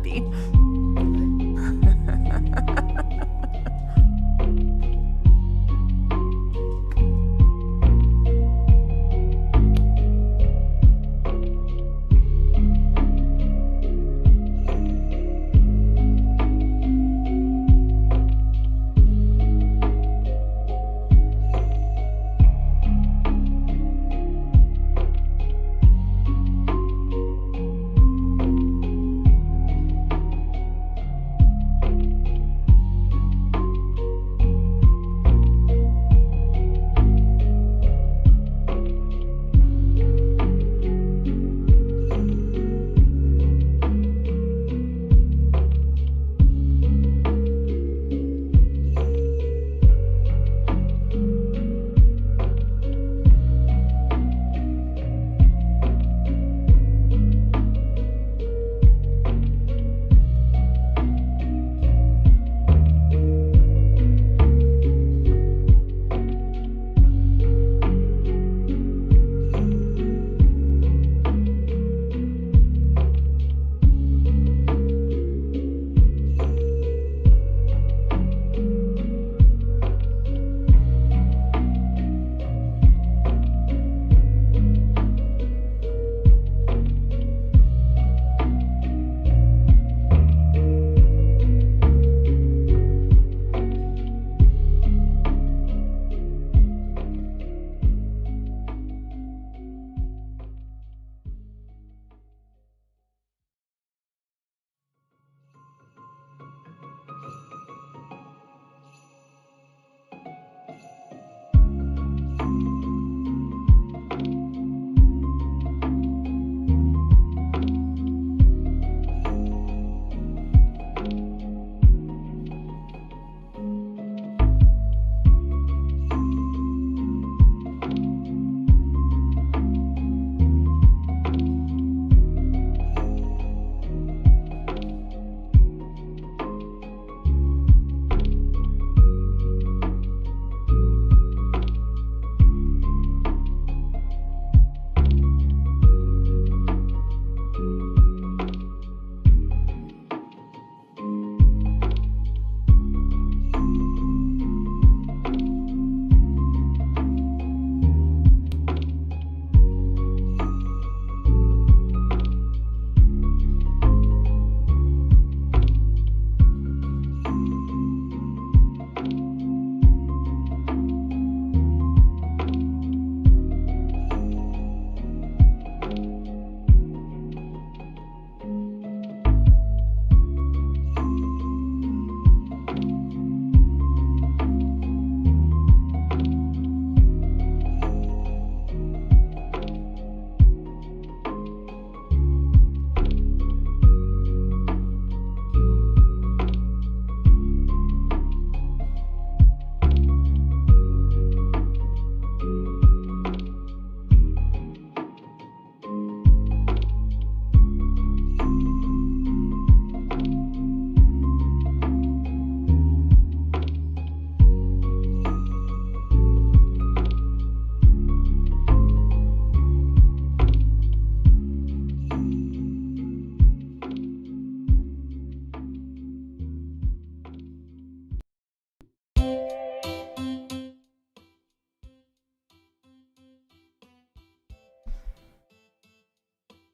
happy.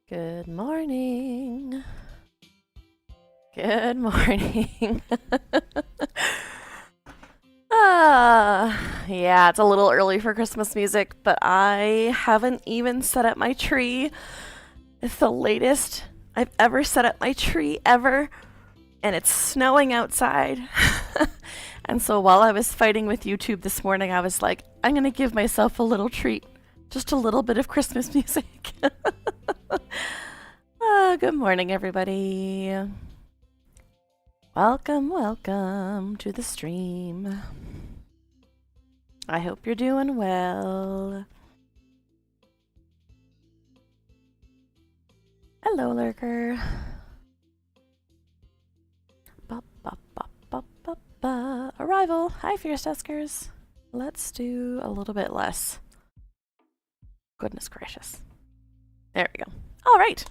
Good morning. Good morning. Yeah, it's a little early for Christmas music, but I haven't even set up my tree. It's the latest I've ever set up my tree ever, and it's snowing outside. And so while I was fighting with YouTube this morning, I was like, I'm going to give myself a little treat. Just a little bit of Christmas music. Good morning, everybody. Welcome, welcome to the stream. I hope you're doing well. Hello, Lurker. Arrival. Hi, Fierce Tuskers. Let's do a little bit less. Goodness gracious. There we go. All right.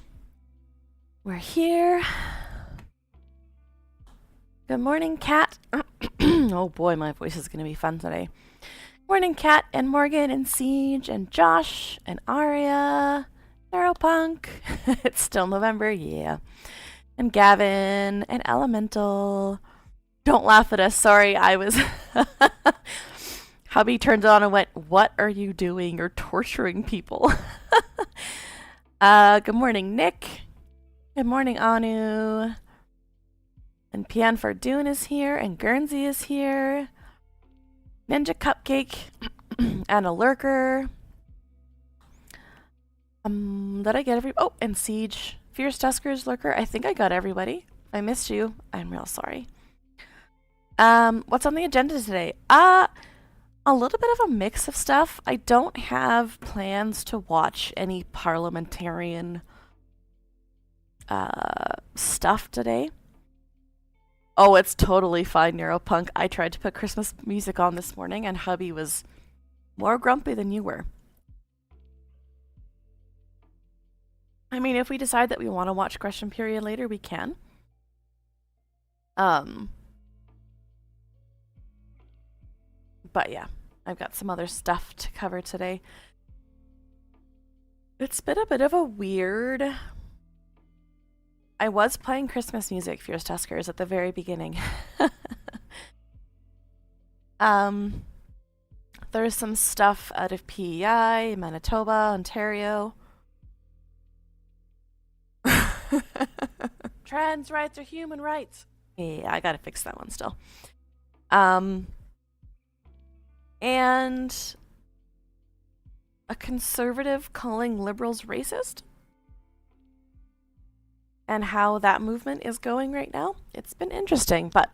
We're here. Good morning, Kat. Oh boy, my voice is going to be fun today. Morning, Kat and Morgan and Siege and Josh and Aria, Neuropunk. It's still November, yeah. And Gavin and Elemental. Don't laugh at us. Sorry, I was. Hubby turned on and went, "What are you doing? You're torturing people." Good morning, Nick. Good morning, Anu. And Pian Fardoon is here, and Guernsey is here. Ninja Cupcake, and a Lurker. Did I get every? Oh, and Siege, Fierce Tuskers, Lurker. I think I got everybody. I missed you. I'm real sorry. What's on the agenda today? A little bit of a mix of stuff. I don't have plans to watch any parliamentarian stuff today. Oh, it's totally fine, Neuropunk. I tried to put Christmas music on this morning, and hubby was more grumpy than you were. I mean, if we decide that we want to watch Question Period later, we can. But yeah, I've got some other stuff to cover today. It's been a bit of a weird... I was playing Christmas music, Fierce Tuskers, at the very beginning. There's some stuff out of PEI, Manitoba, Ontario. Trans rights are human rights. Yeah, I gotta fix that one still. And a conservative calling liberals racist. And how that movement is going right now. It's been interesting, but...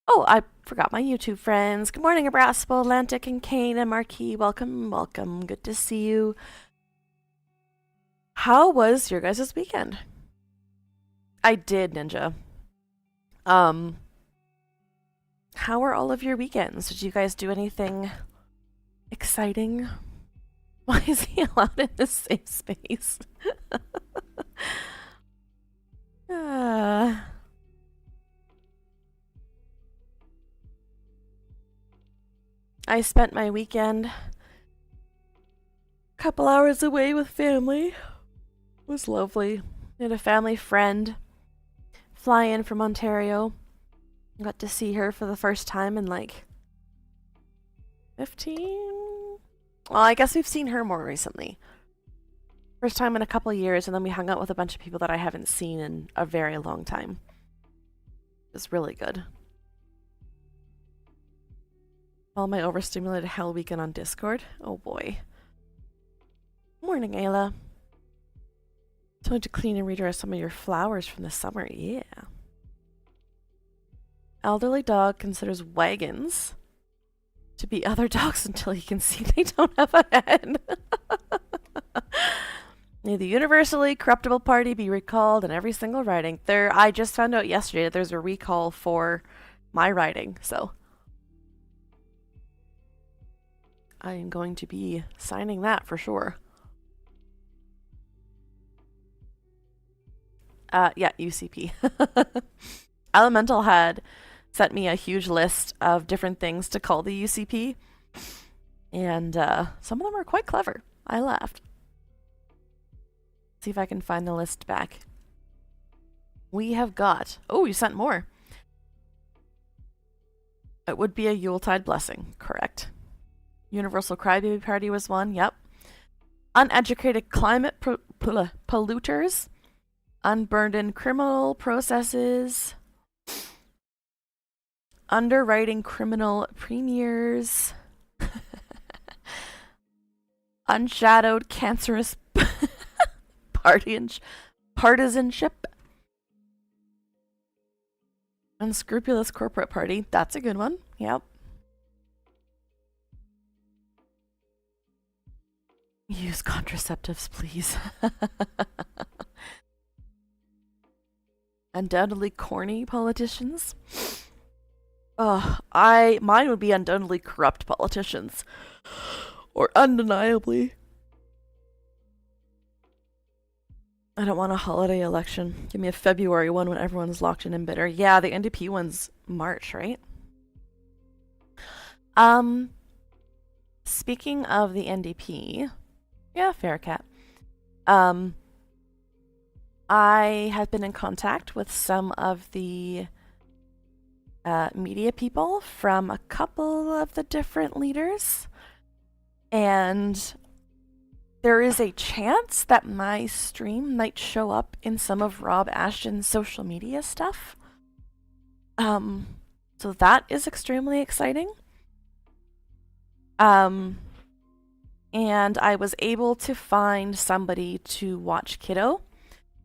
Oh, I forgot my YouTube friends. Good morning, Abraspo, Atlantic, and Kane, and Marquis. Welcome, welcome. Good to see you. How was your guys' weekend? I did, Ninja. How were all of your weekends? Did you guys do anything exciting? Why is he allowed in the safe space? I spent my weekend a couple hours away with family. It was lovely. I had a family friend fly in from Ontario. Got to see her for the first time in like 15? Well, I guess we've seen her more recently. First time in a couple years, and then we hung out with a bunch of people that I haven't seen in a very long time. It was really good. All my overstimulated hell weekend on Discord. Oh boy. Morning, Ayla. Told to clean and redress some of your flowers from the summer. Yeah. Elderly dog considers wagons to be other dogs until he can see they don't have a head. May the universally corruptible party be recalled in every single riding. I just found out yesterday that there's a recall for my riding, so I am going to be signing that for sure. Yeah, UCP. Elemental had sent me a huge list of different things to call the UCP, and some of them are quite clever. I laughed. See if I can find the list back. We have got... Oh, you sent more. It would be a Yuletide blessing. Correct. Universal Crybaby Party was one. Yep. Uneducated climate polluters. Unburdened criminal processes. Underwriting criminal premiers. Unshadowed cancerous partisanship. Unscrupulous corporate party. That's a good one. Yep. Use contraceptives, please. Undoubtedly corny politicians. Mine would be undoubtedly corrupt politicians. Or undeniably I don't want a holiday election. Give me a February one when everyone's locked in and bitter. Yeah, the NDP one's March, right? Um, Speaking of the NDP, yeah, fair cat. Um, I have been in contact with some of the media people from a couple of the different leaders, and there is a chance that my stream might show up in some of Rob Ashton's social media stuff. Um, so that is extremely exciting. Um, and I was able to find somebody to watch Kiddo.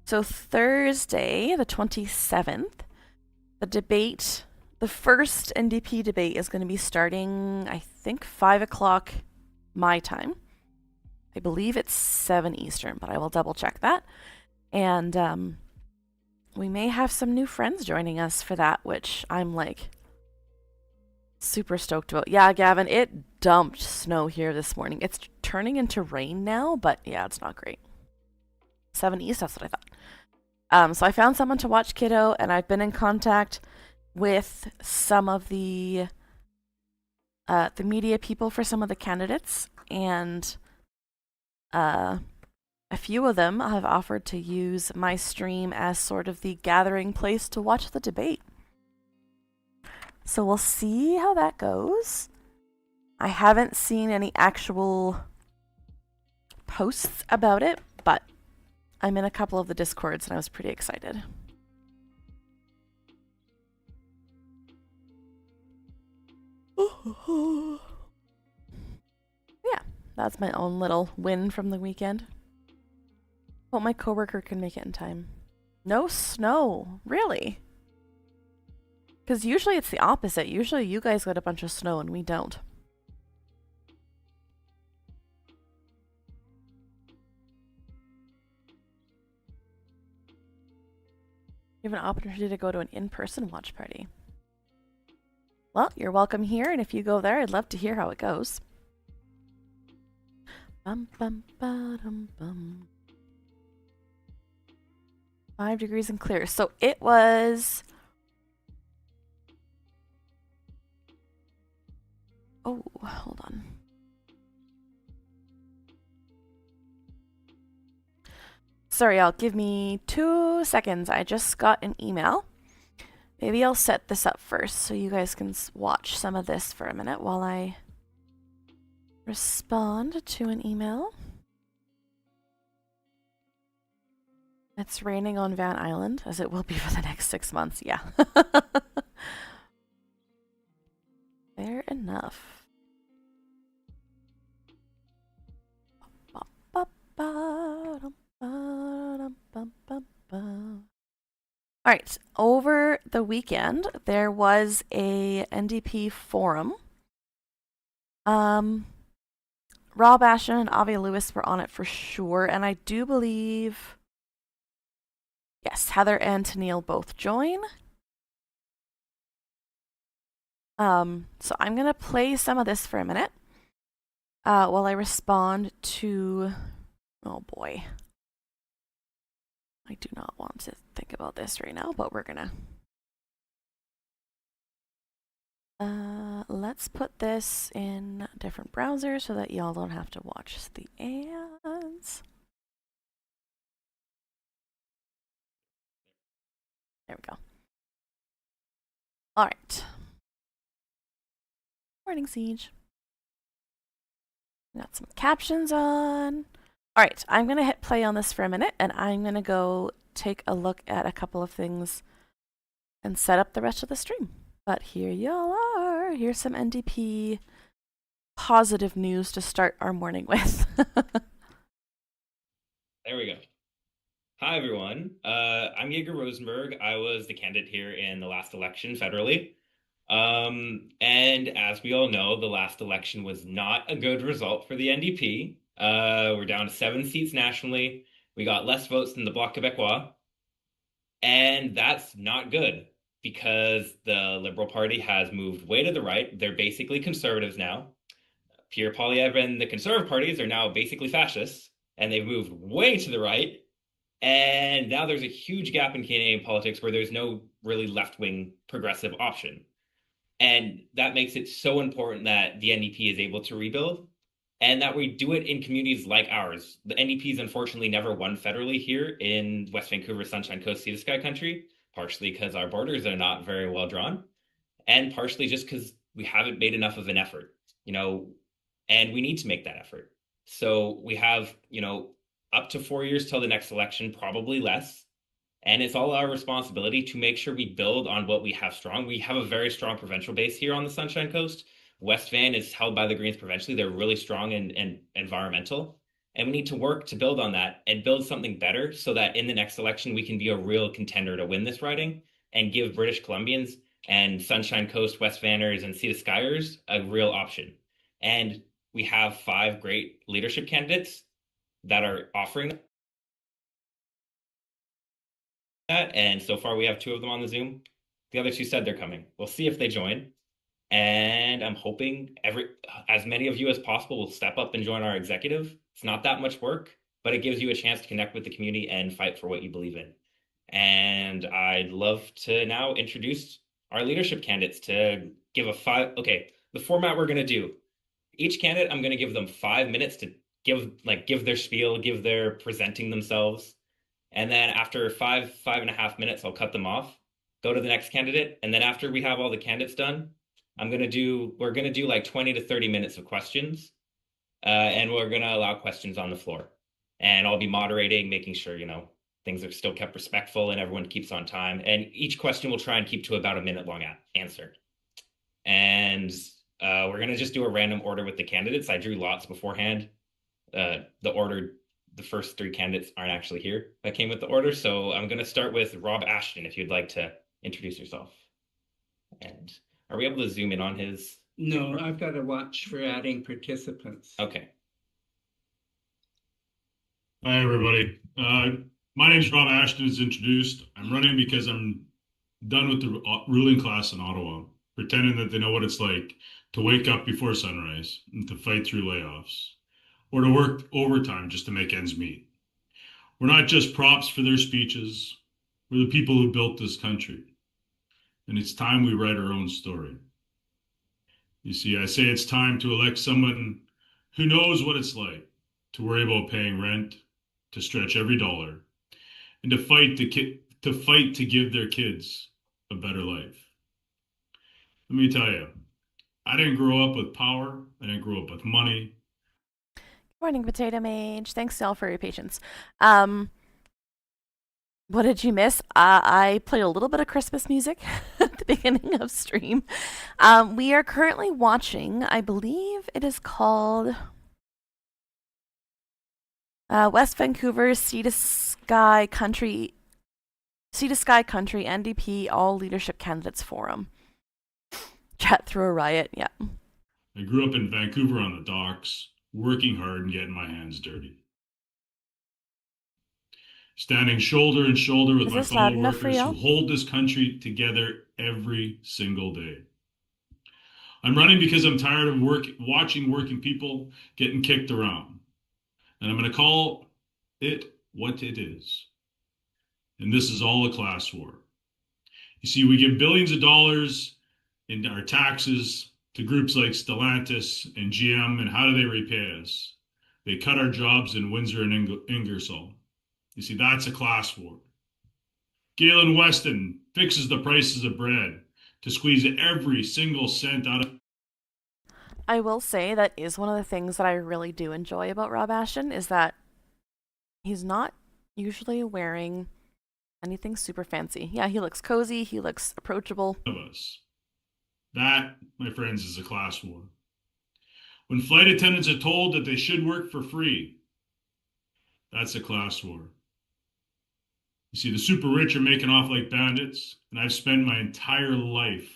So Thursday, the 27th, the debate, the first NDP debate is going to be starting, I think, 5 o'clock my time. I believe it's 7 Eastern, but I will double check that. And we may have some new friends joining us for that, which I'm like super stoked about. Yeah, Gavin, it dumped snow here this morning. It's turning into rain now, but yeah, it's not great. 7 East, that's what I thought. So I found someone to watch Kiddo, and I've been in contact with some of the media people for some of the candidates, and a few of them have offered to use my stream as sort of the gathering place to watch the debate. So we'll see how that goes. I haven't seen any actual posts about it, but I'm in a couple of the Discords and I was pretty excited. Yeah, that's my own little win from the weekend. Hope my coworker can make it in time. No snow, really? Because usually it's the opposite. Usually you guys get a bunch of snow and we don't. You have an opportunity to go to an in-person watch party. Well, you're welcome here, and if you go there, I'd love to hear how it goes. Bum, bum, ba-dum, bum. 5 degrees and clear. So it was... Oh, hold on. Sorry, y'all. Give me 2 seconds. I just got an email. Maybe I'll set this up first so you guys can watch some of this for a minute while I respond to an email. It's raining on Van Island, as it will be for the next 6 months. Yeah. Fair enough. Alright, over the weekend, there was a NDP forum. Rob Ashton and Avi Lewis were on it for sure, and I do believe, yes, Heather and Tennille both join. So I'm gonna play some of this for a minute while I respond to, oh boy. I do not want to think about this right now, but we're gonna. Let's put this in a different browser so that y'all don't have to watch the ads. There we go. All right. Morning, Siege. Got some captions on. All right, I'm going to hit play on this for a minute, and I'm going to go take a look at a couple of things and set up the rest of the stream. But here y'all are. Here's some NDP positive news to start our morning with. There we go. Hi, everyone. I'm Jaeger Rosenberg. I was the candidate here in the last election federally. And as we all know, the last election was not a good result for the NDP. We're down to 7 seats nationally. We got less votes than the Bloc Québécois. And that's not good because the Liberal Party has moved way to the right. They're basically conservatives now. Pierre Poilievre and the Conservative parties are now basically fascists, and they've moved way to the right. And now there's a huge gap in Canadian politics where there's no really left-wing progressive option. And that makes it so important that the NDP is able to rebuild and that we do it in communities like ours. The NDP's unfortunately never won federally here in West Vancouver, Sunshine Coast, Sea to Sky country, partially because our borders are not very well drawn, and partially just because we haven't made enough of an effort, you know, and we need to make that effort. So we have, up to 4 years till the next election, probably less. And it's all our responsibility to make sure we build on what we have strong. We have a very strong provincial base here on the Sunshine Coast. West Van is held by the Greens provincially. They're really strong and environmental. And we need to work to build on that and build something better so that in the next election, we can be a real contender to win this riding and give British Columbians and Sunshine Coast, West Vanners, and Sea to Skyers a real option. And we have five great leadership candidates that are offering that. And so far, we have two of them on the Zoom. The other two said they're coming. We'll see if they join. And I'm hoping as many of you as possible will step up and join our executive. It's not that much work, but it gives you a chance to connect with the community and fight for what you believe in. And I'd love to now introduce our leadership candidates to give a five. Okay, the format we're going to do. Each candidate, I'm going to give them 5 minutes to give their spiel, give their presenting themselves. And then after 5.5 minutes, I'll cut them off, go to the next candidate. And then after we have all the candidates done, we're going to do like 20 to 30 minutes of questions. And we're going to allow questions on the floor. And I'll be moderating, making sure, things are still kept respectful and everyone keeps on time. And each question we'll try and keep to about a minute long answer. And we're going to just do a random order with the candidates. I drew lots beforehand. The first three candidates aren't actually here that came with the order. So I'm going to start with Rob Ashton, if you'd like to introduce yourself. And are we able to zoom in on his? No, I've got to watch for adding participants. Okay. Hi, everybody. My name's Rob Ashton, as introduced. I'm running because I'm done with the ruling class in Ottawa, pretending that they know what it's like to wake up before sunrise and to fight through layoffs, or to work overtime just to make ends meet. We're not just props for their speeches. We're the people who built this country. And it's time we write our own story. You see, I say it's time to elect someone who knows what it's like to worry about paying rent, to stretch every dollar, and to fight to give their kids a better life. Let me tell you, I didn't grow up with power. I didn't grow up with money. Morning, Potato Mage. Thanks, y'all, for your patience. What did you miss? I played a little bit of Christmas music at the beginning of stream. We are currently watching, I believe it is called West Vancouver Sea to Sky Country NDP All Leadership Candidates Forum. Chat through a riot, yeah. I grew up in Vancouver on the docks, working hard and getting my hands dirty. Standing shoulder to shoulder with my fellow workers who hold this country together every single day. I'm running because I'm tired of watching working people getting kicked around. And I'm going to call it what it is. And this is all a class war. You see, we give billions of dollars in our taxes to groups like Stellantis and GM, and how do they repay us? They cut our jobs in Windsor and Ingersoll. You see, that's a class war. Galen Weston fixes the prices of bread to squeeze every single cent out of. I will say that is one of the things that I really do enjoy about Rob Ashton is that he's not usually wearing anything super fancy. Yeah, he looks cozy, he looks approachable. Of us. That, my friends, is a class war. When flight attendants are told that they should work for free, that's a class war. You see, the super rich are making off like bandits, and I've spent my entire life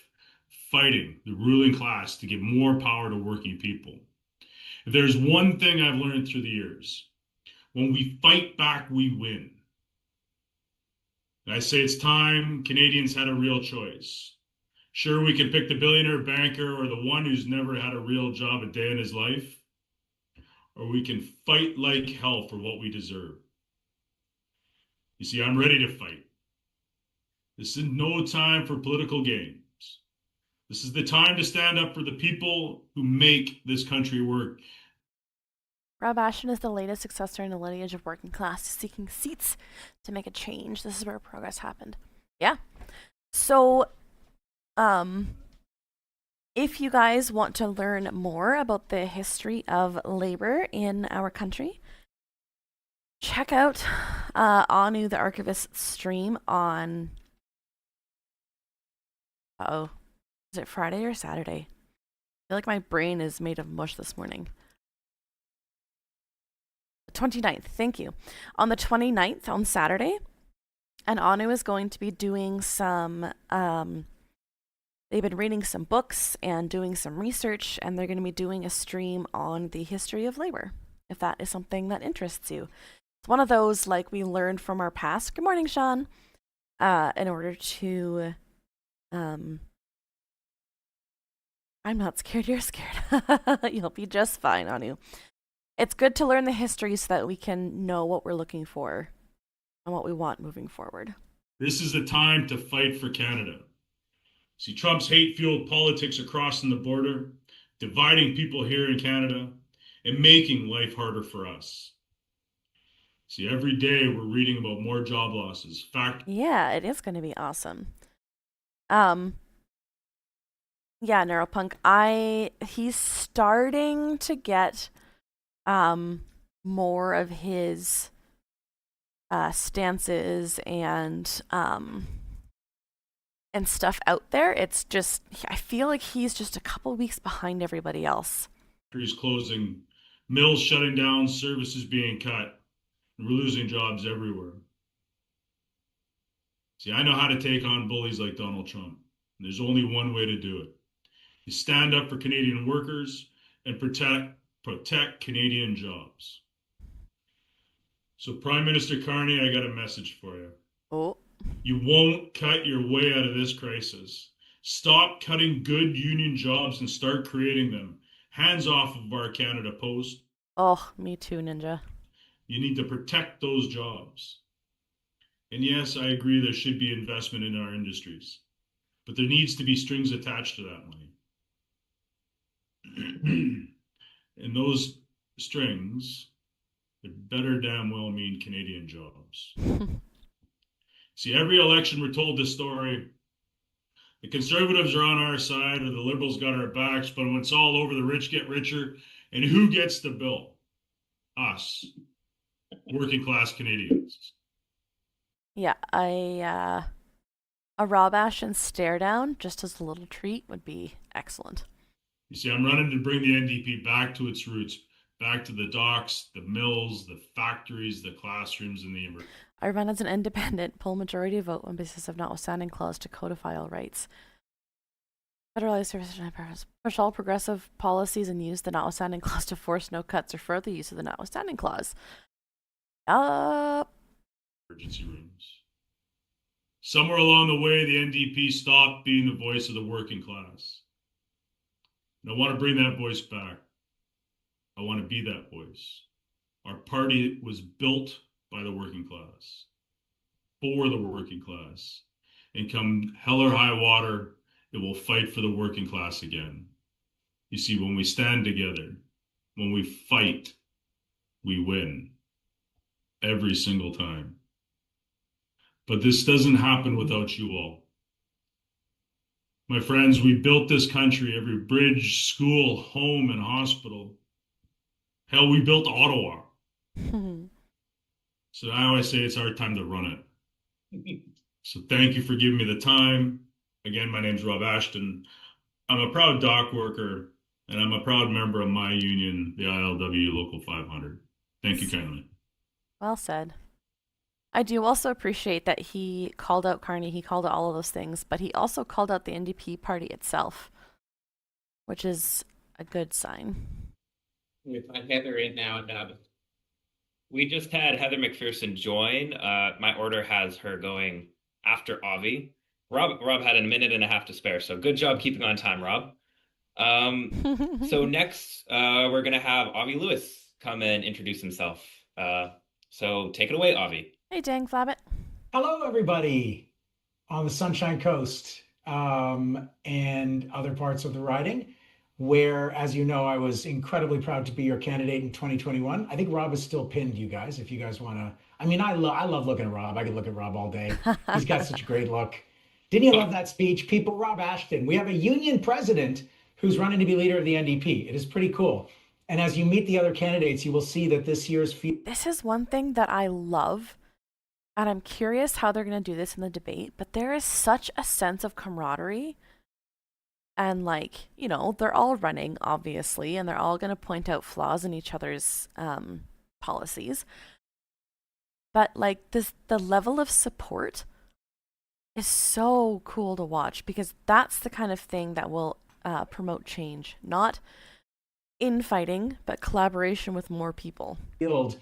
fighting the ruling class to give more power to working people. If there's one thing I've learned through the years, when we fight back, we win. And I say it's time Canadians had a real choice. Sure, we can pick the billionaire banker or the one who's never had a real job a day in his life, or we can fight like hell for what we deserve. You see, I'm ready to fight. This is no time for political games. This is the time to stand up for the people who make this country work. Rob Ashton is the latest successor in the lineage of working class seeking seats to make a change. This is where progress happened. Yeah. So, if you guys want to learn more about the history of labor in our country, check out Anu the Archivist's stream on, is it Friday or Saturday? I feel like my brain is made of mush this morning. The 29th, thank you. On the 29th, on Saturday, and Anu is going to be doing some, they've been reading some books and doing some research, and they're going to be doing a stream on the history of labor, if that is something that interests you. It's one of those, like, we learned from our past. Good morning, Sean. In order to, I'm not scared, you're scared. You'll be just fine, Anu. It's good to learn the history so that we can know what we're looking for and what we want moving forward. This is the time to fight for Canada. See, Trump's hate-fueled politics are crossing the border, dividing people here in Canada, and making life harder for us. See, every day we're reading about more job losses. Yeah, it is going to be awesome. Yeah, Neuropunk, he's starting to get more of his stances and stuff out there. It's just, I feel like he's just a couple weeks behind everybody else. Factories closing, mills shutting down, services being cut, and we're losing jobs everywhere. See, I know how to take on bullies like Donald Trump. And there's only one way to do it. You stand up for Canadian workers and protect Canadian jobs. So, Prime Minister Carney, I got a message for you. Oh. You won't cut your way out of this crisis. Stop cutting good union jobs and start creating them. Hands off of our Canada Post. Oh, me too, Ninja. You need to protect those jobs. And yes, I agree there should be investment in our industries, but there needs to be strings attached to that money. And those strings, they better damn well mean Canadian jobs. See, every election we're told this story. The Conservatives are on our side, or the Liberals got our backs, but when it's all over, the rich get richer. And who gets the bill? Us, working class Canadians. Yeah, a Rob Ashton stare down, just as a little treat, would be excellent. You see, I'm running to bring the NDP back to its roots, back to the docks, the mills, the factories, the classrooms, and the I run as an independent, pull majority vote on basis of notwithstanding clause to codify all rights. Federalize services and purpose. Push all progressive policies and use the notwithstanding clause to force no cuts or further use of the notwithstanding clause. Emergency rooms. Somewhere along the way, the NDP stopped being the voice of the working class. And I want to bring that voice back. I want to be that voice. Our party was built by the working class, for the working class. And come hell or high water, it will fight for the working class again. You see, when we stand together, when we fight, we win. Every single time. But this doesn't happen without you all. My friends, we built this country, every bridge, school, home, and hospital. Hell, we built Ottawa. So now I say it's our time to run it. So thank you for giving me the time. Again, my name's Rob Ashton. I'm a proud dock worker, and I'm a proud member of my union, the ILW Local 500. Thank you kindly. Well said. I do also appreciate that he called out Carney, he called out all of those things, but he also called out the NDP party itself, which is a good sign. We find Heather in now and We just had Heather McPherson join. My order has her going after Avi. Rob had a minute and a half to spare, so good job keeping on time, Rob. So next, we're going to have Avi Lewis come and introduce himself. So take it away, Avi. Hey, dang flabbit. Hello, everybody on the Sunshine Coast and other parts of the riding, where, as you know, I was incredibly proud to be your candidate in 2021. I think Rob is still pinned, you guys, if you guys want to. I mean, I love looking at Rob. I could look at Rob all day. He's got such a great look. Didn't you love that speech? People, Rob Ashton, we have a union president who's running to be leader of the NDP. It is pretty cool. And as you meet the other candidates, you will see that this year's This is one thing that I love, and I'm curious how they're going to do this in the debate, but there is such a sense of camaraderie. And, like, you know, they're all running, obviously, and they're all going to point out flaws in each other's policies. But, like, the level of support is so cool to watch, because that's the kind of thing that will promote change. Not infighting, but collaboration with more people. field,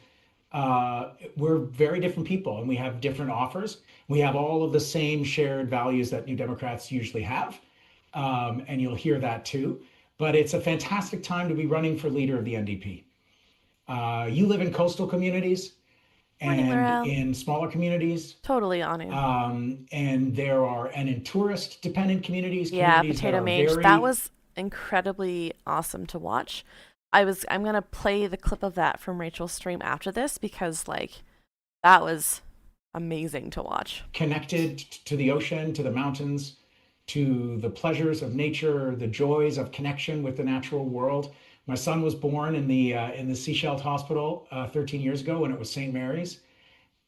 we're very different people and we have different offers. We have all of the same shared values that New Democrats usually have. And you'll hear that too. But it's a fantastic time to be running for leader of the NDP. You live in coastal communities Morning, and Laurel. in smaller communities. Totally on you. And in tourist dependent communities, Yeah, communities that Potato are Mage. very That was incredibly awesome to watch. I'm gonna play the clip of that from Rachel's stream after this, because, like, that was amazing to watch. connected to the ocean, to the mountains, to the pleasures of nature, the joys of connection with the natural world. My son was born in the Seashell Hospital 13 years ago when it was St. Mary's,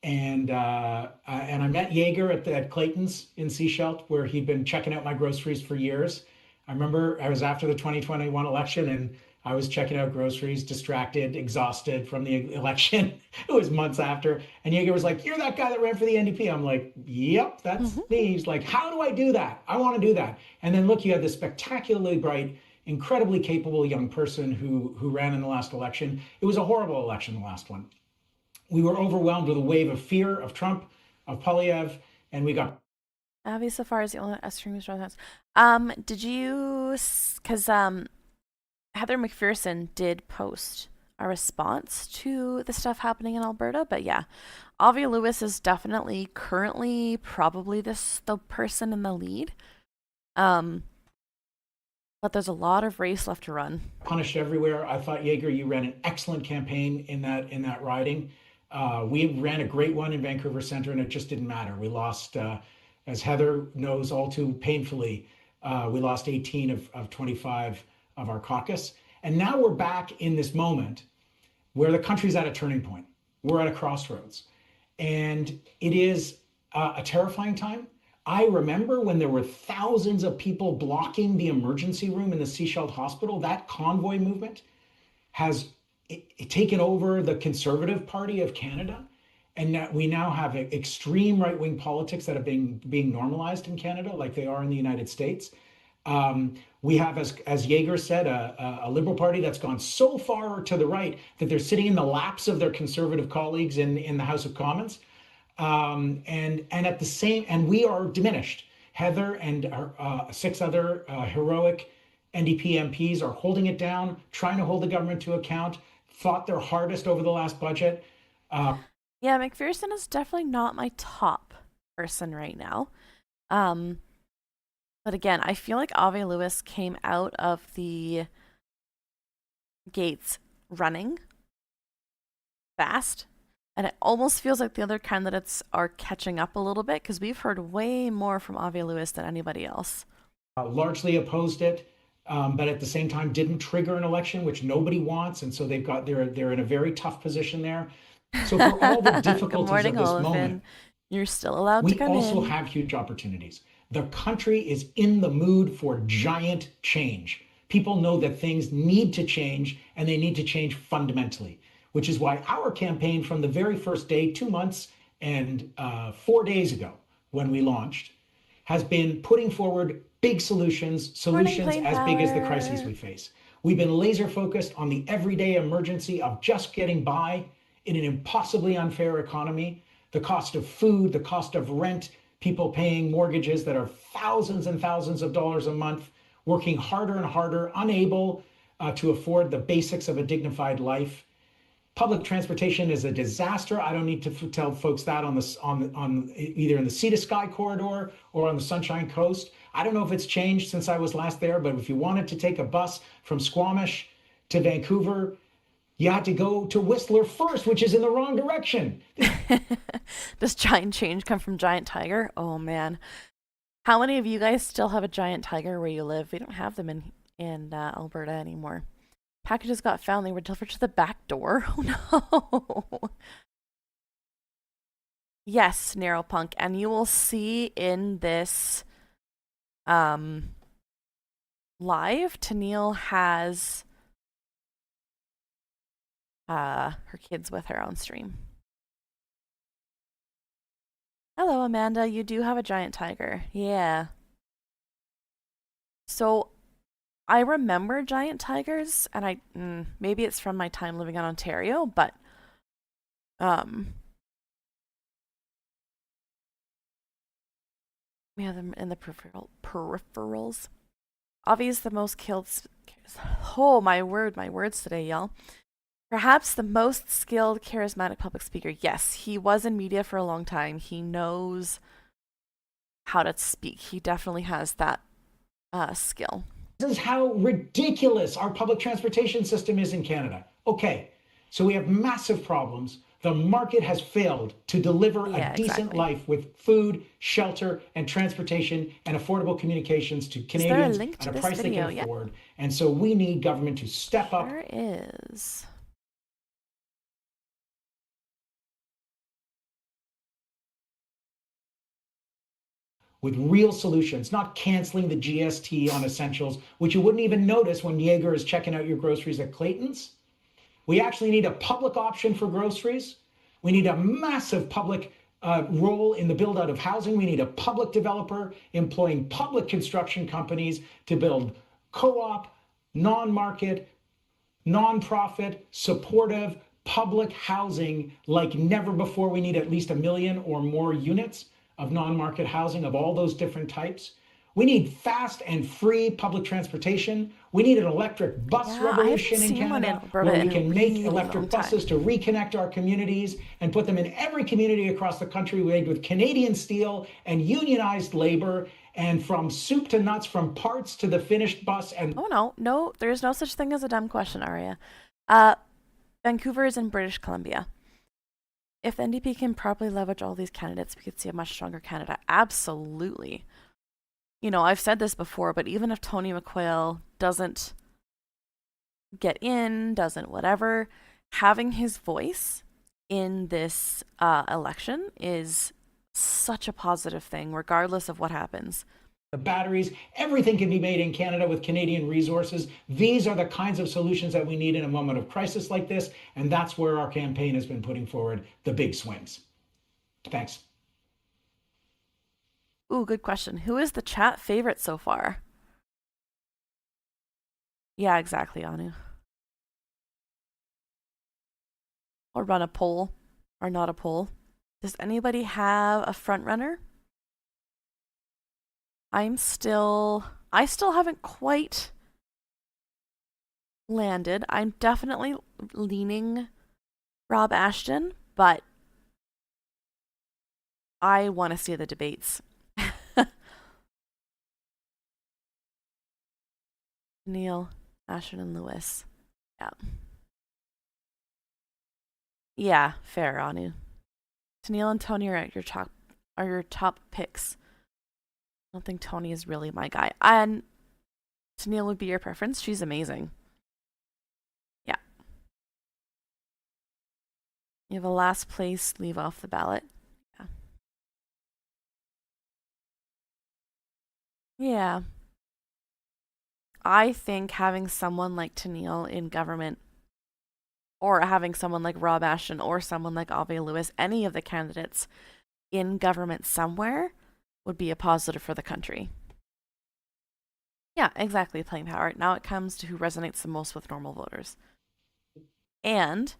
and I met Jaeger at Clayton's in Seashell, where he'd been checking out my groceries for years. I remember I was after the 2021 election and I was checking out groceries, distracted, exhausted from the election. It was months after. And Jaeger was like, "You're that guy that ran for the NDP." I'm like, "Yep, that's me." He's like, "How do I do that? I want to do that." And then look, you had this spectacularly bright, incredibly capable young person who ran in the last election. It was a horrible election, the last one. We were overwhelmed with a wave of fear of Trump, of Polyev, and we got Avi Safar is the only stream who's drawn did you? Because Heather McPherson did post a response to the stuff happening in Alberta, but yeah, Avi Lewis is definitely currently probably the person in the lead. But there's a lot of race left to run. punished everywhere. I thought, Jaeger, you ran an excellent campaign in that riding. We ran a great one in Vancouver Centre, and it just didn't matter. We lost, as Heather knows all too painfully, we lost 18 of 25 of our caucus. And now we're back in this moment where the country's at a turning point. We're at a crossroads. And it is a terrifying time. I remember when there were thousands of people blocking the emergency room in the Seashell Hospital. That convoy movement has taken over the Conservative Party of Canada. And we now have extreme right-wing politics that are being normalized in Canada like they are in the United States. We have, as Jaeger said, a Liberal Party that's gone so far to the right that they're sitting in the laps of their Conservative colleagues in the House of Commons. And we are diminished. Heather and six other heroic NDP MPs are holding it down, trying to hold the government to account, fought their hardest over the last budget. Yeah, McPherson is definitely not my top person right now. But again, I feel like Ave Lewis came out of the gates running fast. And it almost feels like the other candidates are catching up a little bit, because we've heard way more from Ave Lewis than anybody else. Largely opposed it, but at the same time didn't trigger an election, which nobody wants, and so they're in a very tough position there. So for all the difficulties morning, of this Olafin. moment, You're still allowed to we come also in. have huge opportunities. The country is in the mood for giant change. People know that things need to change, and they need to change fundamentally, which is why our campaign from the very first day, 2 months and 4 days ago when we launched, has been putting forward big solutions Plain as big as the Power. crises we face. We've been laser focused on the everyday emergency of just getting by in an impossibly unfair economy, the cost of food, the cost of rent, people paying mortgages that are thousands and thousands of dollars a month, working harder and harder, unable to afford the basics of a dignified life. Public transportation is a disaster. I don't need to tell folks that on either in the Sea to Sky corridor or on the Sunshine Coast. I don't know if it's changed since I was last there, but if you wanted to take a bus from Squamish to Vancouver, you had to go to Whistler first, which is in the wrong direction. Does giant change come from giant tiger? Oh man. How many of you guys still have a giant tiger where you live? We don't have them in Alberta anymore. Packages got found. They were delivered to the back door. Oh no. Yes, Narrow Punk. And you will see in this live, Tennille has her kids with her on stream. Hello, Amanda. You do have a giant tiger. Yeah. So I remember giant tigers, and maybe it's from my time living in Ontario, but we have them in the peripherals. Obvious the most killed. Oh, my words today, y'all. Perhaps the most skilled, charismatic public speaker. Yes, he was in media for a long time. He knows how to speak. He definitely has that skill. This is how ridiculous our public transportation system is in Canada. Okay, so we have massive problems. The market has failed to deliver a decent life with food, shelter, and transportation and affordable communications to Canadians at a price they can afford. And so we need government to step up. There is. With real solutions, not canceling the GST on essentials, which you wouldn't even notice when Jaeger is checking out your groceries at Clayton's. We actually need a public option for groceries. We need a massive public role in the build out of housing. We need a public developer employing public construction companies to build co-op, non-market, non-profit, supportive, public housing like never before. We need at least 1 million or more units of non-market housing of all those different types. We need fast and free public transportation. We need an electric bus revolution in Canada where we can make electric buses to reconnect our communities and put them in every community across the country made with Canadian steel and unionized labor, and from soup to nuts, from parts to the finished bus. And no, there's no such thing as a dumb question, Aria. Vancouver is in British Columbia. If the NDP can properly leverage all these candidates, we could see a much stronger Canada. Absolutely. You know, I've said this before, but even if Tony McQuail doesn't get in, doesn't whatever, having his voice in this election is such a positive thing, regardless of what happens. The batteries, everything can be made in Canada with Canadian resources. These are the kinds of solutions that we need in a moment of crisis like this, and that's where our campaign has been putting forward the big swings. Thanks. Ooh, good question. Who is the chat favorite so far? Yeah, exactly, Anu. Or run a poll, or not a poll. Does anybody have a front runner? I still haven't quite landed. I'm definitely leaning Rob Ashton, but I want to see the debates. Neil, Ashton, and Lewis. Yeah. Yeah, fair, Anu. Neil and Tony are your top picks. I don't think Tony is really my guy. And Tennille would be your preference. She's amazing. Yeah. You have a last place, leave off the ballot. Yeah. Yeah. I think having someone like Tennille in government, or having someone like Rob Ashton, or someone like Ave Lewis, any of the candidates in government somewhere, would be a positive for the country. Yeah, exactly, playing power. Now it comes to who resonates the most with normal voters. And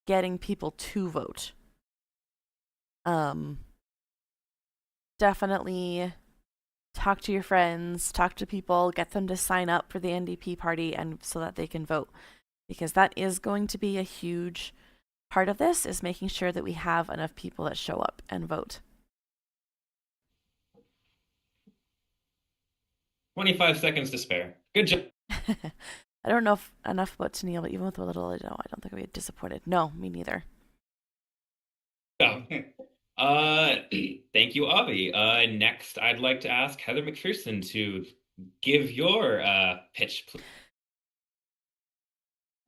getting people to vote. Definitely talk to your friends, talk to people, get them to sign up for the NDP party and so that they can vote. because that is going to be a huge part of this, is making sure that we have enough people that show up and vote. 25 seconds to spare. Good job. I don't know enough about Tennille, but even with a little I know, I don't think I'd be disappointed. No, me neither. Thank you, Avi. Next, I'd like to ask Heather McPherson to give your pitch, please.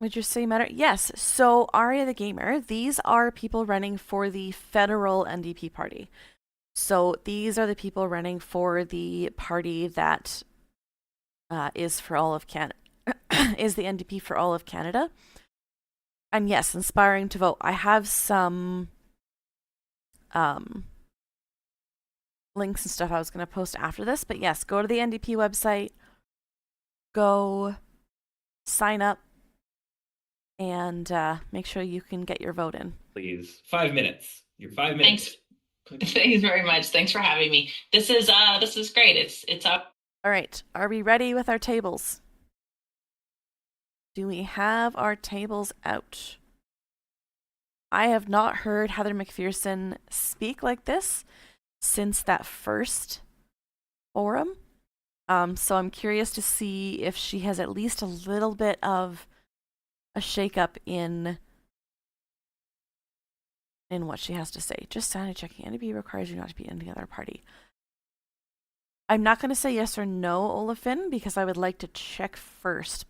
Would your city matter? Yes. So Aria the Gamer, these are people running for the federal NDP party. So these are the people running for the party that is for all of Canada, is the NDP for all of Canada. And yes, inspiring to vote. I have some links and stuff I was going to post after this, but yes, go to the NDP website, go sign up, and make sure you can get your vote in. Please, 5 minutes. Your 5 minutes. Thanks. Thanks very much. Thanks for having me. This is great. It's up. All right, are we ready with our tables? Do we have our tables out? I have not heard Heather McPherson speak like this since that first forum. So I'm curious to see if she has at least a little bit of a shakeup in what she has to say. Just sanity checking. NDP requires you not to be in the other party. I'm not going to say yes or no, Olafin, because I would like to check first.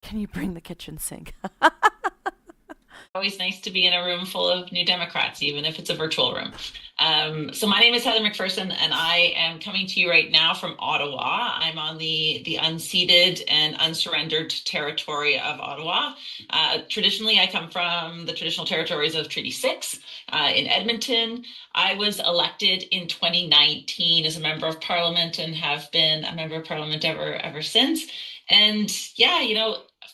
Can you bring the kitchen sink? Always nice to be in a room full of New Democrats, even if it's a virtual room. So my name is Heather McPherson, and I am coming to you right now from Ottawa. I'm on the unceded and unsurrendered territory of Ottawa. Traditionally, I come from the traditional territories of Treaty 6 in Edmonton. I was elected in 2019 as a member of parliament and have been a member of parliament ever since. And yeah,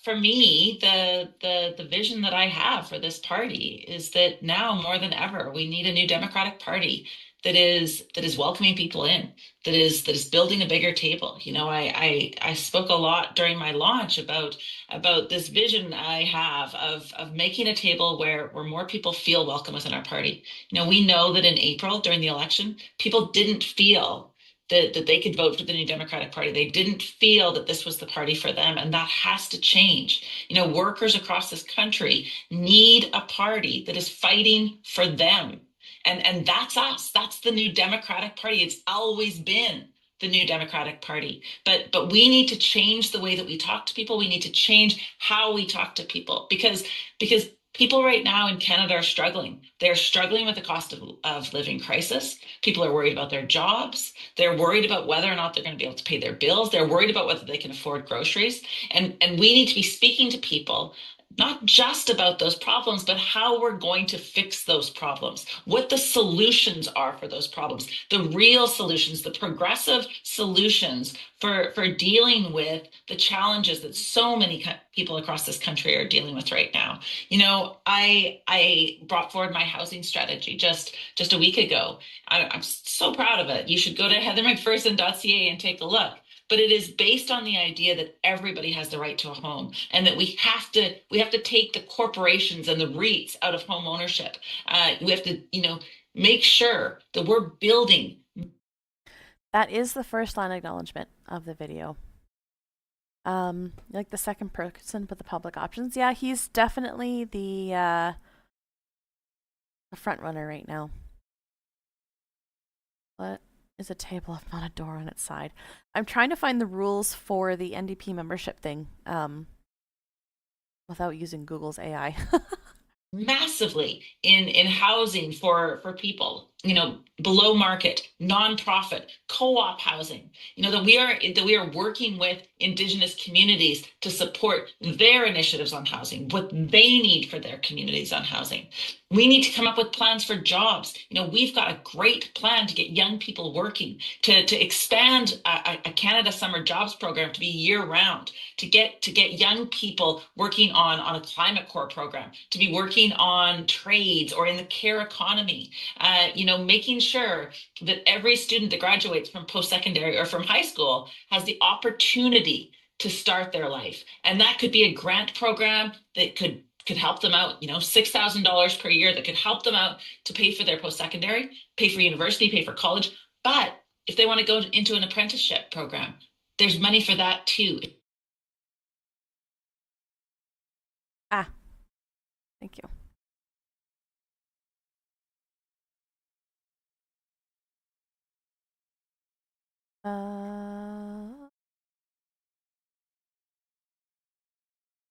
for me, the vision that I have for this party is that now more than ever, we need a new Democratic Party that is welcoming people in, that is building a bigger table. I spoke a lot during my launch about this vision I have of making a table where more people feel welcome within our party. We know that in April during the election, people didn't feel that they could vote for the New Democratic Party. They didn't feel that this was the party for them, and that has to change. Workers across this country need a party that is fighting for them. And that's us. That's the New Democratic Party. It's always been the New Democratic Party. But we need to change the way that we talk to people. We need to change how we talk to people because people right now in Canada are struggling. They're struggling with the cost of living crisis. People are worried about their jobs. They're worried about whether or not they're going to be able to pay their bills. They're worried about whether they can afford groceries. And we need to be speaking to people not just about those problems, but how we're going to fix those problems, what the solutions are for those problems, the real solutions, the progressive solutions for dealing with the challenges that so many people across this country are dealing with right now. I brought forward my housing strategy just a week ago. I'm so proud of it. You should go to heathermcpherson.ca and take a look. But it is based on the idea that everybody has the right to a home, and that we have to take the corporations and the REITs out of home ownership. We have to, make sure that we're building. That is the first line acknowledgement of the video. Like the second person with the public options. Yeah, he's definitely the front runner right now. What is a table if not a door on its side? I'm trying to find the rules for the NDP membership thing without using Google's AI. Massively in housing for people, below market, nonprofit, co-op housing, that we are working with Indigenous communities to support their initiatives on housing, what they need for their communities on housing. We need to come up with plans for jobs. We've got a great plan to get young people working, to expand a Canada Summer Jobs program to be year round, to get young people working on a climate core program, to be working on trades or in the care economy, making sure that every student that graduates from post-secondary or from high school has the opportunity to start their life. And that could be a grant program that could help them out, $6,000 per year that could help them out to pay for their post-secondary, pay for university, pay for college. But if they want to go into an apprenticeship program, there's money for that too. Ah, thank you.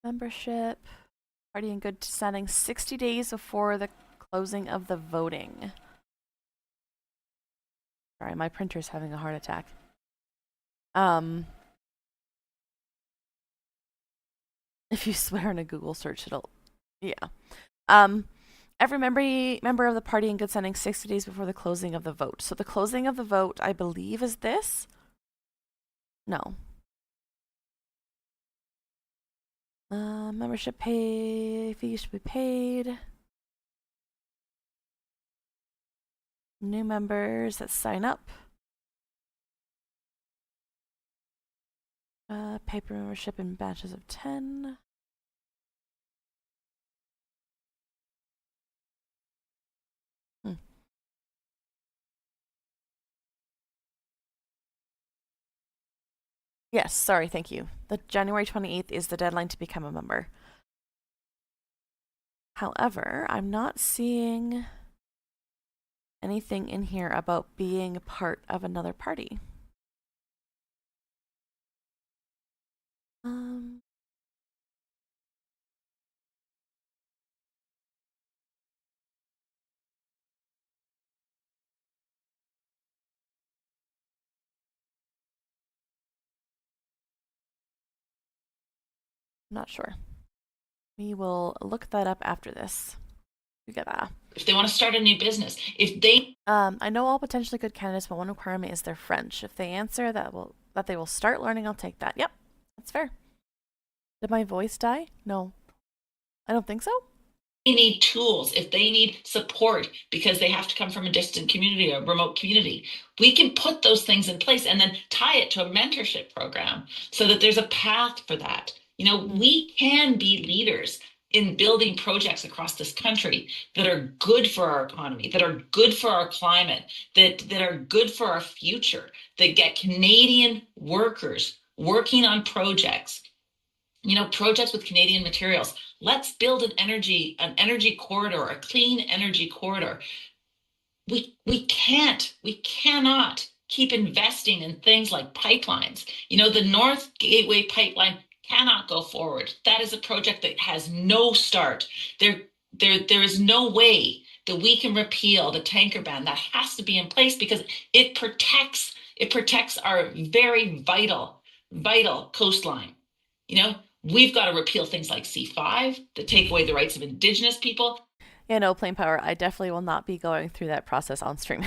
Membership. Party in good standing 60 days before the closing of the voting. Sorry, my printer's having a heart attack. If you swear in a Google search, it'll, yeah. Every member of the party in good standing 60 days before the closing of the vote. So the closing of the vote, I believe, is this? No. Membership fee should be paid. New members that sign up. Paper membership in batches of 10. Yes, sorry, thank you. The January 28th is the deadline to become a member. However, I'm not seeing anything in here about being a part of another party. I'm not sure. We will look that up after this. Together. If they want to start a new business, if they I know all potentially good candidates, but one requirement is their French. If they answer that they will start learning, I'll take that. Yep, that's fair. Did my voice die? No, I don't think so. need tools, if they need support because they have to come from a distant community or a remote community, we can put those things in place and then tie it to a mentorship program so that there's a path for that. We can be leaders in building projects across this country that are good for our economy, that are good for our climate, that are good for our future, that get Canadian workers working on projects, projects with Canadian materials. Let's build an energy corridor, a clean energy corridor. We cannot keep investing in things like pipelines. The North Gateway pipeline cannot go forward. That is a project that has no start. There is no way that we can repeal the tanker ban. That has to be in place because it protects our very vital coastline. We've got to repeal things like C5 that take away the rights of Indigenous people. Yeah, no, Plain Power, I definitely will not be going through that process on stream.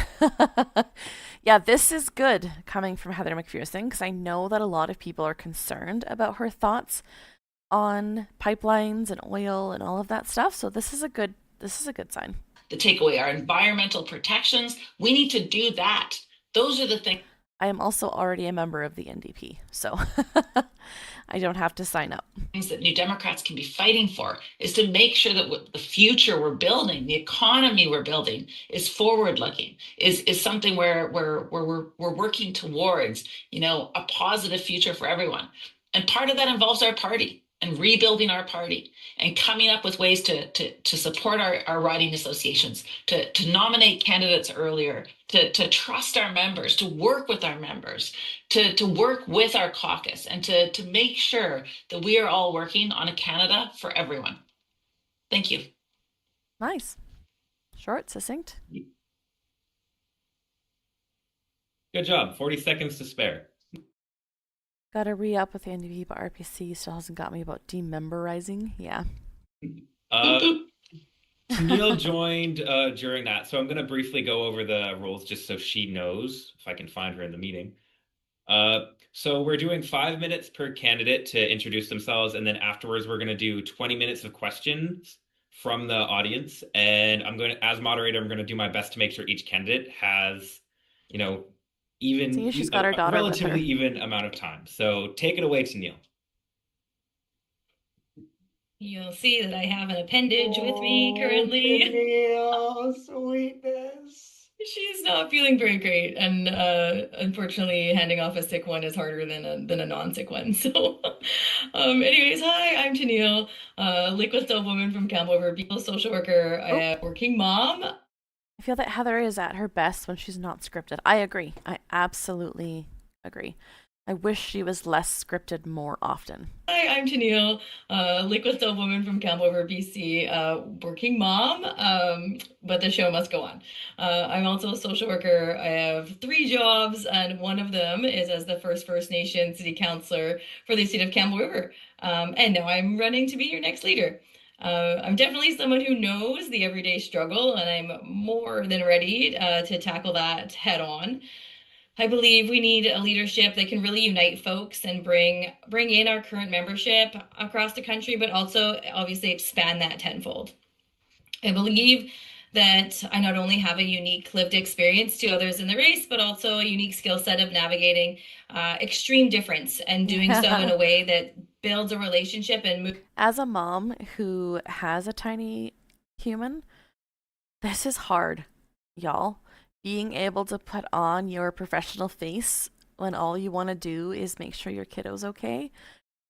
Yeah, this is good coming from Heather McPherson because I know that a lot of people are concerned about her thoughts on pipelines and oil and all of that stuff. So this is a good sign. To take away our environmental protections, we need to do that. Those are the things. I am also already a member of the NDP, so I don't have to sign up. Things that New Democrats can be fighting for is to make sure that what the future we're building, the economy we're building, is forward-looking, is something where we're working towards, a positive future for everyone. And part of that involves our party and rebuilding our party and coming up with ways to support our riding associations, to nominate candidates earlier, to trust our members, to work with our members, to work with our caucus, and to make sure that we are all working on a Canada for everyone. Thank you. Nice. Short, succinct. Good job. 40 seconds to spare. Gotta re-up with the NDP, but RPC still hasn't got me about dememberizing. Yeah. Neil joined during that, so I'm going to briefly go over the rules just so she knows, if I can find her in the meeting. So we're doing 5 minutes per candidate to introduce themselves, and then afterwards we're going to do 20 minutes of questions from the audience. And as moderator, I'm going to do my best to make sure each candidate has, She's got her daughter relatively with her. even amount of time. So take it away, Neil. You'll see that I have an appendage with me currently. Tennille, sweetness. She's not feeling very great, and unfortunately, handing off a sick one is harder than a non-sick one. So, anyways, hi, I'm Tennille, liquid stove woman from Campbell River, social worker, working mom. I feel that Heather is at her best when she's not scripted. I agree. I absolutely agree. I wish she was less scripted more often. Hi, I'm Tennille, liquid stove woman from Campbell River, BC, working mom, but the show must go on. I'm also a social worker. I have 3 jobs, and one of them is as the First Nation City Councillor for the state of Campbell River. And now I'm running to be your next leader. I'm definitely someone who knows the everyday struggle, and I'm more than ready to tackle that head on. I believe we need a leadership that can really unite folks and bring in our current membership across the country, but also obviously expand that tenfold. I believe that I not only have a unique lived experience to others in the race, but also a unique skill set of navigating extreme difference and doing so in a way that builds a relationship and As a mom who has a tiny human, this is hard, y'all. Being able to put on your professional face when all you want to do is make sure your kiddo's okay.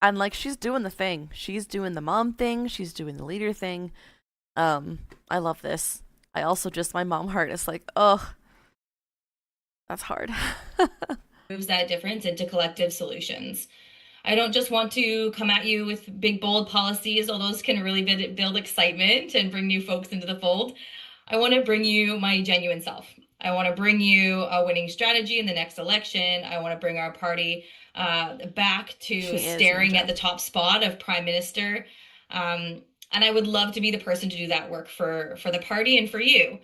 And like, she's doing the thing. She's doing the mom thing. She's doing the leader thing. I love this. I also just, my mom heart is like, oh, that's hard. moves that difference into collective solutions. I don't just want to come at you with big, bold policies, although those can really build excitement and bring new folks into the fold. I want to bring you my genuine self. I want to bring you a winning strategy in the next election. I want to bring our party back to staring at the top spot of prime minister. And I would love to be the person to do that work for the party and for you.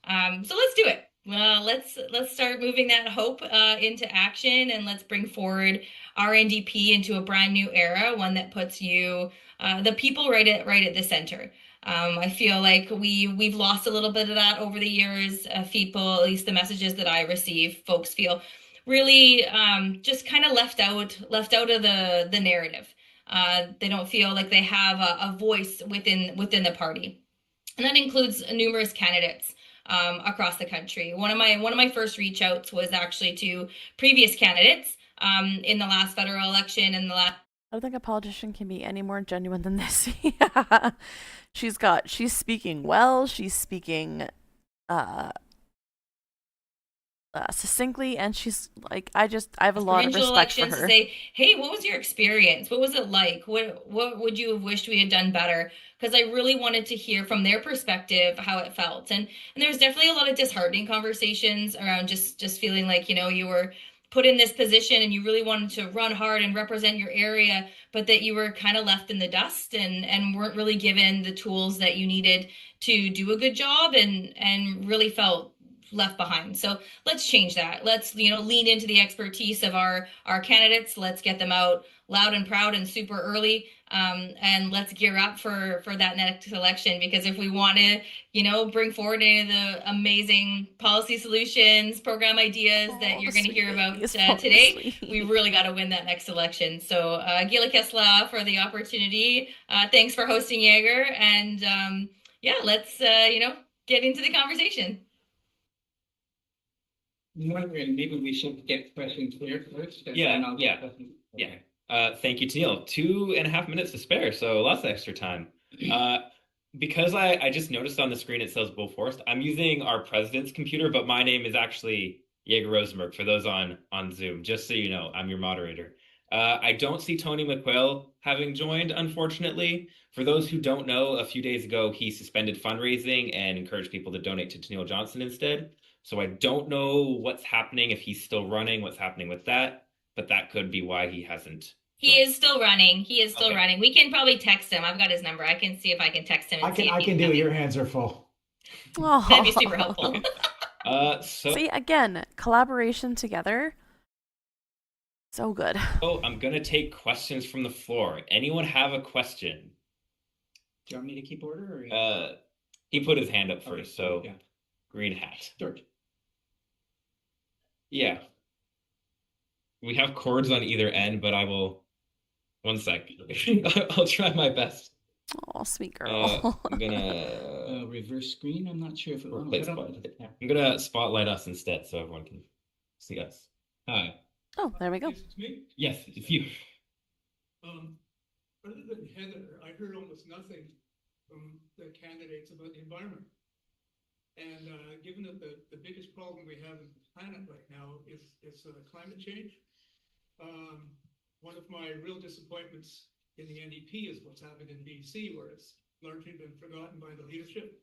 So let's do it. Let's start moving that hope into action, and let's bring forward our NDP into a brand new era, one that puts you, the people, right at the center. I feel like we've lost a little bit of that over the years. People, at least the messages that I receive, folks feel really just kind of left out of the narrative. They don't feel like they have a voice within the party, and that includes numerous candidates across the country. One of my first reach outs was actually to previous candidates in the last federal election and the last. I don't think a politician can be any more genuine than this. Yeah. She's speaking well, she's speaking succinctly, and she's like, I have a lot of respect for her. To say, hey, what was your experience? What was it like? What would you have wished we had done better? Because I really wanted to hear from their perspective how it felt. And there was definitely a lot of disheartening conversations around just feeling like, you were put in this position and you really wanted to run hard and represent your area, but that you were kind of left in the dust and weren't really given the tools that you needed to do a good job, and really felt left behind. So let's change that. Let's lean into the expertise of our candidates. Let's get them out loud and proud and super early, and let's gear up for that next election. Because if we want to bring forward any of the amazing policy solutions, program ideas that you're going to hear about today, we really got to win that next election. So Gila Kesla for the opportunity. Thanks for hosting Jaeger, and let's get into the conversation. I'm wondering, maybe we should get questions here first. Yeah. Thank you, Tennille. 2.5 minutes to spare, so lots of extra time. Because I just noticed on the screen it says Bull Forest, I'm using our president's computer, but my name is actually Jaeger Rosenberg for those on Zoom, just so you know, I'm your moderator. I don't see Tony McQuail having joined, unfortunately. For those who don't know, a few days ago, he suspended fundraising and encouraged people to donate to Tennille Johnson instead. So I don't know what's happening, if he's still running, what's happening with that, but that could be why he hasn't. He is still running. Running. We can probably text him. I've got his number. I can see if I can text him. I can do it. Your hands are full. Oh. That'd be super helpful. See, again, collaboration together. So good. Oh, I'm going to take questions from the floor. Anyone have a question? Do you want me to keep order? Or... He put his hand up first, so yeah. Green hat. George. Yeah. We have cords on either end, but I will... 1 sec. I'll try my best. Oh, sweet girl. I'm gonna Reverse screen. I'm not sure if it will. replace spotlight. I'm gonna spotlight us instead so everyone can see us. Hi. Oh, there we go. Yes, it's me. Yes, it's you. Other than Heather, I heard almost nothing from the candidates about the environment. And given that the biggest problem we have in the planet right now is climate change, one of my real disappointments in the NDP is what's happened in BC, where it's largely been forgotten by the leadership.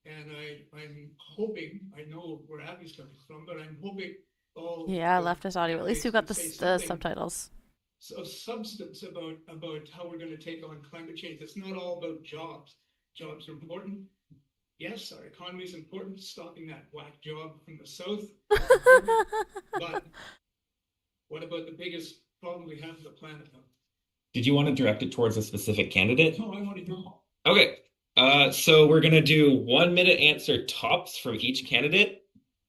And I'm hoping, I know where Abby's coming from, but I'm hoping all Yeah, the leftist audio. At least we've got candidates the would say something subtitles. of substance about how we're going to take on climate change. It's not all about jobs. Jobs are important. Yes, our economy is important. Stopping that whack job from the south. But what about the biggest problem we have on the planet now? Did you want to direct it towards a specific candidate? No, I want to know. Okay. So we're gonna do 1 minute answer tops from each candidate.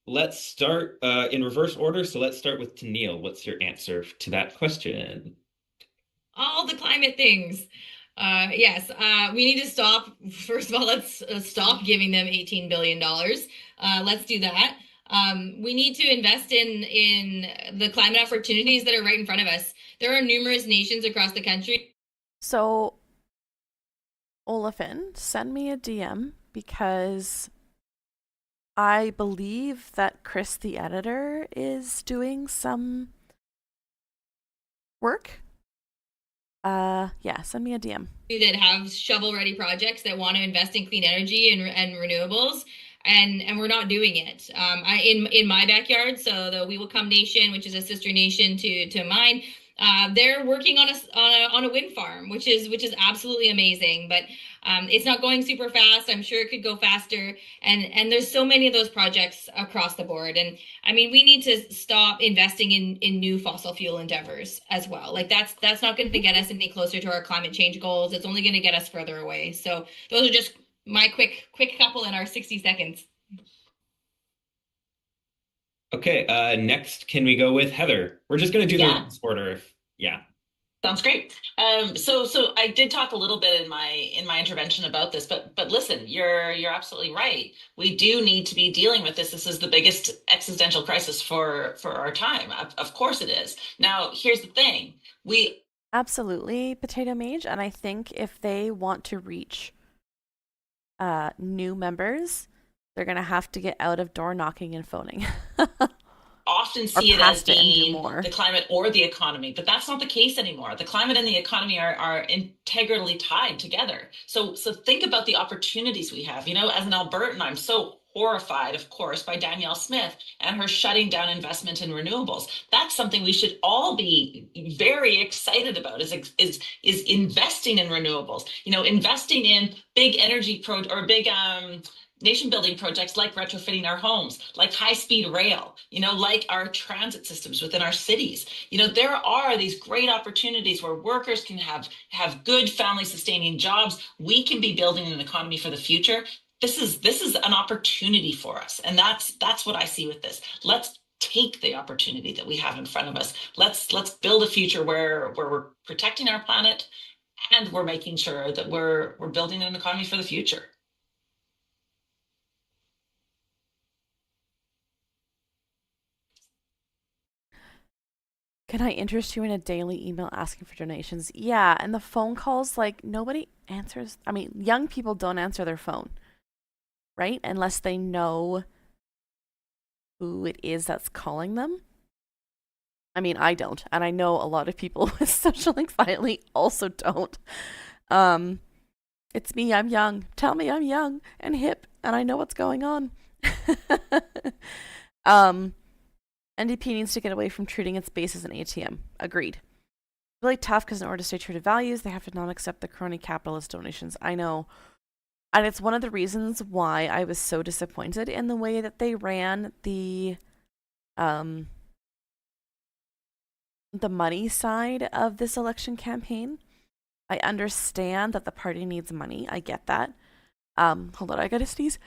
Let's start in reverse order. So let's start with Tennille. What's your answer to that question? All the climate things. Yes, we need to stop. First of all, let's stop giving them $18 billion. Let's do that. We need to invest in the climate opportunities that are right in front of us. There are numerous nations across the country. So, Olafin, send me a DM because I believe that Chris, the editor, is doing some work. Yeah, send me a DM. That have shovel-ready projects that want to invest in clean energy and renewables, and we're not doing it. In my backyard, so the We Will Come Nation, which is a sister nation to mine, they're working on a wind farm, which is absolutely amazing. But it's not going super fast. I'm sure it could go faster. And there's so many of those projects across the board. And I mean, we need to stop investing in new fossil fuel endeavors as well. Like that's not going to get us any closer to our climate change goals. It's only going to get us further away. So those are just my quick couple in our 60 seconds. Okay, next, can we go with Heather? We're just gonna do the reverse order. Yeah. Sounds great. So I did talk a little bit in my intervention about this, but listen, you're absolutely right. We do need to be dealing with this. This is the biggest existential crisis for our time. Of course it is. Now, here's the thing. We Absolutely, Potato Mage, and I think if they want to reach new members, they're gonna have to get out of door knocking and phoning. often see it as past it and do being more. the climate or the economy, but that's not the case anymore. The climate and the economy are integrally tied together. So think about the opportunities we have. You know, as an Albertan, I'm so horrified, of course, by Danielle Smith and her shutting down investment in renewables. That's something we should all be very excited about, is investing in renewables. You know, investing in big energy big nation building projects like retrofitting our homes, like high-speed rail, you know, like our transit systems within our cities. You know, there are these great opportunities where workers can have good family sustaining jobs. We can be building an economy for the future. This is an opportunity for us. And that's what I see with this. Let's take the opportunity that we have in front of us. Let's build a future where we're protecting our planet and we're making sure that we're building an economy for the future. Can I interest you in a daily email asking for donations? Yeah, and the phone calls, like, nobody answers. I mean, young people don't answer their phone, right? Unless they know who it is that's calling them. I mean, I don't, and I know a lot of people with social anxiety also don't. It's me, I'm young. Tell me I'm young and hip, and I know what's going on. NDP needs to get away from treating its base as an ATM. Agreed. Really tough because in order to stay true to values, they have to not accept the crony capitalist donations. I know. And it's one of the reasons why I was so disappointed in the way that they ran the money side of this election campaign. I understand that the party needs money. I get that. Hold on, I gotta sneeze.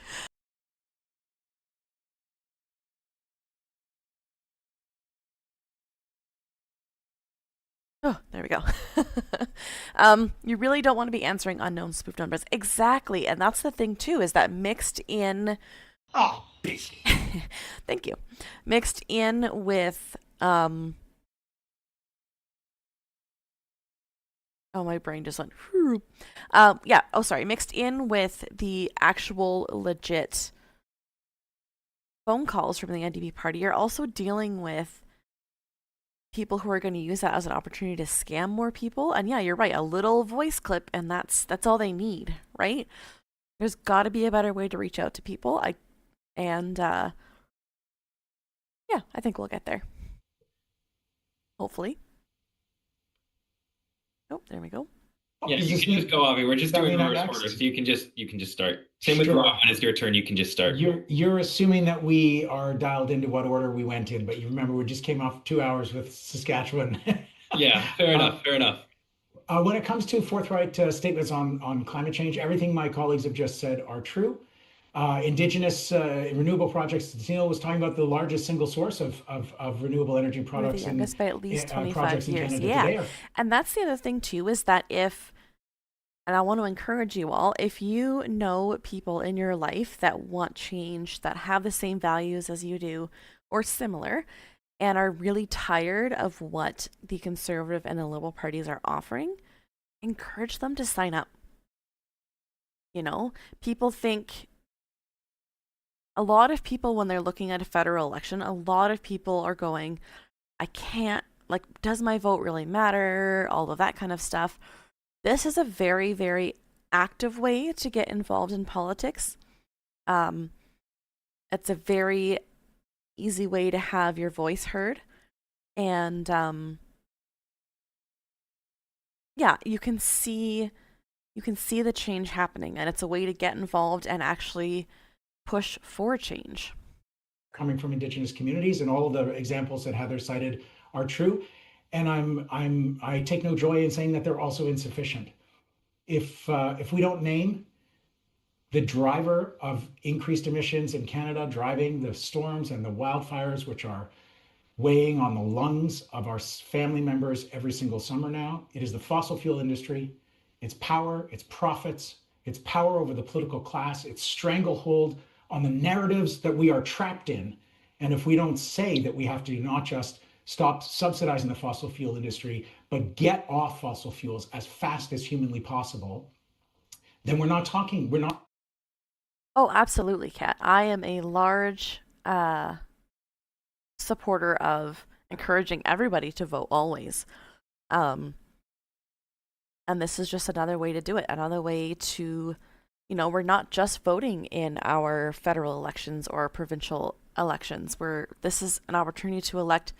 Oh, there we go. You really don't want to be answering unknown spoofed numbers. Exactly. And that's the thing, too, is that mixed in. Oh, Thank you. Mixed in with. Oh, my brain just went. Yeah. Oh, sorry. Mixed in with the actual legit phone calls from the NDP party, you're also dealing with people who are going to use that as an opportunity to scam more people. And yeah, you're right, a little voice clip and that's all they need, right? There's got to be a better way to reach out to people. Yeah, I think we'll get there. Hopefully. Oh, there we go. Yeah, Does you this can mean- just go, Avi. We're just does that doing mean I'm reverse next? order, so you can just start. Same with Sure. Rob. When it's your turn, you can just start. You're assuming that we are dialed into what order we went in, but you remember we just came off 2 hours with Saskatchewan. Yeah, fair enough. Fair enough. When it comes to forthright statements on climate change, everything my colleagues have just said are true. Indigenous renewable projects, Neil was talking about the largest single source of renewable energy We're the products youngest by at least 25 projects in years. Canada Yeah. today. And that's the other thing, too, is that and I want to encourage you all, if you know people in your life that want change, that have the same values as you do, or similar, and are really tired of what the Conservative and the Liberal parties are offering, encourage them to sign up. You know, people think, a lot of people, when they're looking at a federal election, a lot of people are going, I can't, like, does my vote really matter? All of that kind of stuff. This is a very, very active way to get involved in politics. It's a very easy way to have your voice heard. And yeah, you can see the change happening, and it's a way to get involved and actually push for change. Coming from Indigenous communities, and all of the examples that Heather cited are true. And I take no joy in saying that they're also insufficient. If we don't name the driver of increased emissions in Canada, driving the storms and the wildfires, which are weighing on the lungs of our family members every single summer now, it is the fossil fuel industry, its power, its profits, its power over the political class, its stranglehold on the narratives that we are trapped in. And if we don't say that we have to not just stop subsidizing the fossil fuel industry, but get off fossil fuels as fast as humanly possible, then we're not. Oh, absolutely, Kat. I am a large supporter of encouraging everybody to vote always. And this is just another way to do it, another way to, we're not just voting in our federal elections or provincial elections. This is an opportunity to elect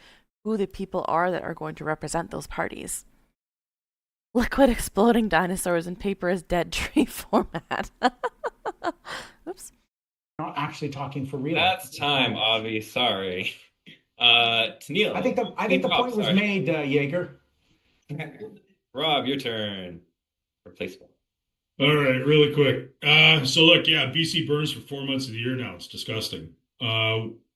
who the people are that are going to represent those parties. Liquid exploding dinosaurs and paper is dead tree format. Oops. Not actually talking for real. That's time, Avi. Sorry. Neil. I think the Rob, point was sorry. made, Jaeger. Rob, your turn. Replaceable. All right, really quick. So look, yeah, BC burns for 4 months of the year now. It's disgusting.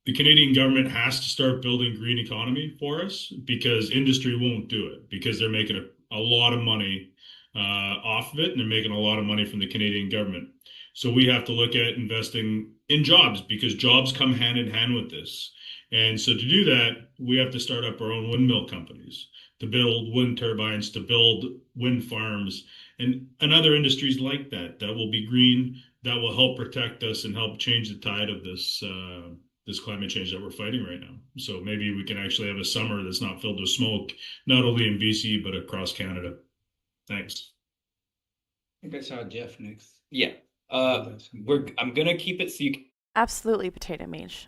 The Canadian government has to start building green economy for us because industry won't do it because they're making a lot of money off of it, and they're making a lot of money from the Canadian government. So we have to look at investing in jobs because jobs come hand in hand with this. And so to do that, we have to start up our own windmill companies, to build wind turbines, to build wind farms, and other industries like that will be green, that will help protect us and help change the tide of this climate change that we're fighting right now. So maybe we can actually have a summer that's not filled with smoke, not only in BC but across Canada. Thanks. I think I saw Jeff next. Yeah. I'm gonna keep it so you can. Absolutely, Potato Mage.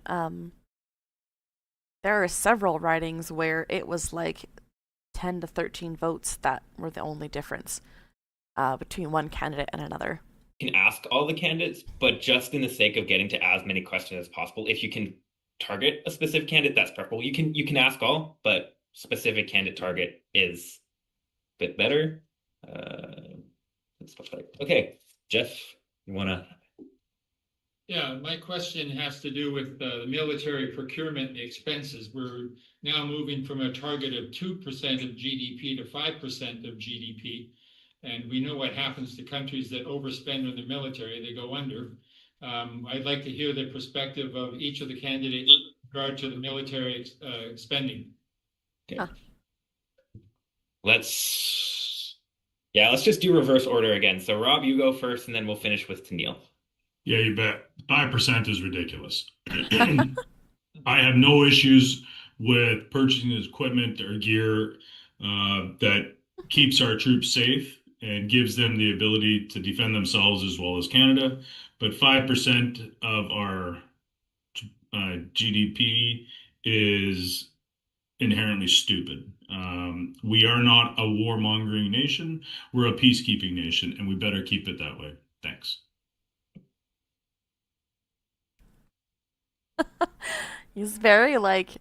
There are several ridings where it was like 10 to 13 votes that were the only difference between one candidate and another. You can ask all the candidates, but just in the sake of getting to as many questions as possible, if you can target a specific candidate, that's preferable. You can ask all, but specific candidate target is a bit better. Okay, Jeff, you wanna? Yeah, my question has to do with the military procurement expenses. We're now moving from a target of 2% of GDP to 5% of GDP. And we know what happens to countries that overspend on the military, they go under. I'd like to hear the perspective of each of the candidates with regard to the military spending. Okay. Let's just do reverse order again. So Rob, you go first, and then we'll finish with Tennille. Yeah, you bet. 5% is ridiculous. I have no issues with purchasing equipment or gear that keeps our troops safe and gives them the ability to defend themselves as well as Canada. But 5% of our GDP is inherently stupid. We are not a warmongering nation. We're a peacekeeping nation, and we better keep it that way. Thanks. He's very like,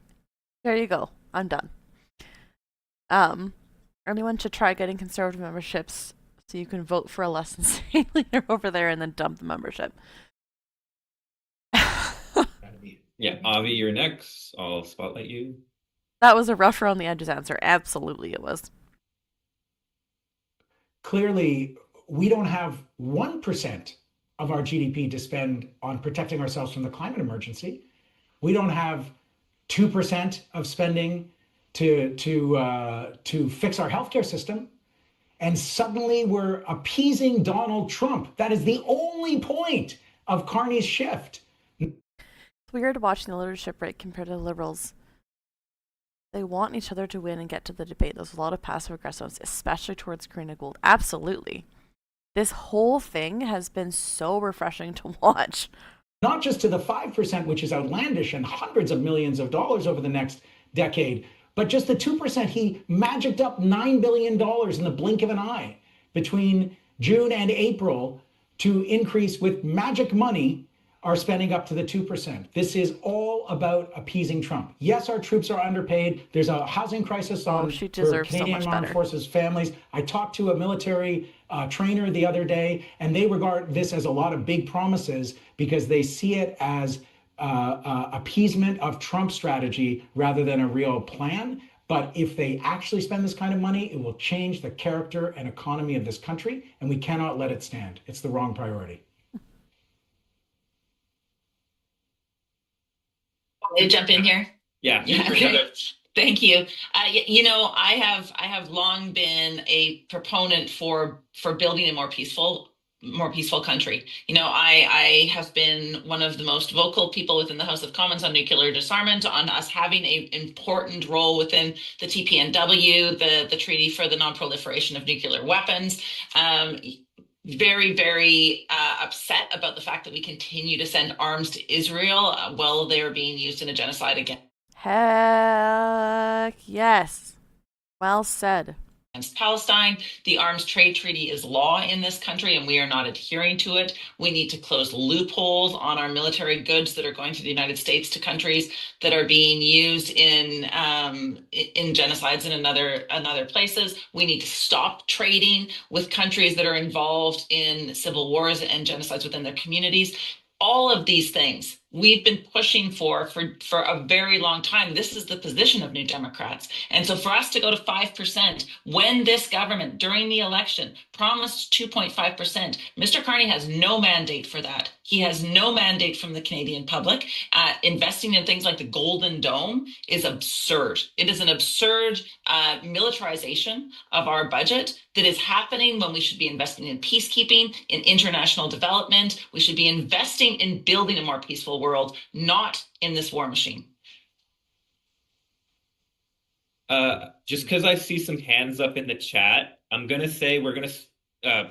there you go, I'm done. Anyone should try getting conservative memberships so you can vote for a less insane leader over there and then dump the membership. Yeah, Avi, you're next. I'll spotlight you. That was a rough around the edges answer. Absolutely, it was. Clearly, we don't have 1% of our GDP to spend on protecting ourselves from the climate emergency. We don't have 2% of spending to fix our healthcare system. And suddenly we're appeasing Donald Trump. That is the only point of Carney's shift. It's weird watching the leadership right compared to the Liberals. They want each other to win and get to the debate. There's a lot of passive aggressiveness, especially towards green and gold. Absolutely. This whole thing has been so refreshing to watch. Not just to the 5%, which is outlandish and hundreds of millions of dollars over the next decade, but just the 2%. He magicked up $9 billion in the blink of an eye between June and April to increase with magic money our spending up to the 2%. This is all about appeasing Trump. Yes, our troops are underpaid. There's a housing crisis for Canadian Armed Forces families. I talked to a military trainer the other day, and they regard this as a lot of big promises because they see it as appeasement of Trump's strategy rather than a real plan. But if they actually spend this kind of money, it will change the character and economy of this country, and we cannot let it stand. It's the wrong priority. Can I jump in here? Yeah. Okay. Thank you. I have long been a proponent for building a more peaceful country. I have been one of the most vocal people within the House of Commons on nuclear disarmament, on us having an important role within the TPNW, the Treaty for the Non-Proliferation of Nuclear Weapons. Very, very upset about the fact that we continue to send arms to Israel while they are being used in a genocide against Heck yes. Well said. Palestine. The arms trade treaty is law in this country, and we are not adhering to it. We need to close loopholes on our military goods that are going to the United States to countries that are being used in genocides in other places. We need to stop trading with countries that are involved in civil wars and genocides within their communities. All of these things we've been pushing for a very long time. This is the position of New Democrats. And so for us to go to 5%, when this government during the election promised 2.5%, Mr. Carney has no mandate for that. He has no mandate from the Canadian public. Investing in things like the Golden Dome is absurd. It is an absurd militarization of our budget that is happening when we should be investing in peacekeeping, in international development. We should be investing in building a more peaceful world, not in this war machine. Just because I see some hands up in the chat, I'm gonna say we're gonna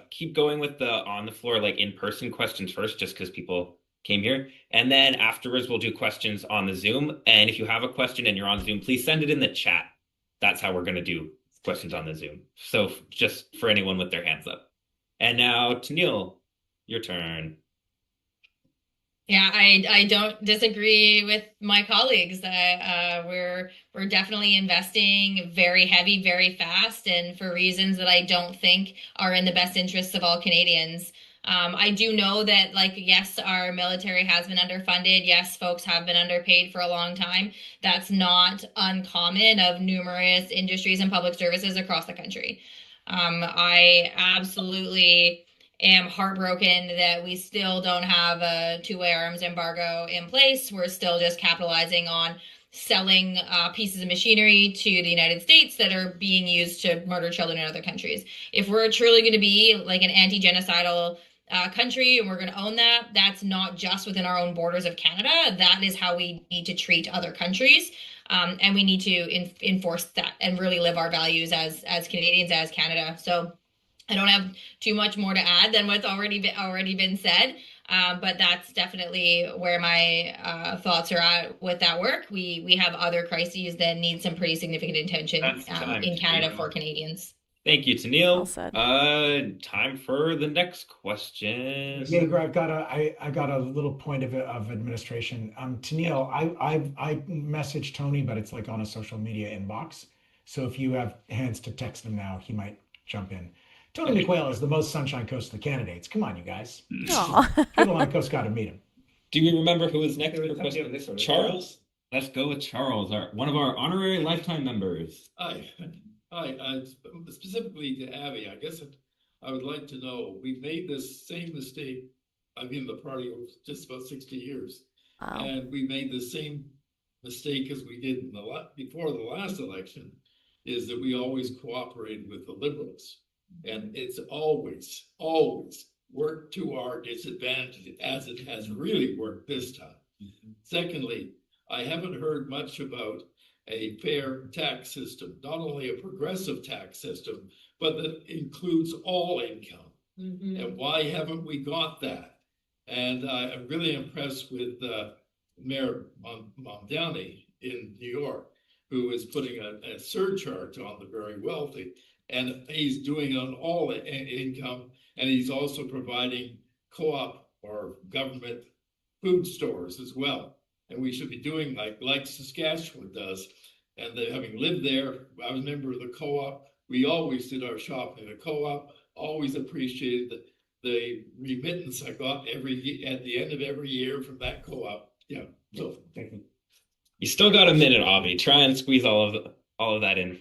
keep going with the on the floor, like in-person questions first, just because people came here, and then afterwards we'll do questions on the Zoom. And if you have a question and you're on Zoom, please send it in the chat. That's how we're gonna do questions on the Zoom. So just for anyone with their hands up. And now, Tennille, your turn. Yeah, I don't disagree with my colleagues that we're definitely investing very heavy, very fast, and for reasons that I don't think are in the best interests of all Canadians. I do know that, like, yes, our military has been underfunded. Yes, folks have been underpaid for a long time. That's not uncommon of numerous industries and public services across the country. I absolutely am heartbroken that we still don't have a two-way arms embargo in place. We're still just capitalizing on selling pieces of machinery to the United States that are being used to murder children in other countries. If we're truly going to be like an anti-genocidal country and we're going to own that, that's not just within our own borders of Canada. That is how we need to treat other countries. And we need to enforce that and really live our values as Canadians, as Canada. So I don't have too much more to add than what's already been said. But that's definitely where my thoughts are at with that work. We have other crises that need some pretty significant attention in Canada for Canadians. Thank you, Well Tennille. said. Time for the next question. Jaeger, I got a little point of administration. Tennille, I messaged Tony, but it's like on a social media inbox. So if you have hands to text him now, he might jump in. Tony McWhale is the most Sunshine Coast of the candidates. Come on, you guys. Aw. People on the coast got to meet him. Do we remember who was next for question? Charles? Let's go with Charles, one of our honorary lifetime members. Hi, specifically to Abby, I guess I would like to know, we've made this same mistake. I've been in the party over just about 60 years. Wow. And we made the same mistake as we did in before the last election, is that we always cooperated with the Liberals. And it's always worked to our disadvantage, as it has really worked this time. Secondly, I haven't heard much about a fair tax system, not only a progressive tax system, but that includes all income. And why haven't we got that? And I'm really impressed with Mayor Mamdani in New York, who is putting a surcharge on the very wealthy. And he's doing it on all income. And he's also providing co-op or government food stores as well. And we should be doing like Saskatchewan does. And having lived there, I was a member of the co-op. We always did our shopping at a co-op. Always appreciated the remittance I got at the end of every year from that co-op. Yeah. So thank you. You still got a minute, Avi. Try and squeeze all of that in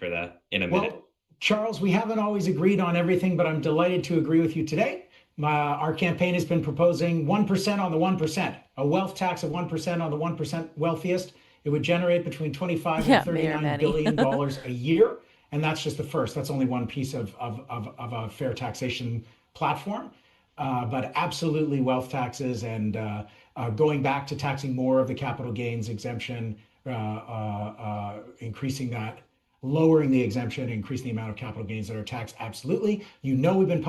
in a minute. Well, Charles, we haven't always agreed on everything, but I'm delighted to agree with you today. Our campaign has been proposing 1% on the 1%, a wealth tax of 1% on the 1% wealthiest. It would generate between $25 and $39 billion a year. And that's just the first. That's only one piece of a fair taxation platform. But absolutely wealth taxes and going back to taxing more of the capital gains exemption, increasing that, lowering the exemption, increasing the amount of capital gains that are taxed. Absolutely. You know, we've been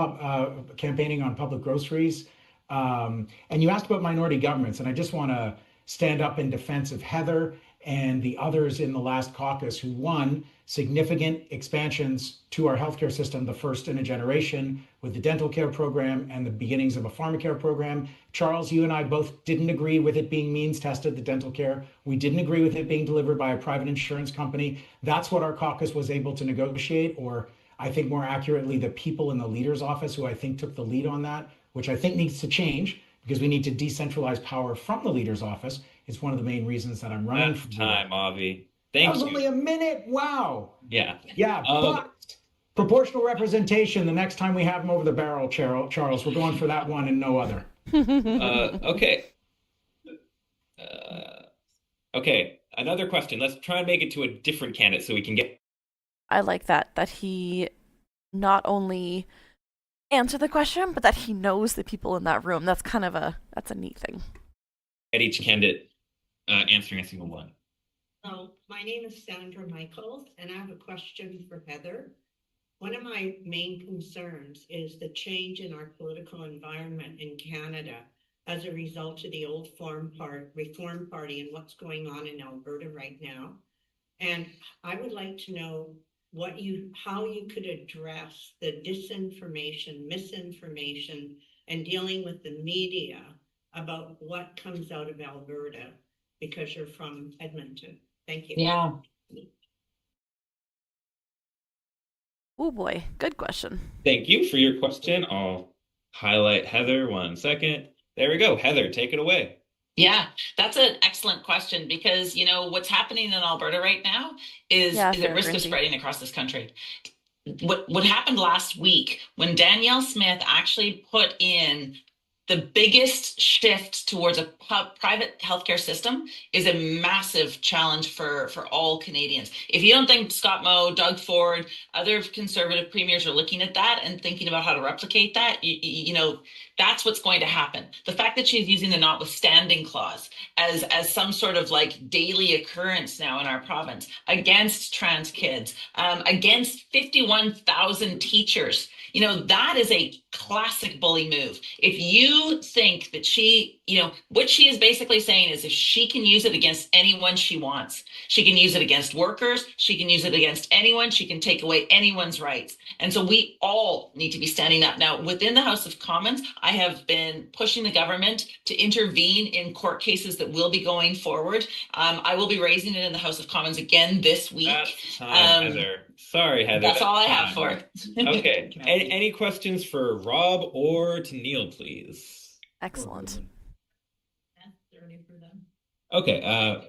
campaigning on public groceries. And you asked about minority governments. And I just want to stand up in defense of Heather and the others in the last caucus who won significant expansions to our healthcare system, the first in a generation, with the dental care program and the beginnings of a pharmacare program. Charles, you and I both didn't agree with it being means tested, the dental care. We didn't agree with it being delivered by a private insurance company. That's what our caucus was able to negotiate, or I think more accurately, the people in the leader's office who I think took the lead on that, which I think needs to change because we need to decentralize power from the leader's office. It's one of the main reasons that I'm running. That's time, Avi. Thank you. That was only a minute. Wow. Yeah. Yeah, but proportional representation, the next time we have them over the barrel, Charles, we're going for that one and no other. Okay. Okay, another question. Let's try and make it to a different candidate so we can get... I like that he not only answered the question, but that he knows the people in that room. That's kind of that's a neat thing. At each candidate answering a single one. So my name is Sandra Michaels, and I have a question for Heather. One of my main concerns is the change in our political environment in Canada as a result of the old Reform Party and what's going on in Alberta right now. And I would like to know how you could address the disinformation, misinformation, and dealing with the media about what comes out of Alberta, because you're from Edmonton. Thank you. Yeah. Oh boy, good question. Thank you for your question. I'll highlight Heather 1 second. There we go. Heather, take it away. Yeah, that's an excellent question because what's happening in Alberta right now Yeah, is at fair, risk of Brinzy. spreading across this country. What happened last week when Danielle Smith actually put in the biggest shift towards a private healthcare system is a massive challenge for all Canadians. If you don't think Scott Moe, Doug Ford, other conservative premiers are looking at that and thinking about how to replicate that, that's what's going to happen. The fact that she's using the notwithstanding clause as some sort of like daily occurrence now in our province against trans kids, against 51,000 teachers. That is a classic bully move. If you think that what she is basically saying is if she can use it against anyone she wants, she can use it against workers, she can use it against anyone, she can take away anyone's rights. And so we all need to be standing up. Now, within the House of Commons, I have been pushing the government to intervene in court cases that will be going forward. I will be raising it in the House of Commons again this week. That's time, Heather. Sorry, Heather. That's all I time. have for it. Okay. Any questions for Rob or to Neil, please? Excellent. Okay,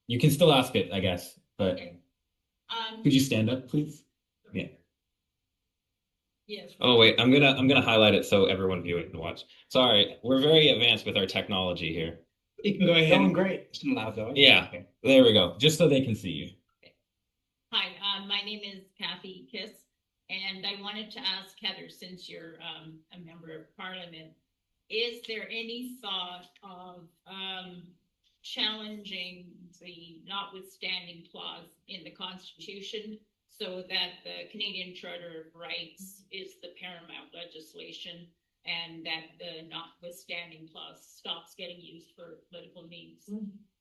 you can still ask it, I guess, but could you stand up, please? Yeah. Yes. Oh wait, I'm gonna highlight it so everyone viewing can watch. Sorry, we're very advanced with our technology here. You can go ahead. Going great. Just loud though. Yeah, Okay. there we go. Just so they can see you. Hi, my name is Kathy Kiss, and I wanted to ask Heather, since you're a member of parliament, is there any thought of challenging the notwithstanding clause in the Constitution so that the Canadian Charter of Rights is the paramount legislation and that the notwithstanding clause stops getting used for political means?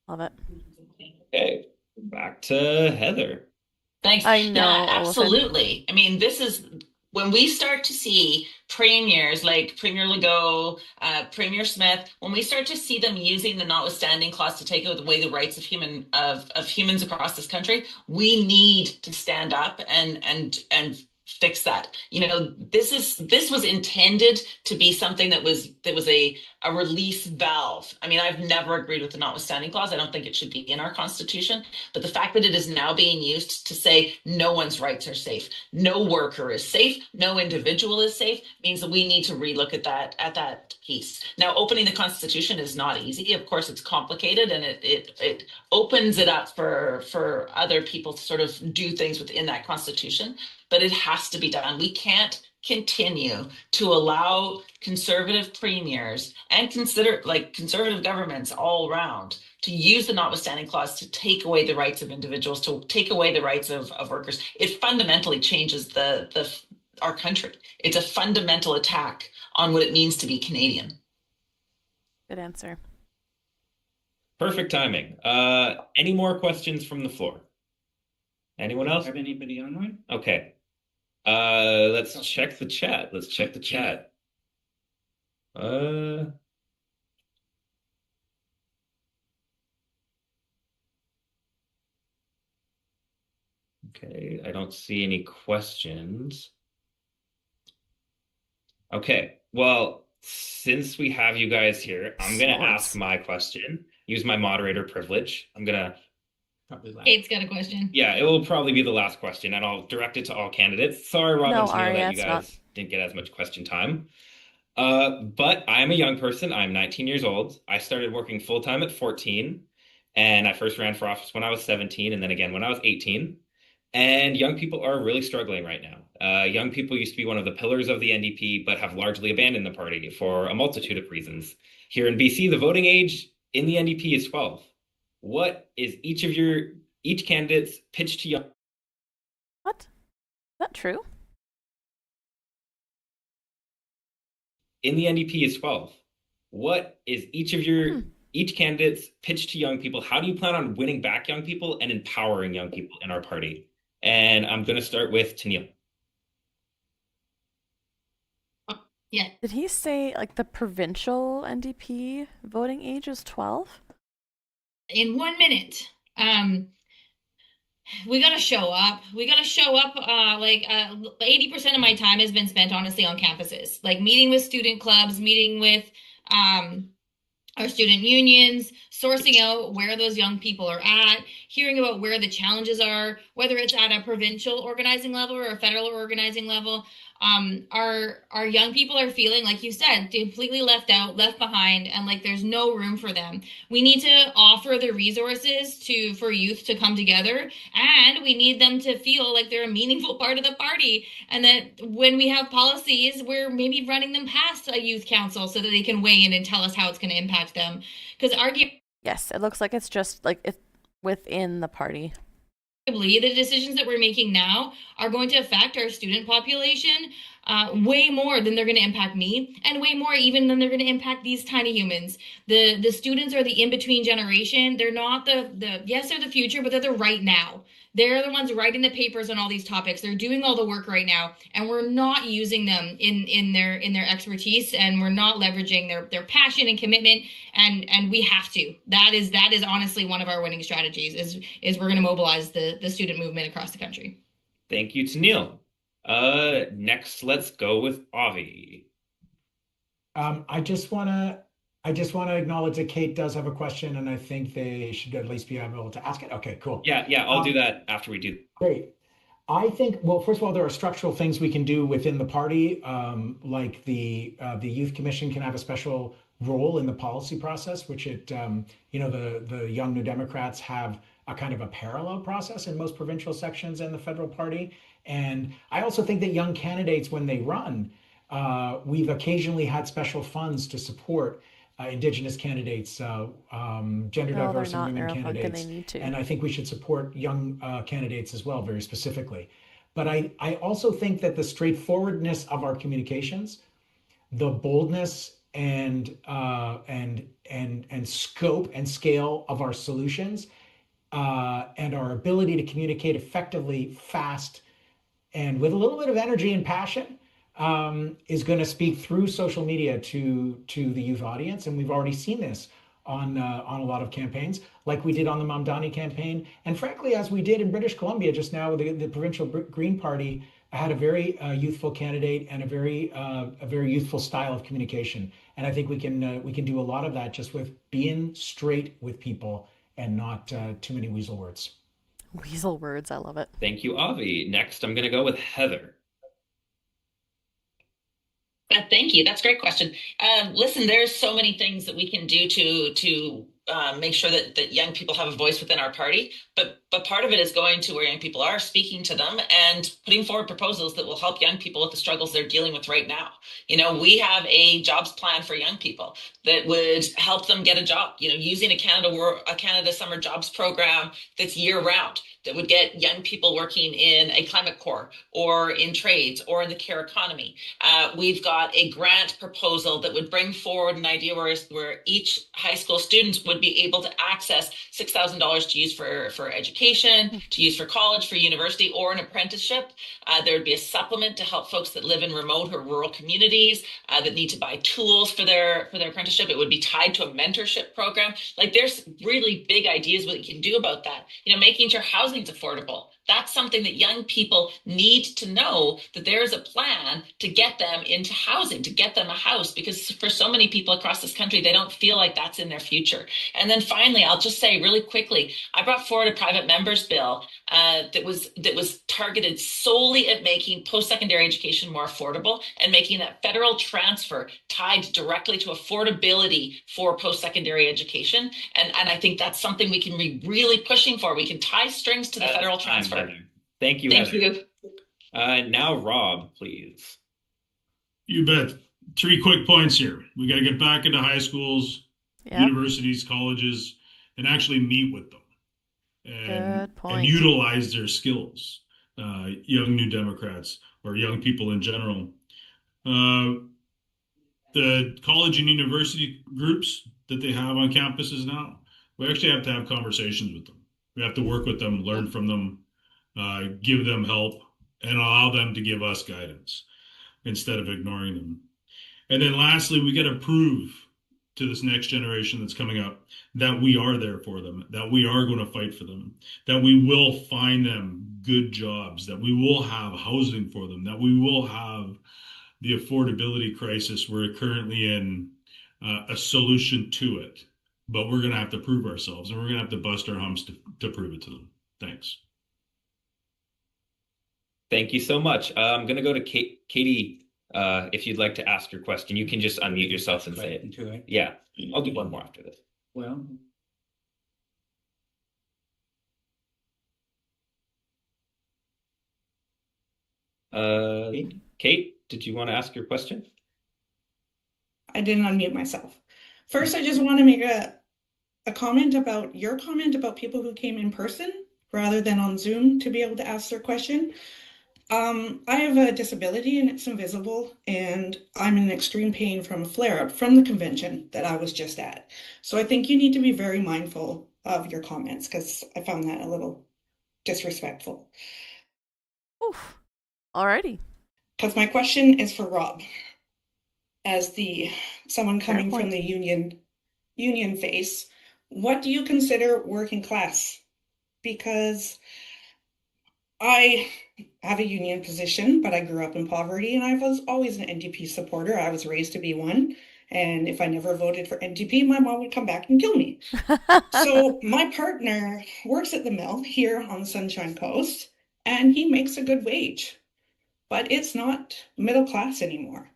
Love it. Okay, back to Heather. Thanks. I know, Yeah, Olafin. absolutely. I mean, this is when we start to see premiers like Premier Legault, Premier Smith, when we start to see them using the notwithstanding clause to take away the rights of humans across this country, we need to stand up and fix that. This was intended to be something that was a release valve. I mean, I've never agreed with the notwithstanding clause. I don't think it should be in our Constitution. But the fact that it is now being used to say no one's rights are safe, no worker is safe, no individual is safe, means that we need to relook at that piece. Now, opening the Constitution is not easy. Of course, it's complicated, and it opens it up for other people to sort of do things within that Constitution. But it has to be done. We can't continue to allow conservative premiers and conservative governments all around to use the notwithstanding clause to take away the rights of individuals, to take away the rights of workers. It fundamentally changes our country. It's a fundamental attack on what it means to be Canadian. Good answer. Perfect timing. Any more questions from the floor? Anyone else? Have anybody online? Okay. Let's check the chat. Okay, I don't see any questions. Okay, well, since we have you guys here, I'm gonna ask my question. Use my moderator privilege. I'm gonna Kate's got a question. Yeah, it will probably be the last question, and I'll direct it to all candidates. Sorry, Rob and Neil, Aria, that you it's guys didn't get as much question time. But I'm a young person. I'm 19 years old. I started working full-time at 14, and I first ran for office when I was 17, and then again when I was 18. And young people are really struggling right now. Young people used to be one of the pillars of the NDP, but have largely abandoned the party for a multitude of reasons. Here in BC, the voting age in the NDP is 12. What is each candidate's pitch to young? What? Is that true? In the NDP is 12. What is each candidate's pitch to young people? How do you plan on winning back young people and empowering young people in our party? And I'm going to start with Tennille. Yeah. Did he say like the provincial NDP voting age is 12? In 1 minute, We gotta show up. We gotta show up. 80% of my time has been spent honestly on campuses, like meeting with student clubs, meeting with um, our student unions, sourcing out where those young people are at, hearing about where the challenges are, whether it's at a provincial organizing level or a federal organizing level. Our young people are feeling, like you said, completely left out, left behind, and like there's no room for them. We need to offer the resources to for youth to come together, and we need them to feel like they're a meaningful part of the party, and that when we have policies, we're maybe running them past a youth council so that they can weigh in and tell us how it's going to impact them. Because Yes, it looks like it's just like it's within the party. the decisions that we're making now are going to affect our student population way more than they're going to impact me, and way more even than they're going to impact these tiny humans. The students are the in-between generation. They're not the yes, they're the future, but they're the right now. They're the ones writing the papers on all these topics. They're doing all the work right now, and we're not using them in their expertise, and we're not leveraging their passion and commitment. And we have to. That is honestly one of our winning strategies. Is we're going to mobilize the student movement across the country. Thank you to Neil. Next, let's go with Avi. I just want to acknowledge that Kate does have a question, and I think they should at least be able to ask it. Okay, cool. Yeah, I'll do that after we do. Great. I think, well, first of all, there are structural things we can do within the party, like the youth commission can have a special role in the policy process, which the Young New Democrats have a kind of a parallel process in most provincial sections in the federal party. And I also think that young candidates, when they run, we've occasionally had special funds to support Indigenous candidates, gender No, they're diverse and not women Neurofunk, and candidates. they need to. And I think we should support young candidates as well, very specifically. But I also think that the straightforwardness of our communications, the boldness and scope and scale of our solutions, and our ability to communicate effectively, fast, and with a little bit of energy and passion, is going to speak through social media to the youth audience, and we've already seen this on a lot of campaigns, like we did on the Mamdani campaign, and frankly, as we did in British Columbia just now, the provincial Green Party had a very youthful candidate and a very youthful style of communication, and I think we can do a lot of that just with being straight with people and not too many weasel words. Weasel words, I love it. Thank you, Avi. Next, I'm going to go with Heather. Thank you. That's a great question. Listen, there's so many things that we can do to make sure that young people have a voice within our party. But part of it is going to where young people are, speaking to them, and putting forward proposals that will help young people with the struggles they're dealing with right now. We have a jobs plan for young people that would help them get a job. Using a Canada Summer Jobs program that's year round, that would get young people working in a climate corps or in trades or in the care economy. We've got a grant proposal that would bring forward an idea where each high school student would be able to access $6,000 to use for education, to use for college, for university, or an apprenticeship. There would be a supplement to help folks that live in remote or rural communities that need to buy tools for their apprenticeship. It would be tied to a mentorship program. Like, there's really big ideas what you can do about that. Making sure housing's affordable. That's something that young people need to know, that there is a plan to get them into housing, to get them a house, because for so many people across this country, they don't feel like that's in their future. And then finally, I'll just say really quickly, I brought forward a private members bill that was targeted solely at making post-secondary education more affordable and making that federal transfer tied directly to affordability for post-secondary education. And I think that's something we can be really pushing for. We can tie strings to the federal transfer. Thank you, Thank Heather. you. Now, Rob, please. You bet. 3 quick points here. We got to get back into high schools, universities, colleges, and actually meet with them and utilize their skills. Young New Democrats or young people in general. The college and university groups that they have on campuses now, we actually have to have conversations with them. We have to work with them, learn from them, give them help, and allow them to give us guidance instead of ignoring them. And then lastly, we got to prove to this next generation that's coming up that we are there for them, that we are going to fight for them, that we will find them good jobs, that we will have housing for them, that we will have the affordability crisis we're currently in, a solution to it. But we're going to have to prove ourselves, and we're going to have to bust our humps to prove it to them. Thanks. Thank you so much. I'm going to go to Katie. If you'd like to ask your question, you can just unmute yourself and say it. Into it. Yeah, I'll do one more after this. Well, Kate, did you want to ask your question? I didn't unmute myself. First, I just want to make a comment about your comment about people who came in person rather than on Zoom to be able to ask their question. I have a disability and it's invisible, and I'm in extreme pain from a flare-up from the convention that I was just at. So I think you need to be very mindful of your comments, because I found that a little disrespectful. Oof. Alrighty. Because my question is for Rob, as someone Fair coming from point. the union face. What do you consider working class? Because I have a union position, but I grew up in poverty and I was always an NDP supporter. I was raised to be one. And if I never voted for NDP, my mom would come back and kill me. So my partner works at the mill here on the Sunshine Coast, and he makes a good wage, but it's not middle class anymore.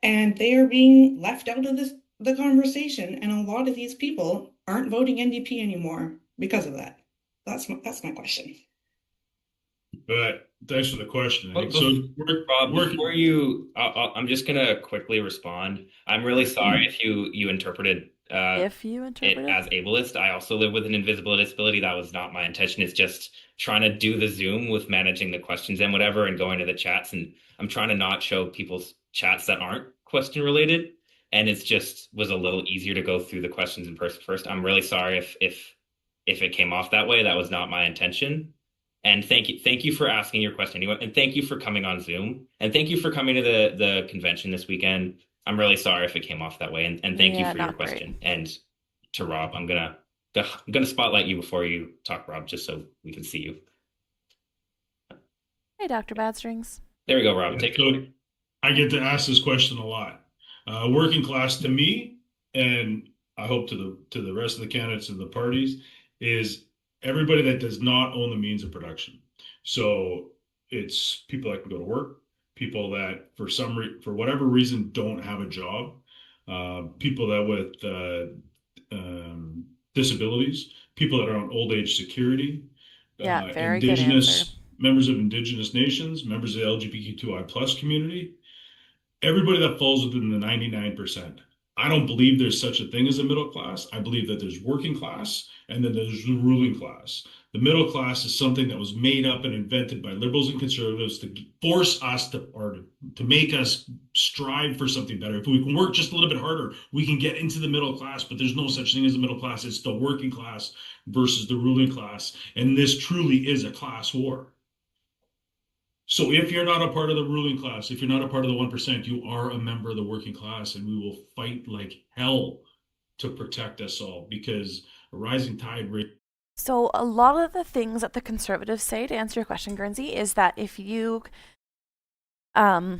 And they are being left out of the conversation. And a lot of these people aren't voting NDP anymore because of that. That's my question. But thanks for the question. Well, So Rob, working. before you, I'm just gonna quickly respond. I'm really sorry if you interpreted If you it interpret as ableist. I also live with an invisible disability. That was not my intention. It's just trying to do the Zoom with managing the questions and whatever and going to the chats. And I'm trying to not show people's chats that aren't question related. And it's just was a little easier to go through the questions in person first. I'm really sorry if it came off that way. That was not my intention. And thank you for asking your question anyway. And thank you for coming on Zoom. And thank you for coming to the convention this weekend. I'm really sorry if it came off that way. And thank you Yeah, for your not great. question. And to Rob, I'm gonna spotlight you before you talk, Rob, just so we can see you. Hey, Dr. Badstrings. There we go, Rob. Take it So away. I get to ask this question a lot. Working class to me, and I hope to the rest of the candidates and the parties, is everybody that does not own the means of production. So it's people that can go to work, people that for whatever reason don't have a job, people that with disabilities, people that are on old age security, Yeah, very good answer. members of indigenous nations, members of the LGBTQI plus community, everybody that falls within the 99%. I don't believe there's such a thing as a middle class. I believe that there's working class and then there's the ruling class. The middle class is something that was made up and invented by liberals and conservatives to force us to make us strive for something better. If we can work just a little bit harder, we can get into the middle class, but there's no such thing as a middle class. It's the working class versus the ruling class. And this truly is a class war. So if you're not a part of the ruling class, if you're not a part of the 1%, you are a member of the working class, and we will fight like hell to protect us all, because a rising tide rate. So a lot of the things that the conservatives say, to answer your question, Guernsey, is that if you were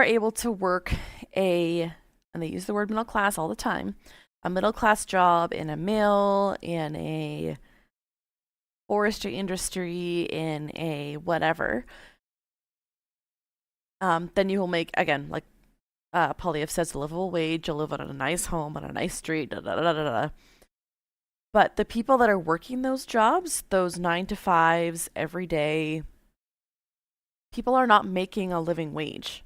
able to work and they use the word middle class all the time, a middle class job in a mill, in a forestry industry, in a whatever, then you will make, again, like Polyev says, a livable wage, you'll live on a nice home, on a nice street, da da da da da. But the people that are working those jobs, those 9-to-5s every day, people are not making a living wage.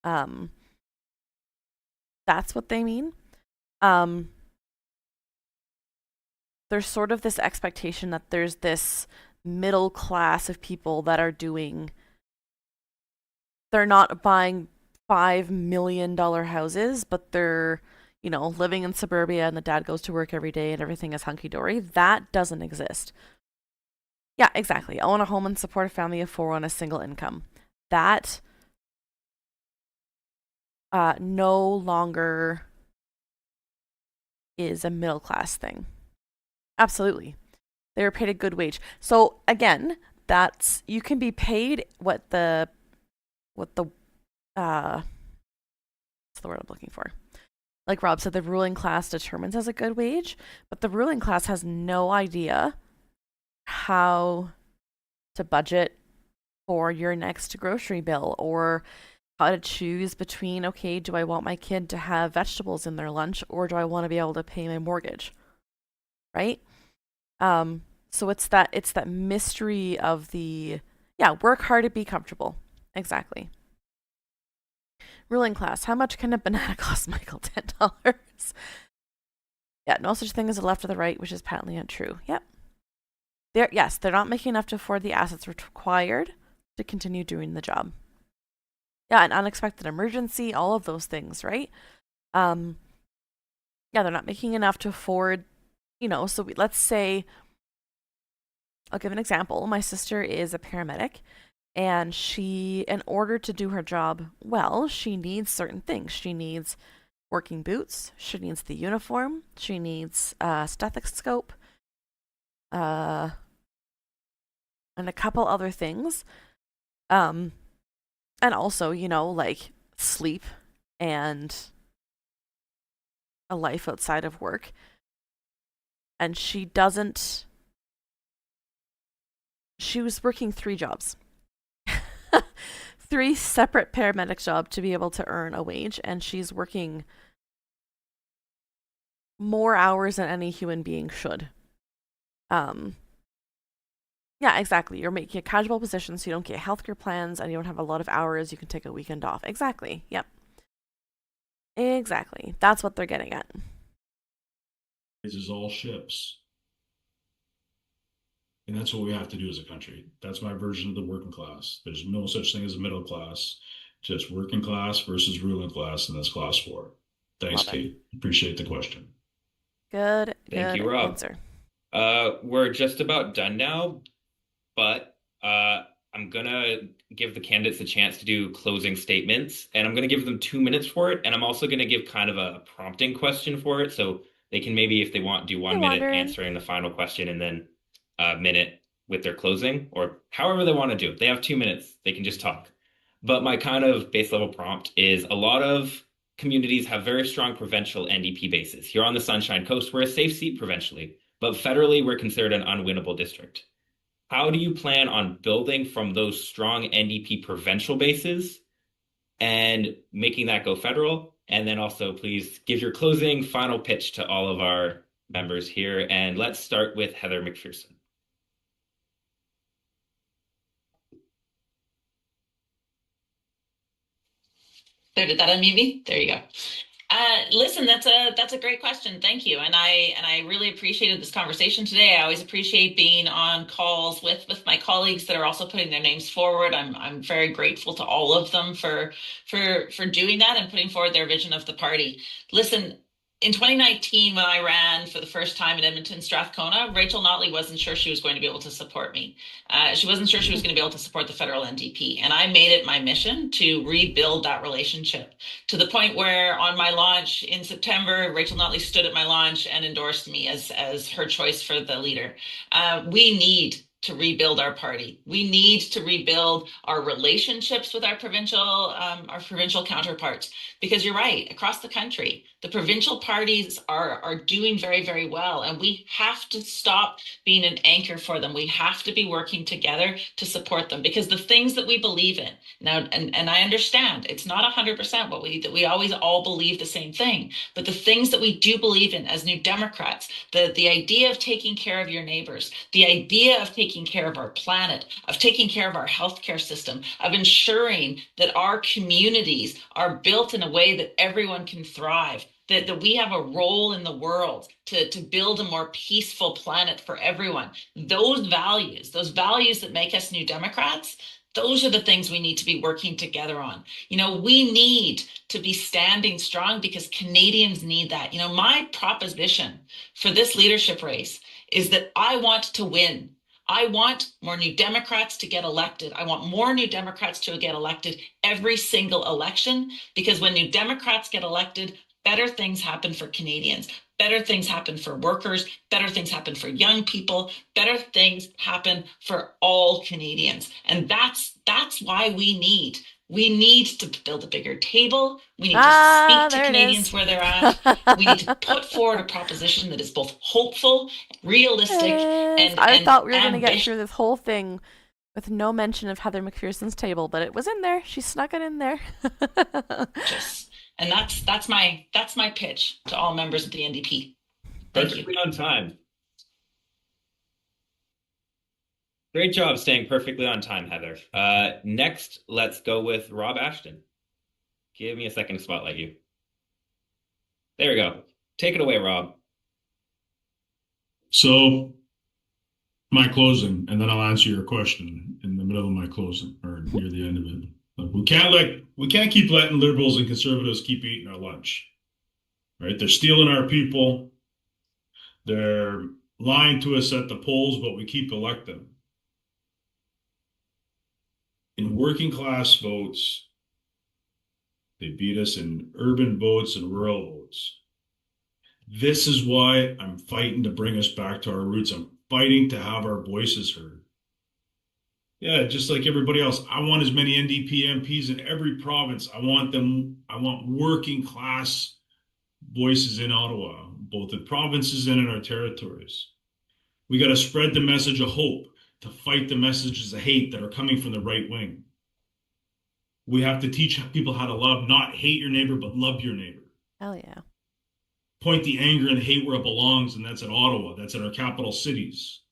That's what they mean. There's sort of this expectation that there's this middle class of people that are they're not buying $5 million houses, but they're, living in suburbia and the dad goes to work every day and everything is hunky-dory. That doesn't exist. Yeah, exactly. Own a home and support a family of 4 on a single income. That no longer is a middle class thing. Absolutely. They were paid a good wage. So again, that's you can be paid what the what's the word I'm looking for? Like Rob said, the ruling class determines as a good wage, but the ruling class has no idea how to budget for your next grocery bill, or how to choose between, okay, do I want my kid to have vegetables in their lunch, or do I want to be able to pay my mortgage? Right? So it's that mystery of the, yeah, work hard to be comfortable. Exactly. Ruling class, how much can a banana cost, Michael? $10. Yeah, no such thing as the left or the right, which is patently untrue. Yep. They're not making enough to afford the assets required to continue doing the job. Yeah, an unexpected emergency, all of those things, right? Yeah, they're not making enough to afford, so let's say, I'll give an example. My sister is a paramedic, and she, in order to do her job well, she needs certain things. She needs working boots, she needs the uniform, she needs a stethoscope, and a couple other things. And also, like sleep and a life outside of work. And she was working 3 jobs. 3 separate paramedic jobs to be able to earn a wage, and she's working more hours than any human being should. Yeah, exactly. You're making a casual position, so you don't get healthcare plans, and you don't have a lot of hours. You can take a weekend off. Exactly. Yep. Exactly. That's what they're getting at. This is all ships. And that's what we have to do as a country. That's my version of the working class. There's no such thing as a middle class, just working class versus ruling class in this class 4. Thanks, Kate. Appreciate the question. Good Thank you, Rob. answer. We're just about done now, but I'm gonna give the candidates a chance to do closing statements, and I'm gonna give them 2 minutes for it, and I'm also gonna give kind of a prompting question for it, so they can maybe, if they want, do 1 minute answering the final question and then a minute with their closing, or however they want to do it. They have 2 minutes. They can just talk. But my kind of base level prompt is, a lot of communities have very strong provincial NDP bases. Here on the Sunshine Coast, we're a safe seat provincially, but federally, we're considered an unwinnable district. How do you plan on building from those strong NDP provincial bases and making that go federal? And then also, please give your closing final pitch to all of our members here. And let's start with Heather McPherson. There, did that unmute me? There you go. Listen, that's a great question. Thank you. And I really appreciated this conversation today. I always appreciate being on calls with my colleagues that are also putting their names forward. I'm very grateful to all of them for doing that and putting forward their vision of the party. Listen, in 2019, when I ran for the first time in Edmonton Strathcona, Rachel Notley wasn't sure she was going to be able to support me. She wasn't sure she was going to be able to support the federal NDP. And I made it my mission to rebuild that relationship, to the point where on my launch in September, Rachel Notley stood at my launch and endorsed me as her choice for the leader. We need to rebuild our party. We need to rebuild our relationships with our provincial counterparts, because you're right, across the country, the provincial parties are doing very, very well, and we have to stop being an anchor for them. We have to be working together to support them, because the things that we believe in now, and I understand it's not 100% that we always all believe the same thing, but the things that we do believe in as New Democrats, the idea of taking care of your neighbors, the idea of taking care of our planet, of taking care of our healthcare system, of ensuring that our communities are built in a way that everyone can thrive, that we have a role in the world to build a more peaceful planet for everyone. Those values that make us New Democrats, those are the things we need to be working together on. We need to be standing strong, because Canadians need that. My proposition for this leadership race is that I want to win. I want more New Democrats to get elected. I want more New Democrats to get elected every single election, because when New Democrats get elected, better things happen for Canadians. Better things happen for workers, better things happen for young people, better things happen for all Canadians. And that's why we need to build a bigger table. We need to speak to there it Canadians is. where they're at. We need to put forward a proposition that is both hopeful, realistic, and I thought we were going to get ambitious. through this whole thing with no mention of Heather McPherson's table, but it was in there. She snuck it in there. And that's my pitch to all members of the NDP. Thank Perfectly you. on time. Great job staying perfectly on time, Heather. Next, let's go with Rob Ashton. Give me a second to spotlight you. There we go. Take it away, Rob. So, my closing, and then I'll answer your question in the middle of my closing or near the end of it. We can't keep letting liberals and conservatives keep eating our lunch. Right? They're stealing our people. They're lying to us at the polls, but we keep electing them. In working class votes, they beat us in urban votes and rural votes. This is why I'm fighting to bring us back to our roots. I'm fighting to have our voices heard. Yeah, just like everybody else, I want as many NDP MPs in every province. I want working class voices in Ottawa, both in provinces and in our territories. We got to spread the message of hope to fight the messages of hate that are coming from the right wing. We have to teach people how to love, not hate your neighbor, but love your neighbor. Hell yeah. Point the anger and hate where it belongs, and that's in Ottawa. That's in our capital cities.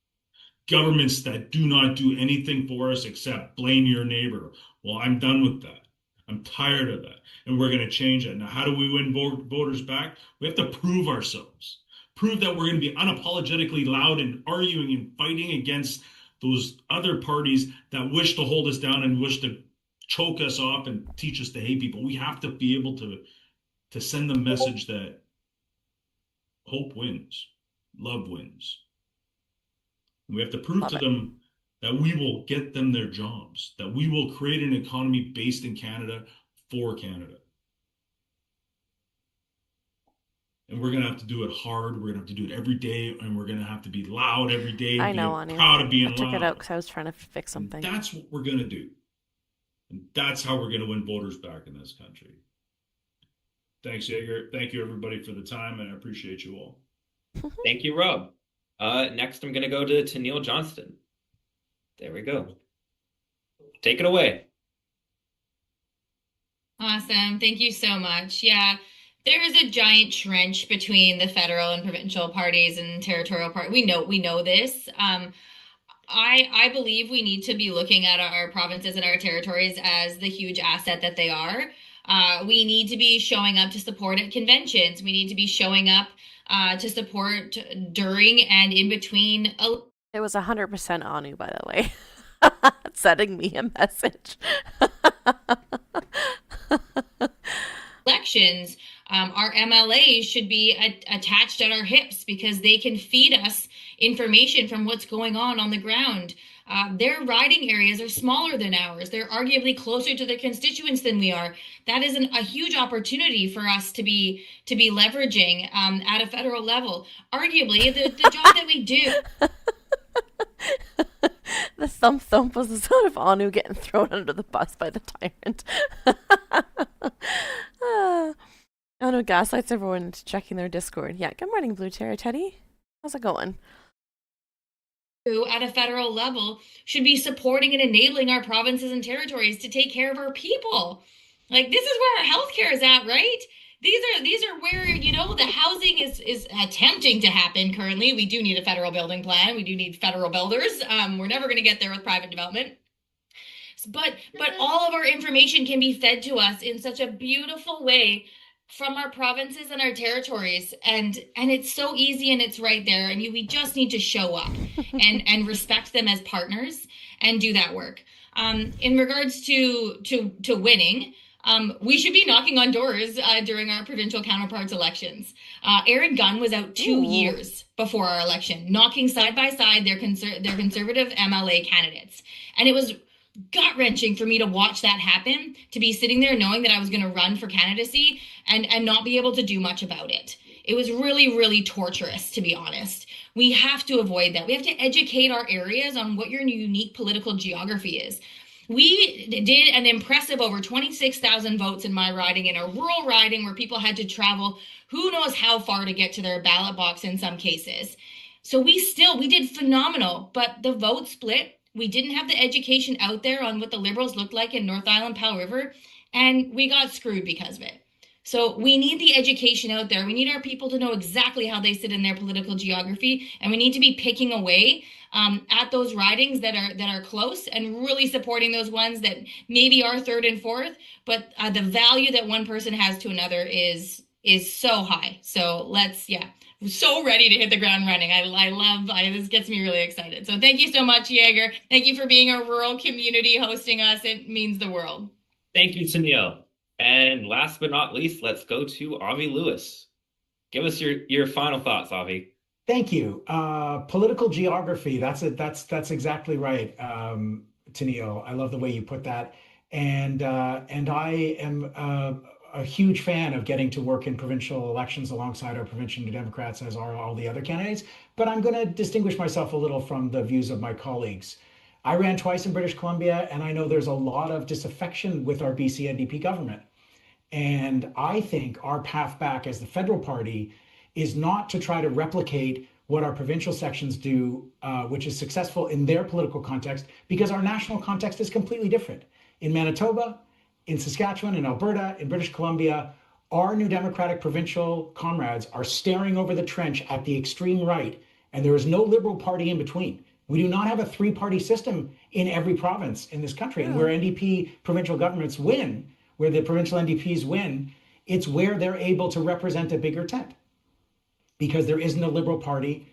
Governments that do not do anything for us except blame your neighbor. Well, I'm done with that. I'm tired of that. And we're going to change it. Now, how do we win voters back? We have to prove ourselves. Prove that we're going to be unapologetically loud and arguing and fighting against those other parties that wish to hold us down and wish to choke us off and teach us to hate people. We have to be able to send the message that hope wins, love wins. We have to prove to them that we will get them their jobs, that we will create an economy based in Canada for Canada. And we're going to have to do it hard. We're going to have to do it every day. And we're going to have to be loud every day. I know, Anu. Proud of being loud. I took it out because I was trying to fix something. And that's what we're going to do. And that's how we're going to win voters back in this country. Thanks, Jaeger. Thank you, everybody, for the time. And I appreciate you all. Thank you, Rob. Next, I'm going to go to Neil Johnston. There we go. Take it away. Awesome. Thank you so much. Yeah, there is a giant trench between the federal and provincial parties and territorial parties. We know this. I believe we need to be looking at our provinces and our territories as the huge asset that they are. We need to be showing up to support at conventions. We need to be showing up to support during and in between. It was 100% Anu, by the way, sending me a message. Elections, our MLAs should be attached at our hips because they can feed us information from what's going on the ground. Their riding areas are smaller than ours. They're arguably closer to their constituents than we are. That is a huge opportunity for us to be leveraging at a federal level. Arguably, the job that we do. The thump was the sound of Anu getting thrown under the bus by the tyrant. Anu gaslights everyone into checking their Discord. Yeah, good morning, Blue Terror Teddy. How's it going? At a federal level should be supporting and enabling our provinces and territories to take care of our people. Like, this is where our healthcare is at, right? These are where, the housing is attempting to happen currently. We do need a federal building plan. We do need federal builders. We're never going to get there with private development. But all of our information can be fed to us in such a beautiful way from our provinces and our territories, and it's so easy and it's right there, and we just need to show up and respect them as partners and do that work. In regards to winning, We should be knocking on doors during our provincial counterparts elections. Aaron Gunn was out 2 years before our election, knocking side by side their conservative MLA candidates. And it was gut-wrenching for me to watch that happen, to be sitting there knowing that I was going to run for candidacy and not be able to do much about it. It was really, really torturous, to be honest. We have to avoid that. We have to educate our areas on what your unique political geography is. We did an impressive over 26,000 votes in my riding, in a rural riding where people had to travel who knows how far to get to their ballot box in some cases. So we did phenomenal, but the vote split. We didn't have the education out there on what the Liberals looked like in North Island, Powell River, and we got screwed because of it. So we need the education out there. We need our people to know exactly how they sit in their political geography, and we need to be picking away at those ridings that are close and really supporting those ones that maybe are third and fourth, but the value that one person has to another is so high. So we're so ready to hit the ground running. This gets me really excited. So thank you so much, Jaeger. Thank you for being a rural community hosting us. It means the world. Thank you, Tennille. And last but not least, let's go to Avi Lewis. Give us your final thoughts, Avi. Thank you. Political geography. That's exactly right, Tennille. I love the way you put that. And I am a huge fan of getting to work in provincial elections alongside our provincial New Democrats, as are all the other candidates. But I'm going to distinguish myself a little from the views of my colleagues. I ran twice in British Columbia, and I know there's a lot of disaffection with our BC NDP government. And I think our path back as the federal party is not to try to replicate what our provincial sections do, which is successful in their political context, because our national context is completely different. In Manitoba, in Saskatchewan, in Alberta, in British Columbia, our New Democratic provincial comrades are staring over the trench at the extreme right, and there is no Liberal Party in between. We do not have a three-party system in every province in this country. And where NDP provincial governments win, where the provincial NDPs win, it's where they're able to represent a bigger tent, because there isn't a Liberal Party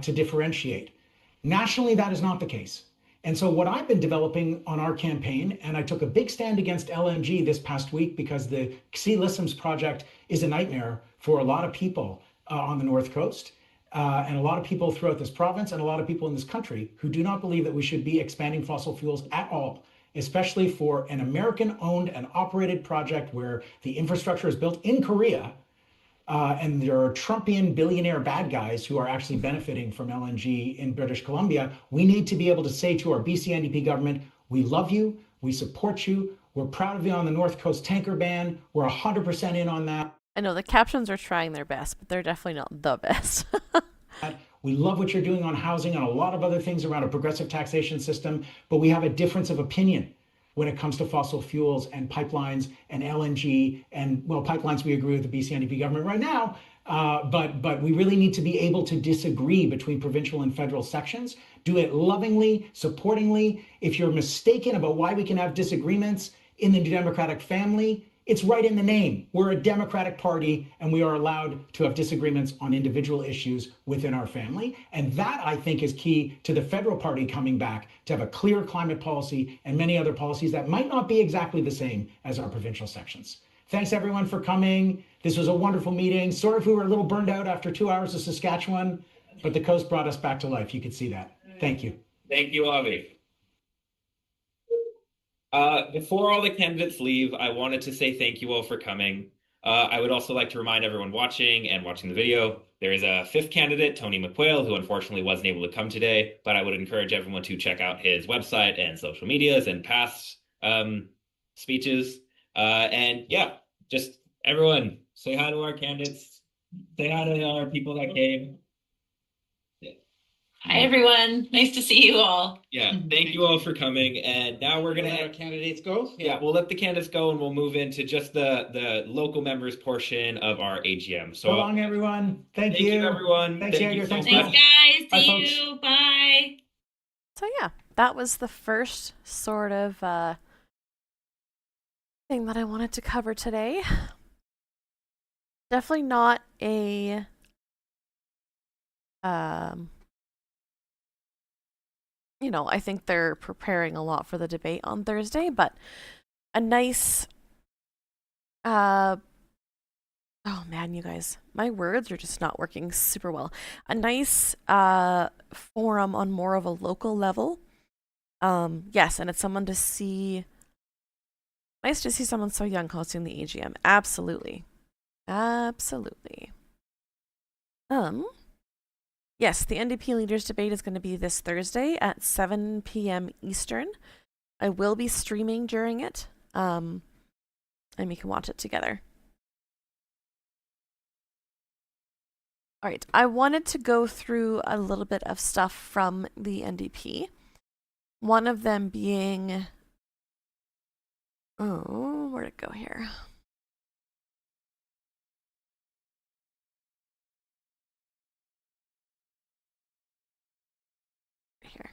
to differentiate. Nationally, that is not the case. And so what I've been developing on our campaign, and I took a big stand against LNG this past week because the Sea-Lisms project is a nightmare for a lot of people on the North Coast, and a lot of people throughout this province, and a lot of people in this country who do not believe that we should be expanding fossil fuels at all, especially for an American-owned and operated project where the infrastructure is built in Korea, and there are Trumpian billionaire bad guys who are actually benefiting from LNG in British Columbia. We need to be able to say to our BC NDP government, we love you, we support you, we're proud of you on the North Coast tanker ban, we're 100% in on that. I know the captions are trying their best, but they're definitely not the best. We love what you're doing on housing and a lot of other things around a progressive taxation system, but we have a difference of opinion when it comes to fossil fuels and pipelines and LNG. And well, pipelines, we agree with the BC NDP government right now, but we really need to be able to disagree between provincial and federal sections. Do it lovingly, supportingly. If you're mistaken about why we can have disagreements in the New Democratic family, it's right in the name. We're a Democratic Party, and we are allowed to have disagreements on individual issues within our family. And that, I think, is key to the federal party coming back to have a clear climate policy and many other policies that might not be exactly the same as our provincial sections. Thanks, everyone, for coming. This was a wonderful meeting. Sorry if we were a little burned out after 2 hours of Saskatchewan, but the coast brought us back to life. You could see that. Thank you. Thank you, Avi. Before all the candidates leave, I wanted to say thank you all for coming. I would also like to remind everyone watching the video, there is a fifth candidate, Tony McQuail, who unfortunately wasn't able to come today, but I would encourage everyone to check out his website and social medias and past speeches. And yeah, just everyone say hi to our candidates, say hi to our people that came. Hi, everyone. Nice to see you all. Yeah, thank you all for coming. And now we're going to let our candidates go. Yeah, we'll let the candidates go and we'll move into just the local members portion of our AGM. So long, everyone. Thank you, everyone. Thanks, Jaeger. Thanks, Thanks, guys. Bye, See folks. you. Bye. So yeah, that was the first sort of thing that I wanted to cover today. Definitely not a you know, I think they're preparing a lot for the debate on Thursday, but a nice Uh, oh man, you guys, my words are just not working super well. A nice forum on more of a local level. Yes, and it's someone to see. Nice to see someone so young hosting the AGM. Absolutely. Absolutely. Yes, the NDP leaders debate is going to be this Thursday at 7 p.m. Eastern. I will be streaming during it. And we can watch it together. All right, I wanted to go through a little bit of stuff from the NDP. One of them being, oh, where'd it go here? Here.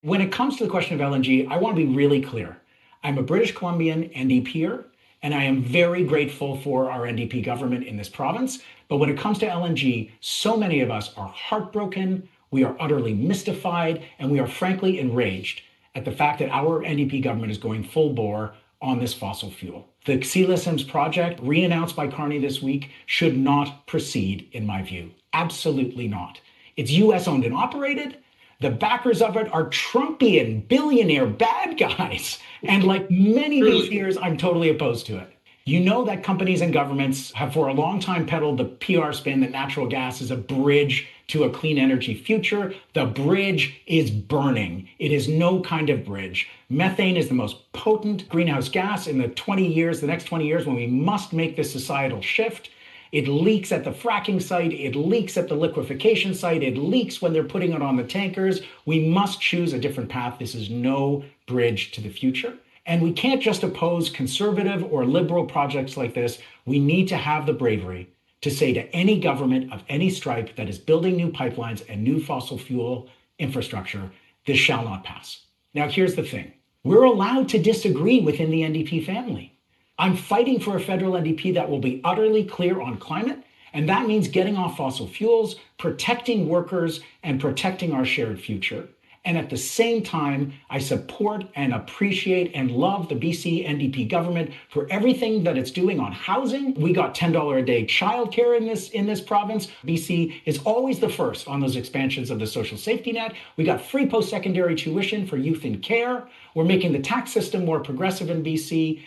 When it comes to the question of LNG, I want to be really clear. I'm a British Columbian NDPer, and I am very grateful for our NDP government in this province. But when it comes to LNG, so many of us are heartbroken, we are utterly mystified, and we are frankly enraged at the fact that our NDP government is going full bore on this fossil fuel. The Xela Sims project, re-announced by Carney this week, should not proceed, in my view. Absolutely not. It's US owned and operated. The backers of it are Trumpian billionaire bad guys. And like many BCers, I'm totally opposed to it. You know that companies and governments have for a long time peddled the PR spin that natural gas is a bridge to a clean energy future. The bridge is burning. It is no kind of bridge. Methane is the most potent greenhouse gas in the next 20 years when we must make this societal shift. It leaks at the fracking site. It leaks at the liquefaction site. It leaks when they're putting it on the tankers. We must choose a different path. This is no bridge to the future. And we can't just oppose conservative or liberal projects like this. We need to have the bravery to say to any government of any stripe that is building new pipelines and new fossil fuel infrastructure, this shall not pass. Now, here's the thing. We're allowed to disagree within the NDP family. I'm fighting for a federal NDP that will be utterly clear on climate, and that means getting off fossil fuels, protecting workers, and protecting our shared future. And at the same time, I support and appreciate and love the BC NDP government for everything that it's doing on housing. We got $10 a day childcare in this province. BC is always the first on those expansions of the social safety net. We got free post-secondary tuition for youth in care. We're making the tax system more progressive in BC.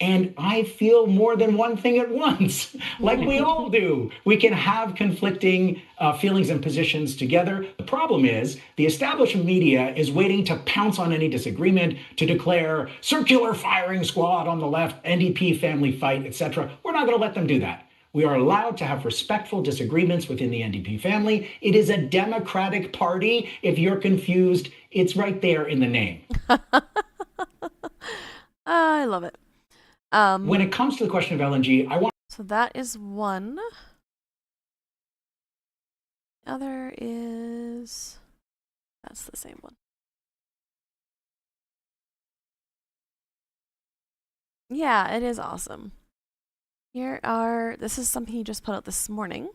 And I feel more than one thing at once, like we all do. We can have conflicting feelings and positions together. The problem is the establishment media is waiting to pounce on any disagreement, to declare circular firing squad on the left, NDP family fight, etc. We're not going to let them do that. We are allowed to have respectful disagreements within the NDP family. It is a democratic party. If you're confused, it's right there in the name. I love it. When it comes to the question of LNG, I want. So that is one. The other is. That's the same one. Yeah, it is awesome. This is something he just put out this morning.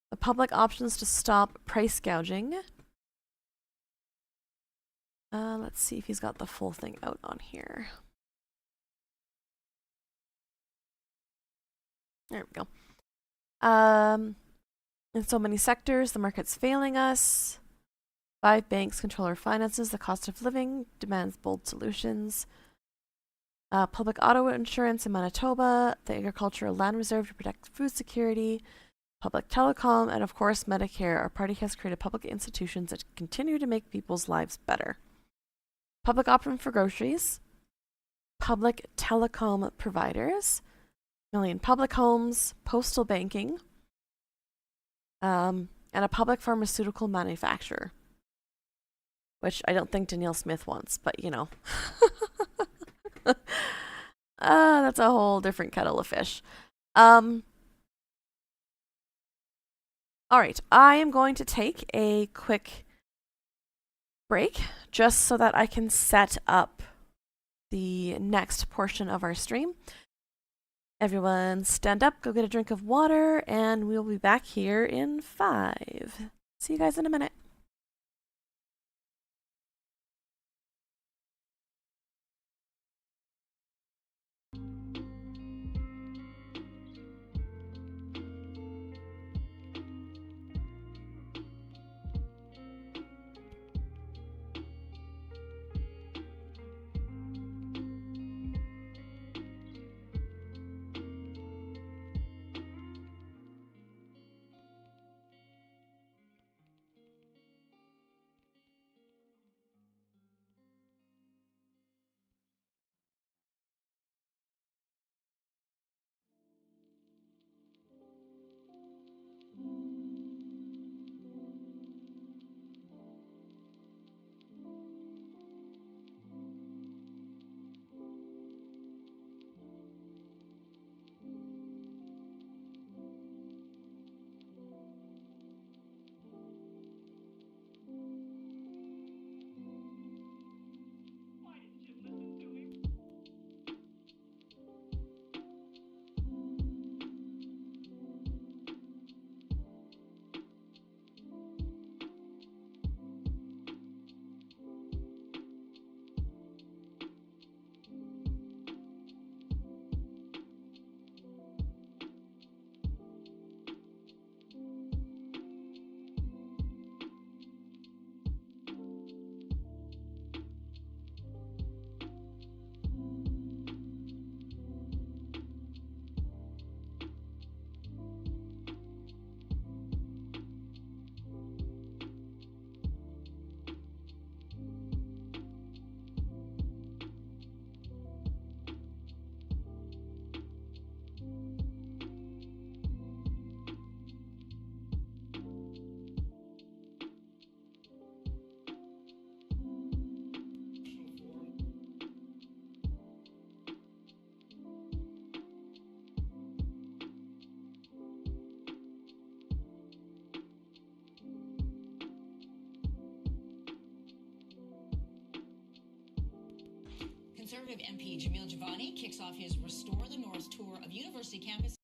The public options to stop price gouging. Let's see if he's got the full thing out on here. There we go. In so many sectors, the market's failing us. 5 banks control our finances. The cost of living demands bold solutions. Public auto insurance in Manitoba. The agricultural land reserve to protect food security. Public telecom. And of course, Medicare. Our party has created public institutions that continue to make people's lives better. Public option for groceries. Public telecom providers. Million public homes, postal banking, and a public pharmaceutical manufacturer, which I don't think Danielle Smith wants, but you know. That's a whole different kettle of fish. All right, I am going to take a quick break just so that I can set up the next portion of our stream. Everyone stand up, go get a drink of water, and we'll be back here in 5. See you guys in a minute. Conservative MP Jamil Jivani kicks off his Restore the North tour of university campus.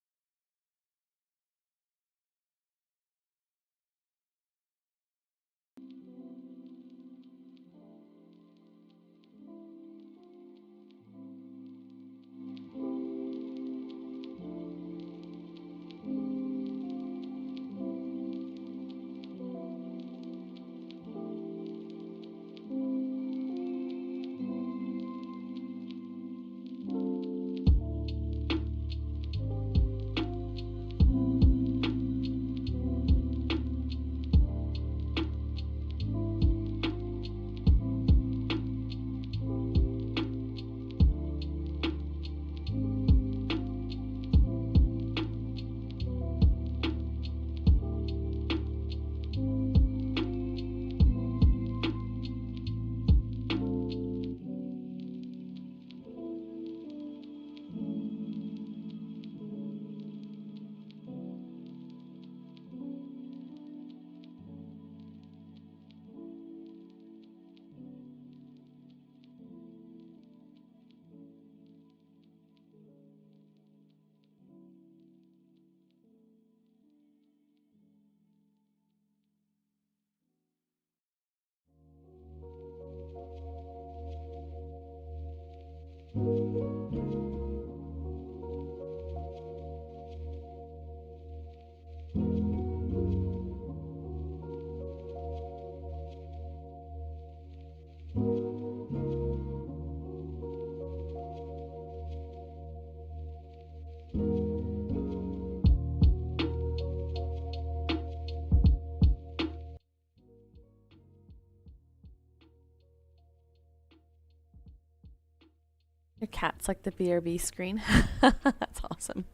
Your cat's like the BRB screen. That's awesome.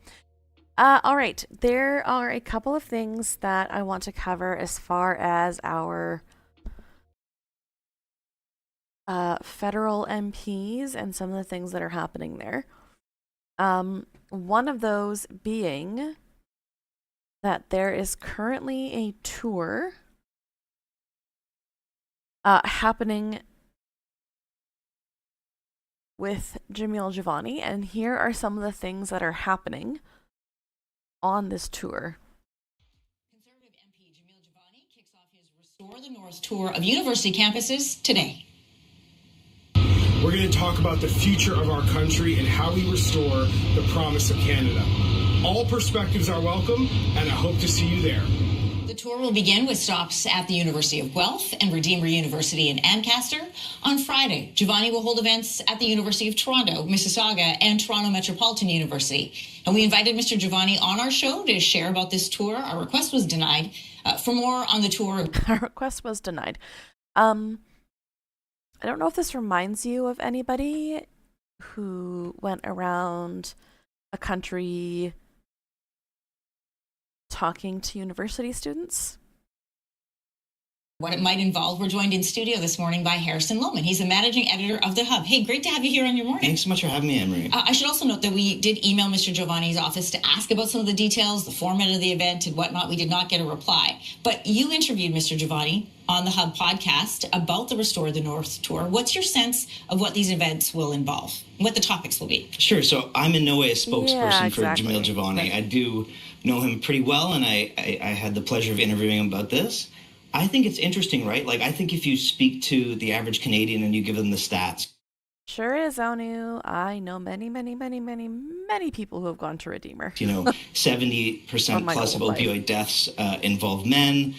All right, there are a couple of things that I want to cover as far as our federal MPs and some of the things that are happening there. One of those being that there is currently a tour happening with Jamil Jivani, and here are some of the things that are happening on this tour. Conservative MP Jamil Jivani kicks off his Restore the North tour of university campuses today. We're going to talk about the future of our country and how we restore the promise of Canada. All perspectives are welcome, and I hope to see you there. The tour will begin with stops at the University of Guelph and Redeemer University in Ancaster. On Friday, Jivani will hold events at the University of Toronto, Mississauga, and Toronto Metropolitan University. And we invited Mr. Jivani on our show to share about this tour. Our request was denied. For more on the tour... Our request was denied. I don't know if this reminds you of anybody who went around a country talking to university students. What it might involve. We're joined in studio this morning by Harrison Lohman. He's the managing editor of The Hub. Hey, great to have you here on your morning. Thanks so much for having me, Emery. I should also note that we did email Mr. Giovanni's office to ask about some of the details, the format of the event and whatnot. We did not get a reply. But you interviewed Mr. Giovanni on the Hub podcast about the Restore the North tour. What's your sense of what these events will involve, what the topics will be? Sure. So I'm in no way a spokesperson for Jamil Jivani. I do know him pretty well, and I had the pleasure of interviewing him about this. I think it's interesting, right? Like, I think if you speak to the average Canadian and you give them the stats. Sure is, Onu. I know many people who have gone to Redeemer. 70% plus of opioid deaths involve men.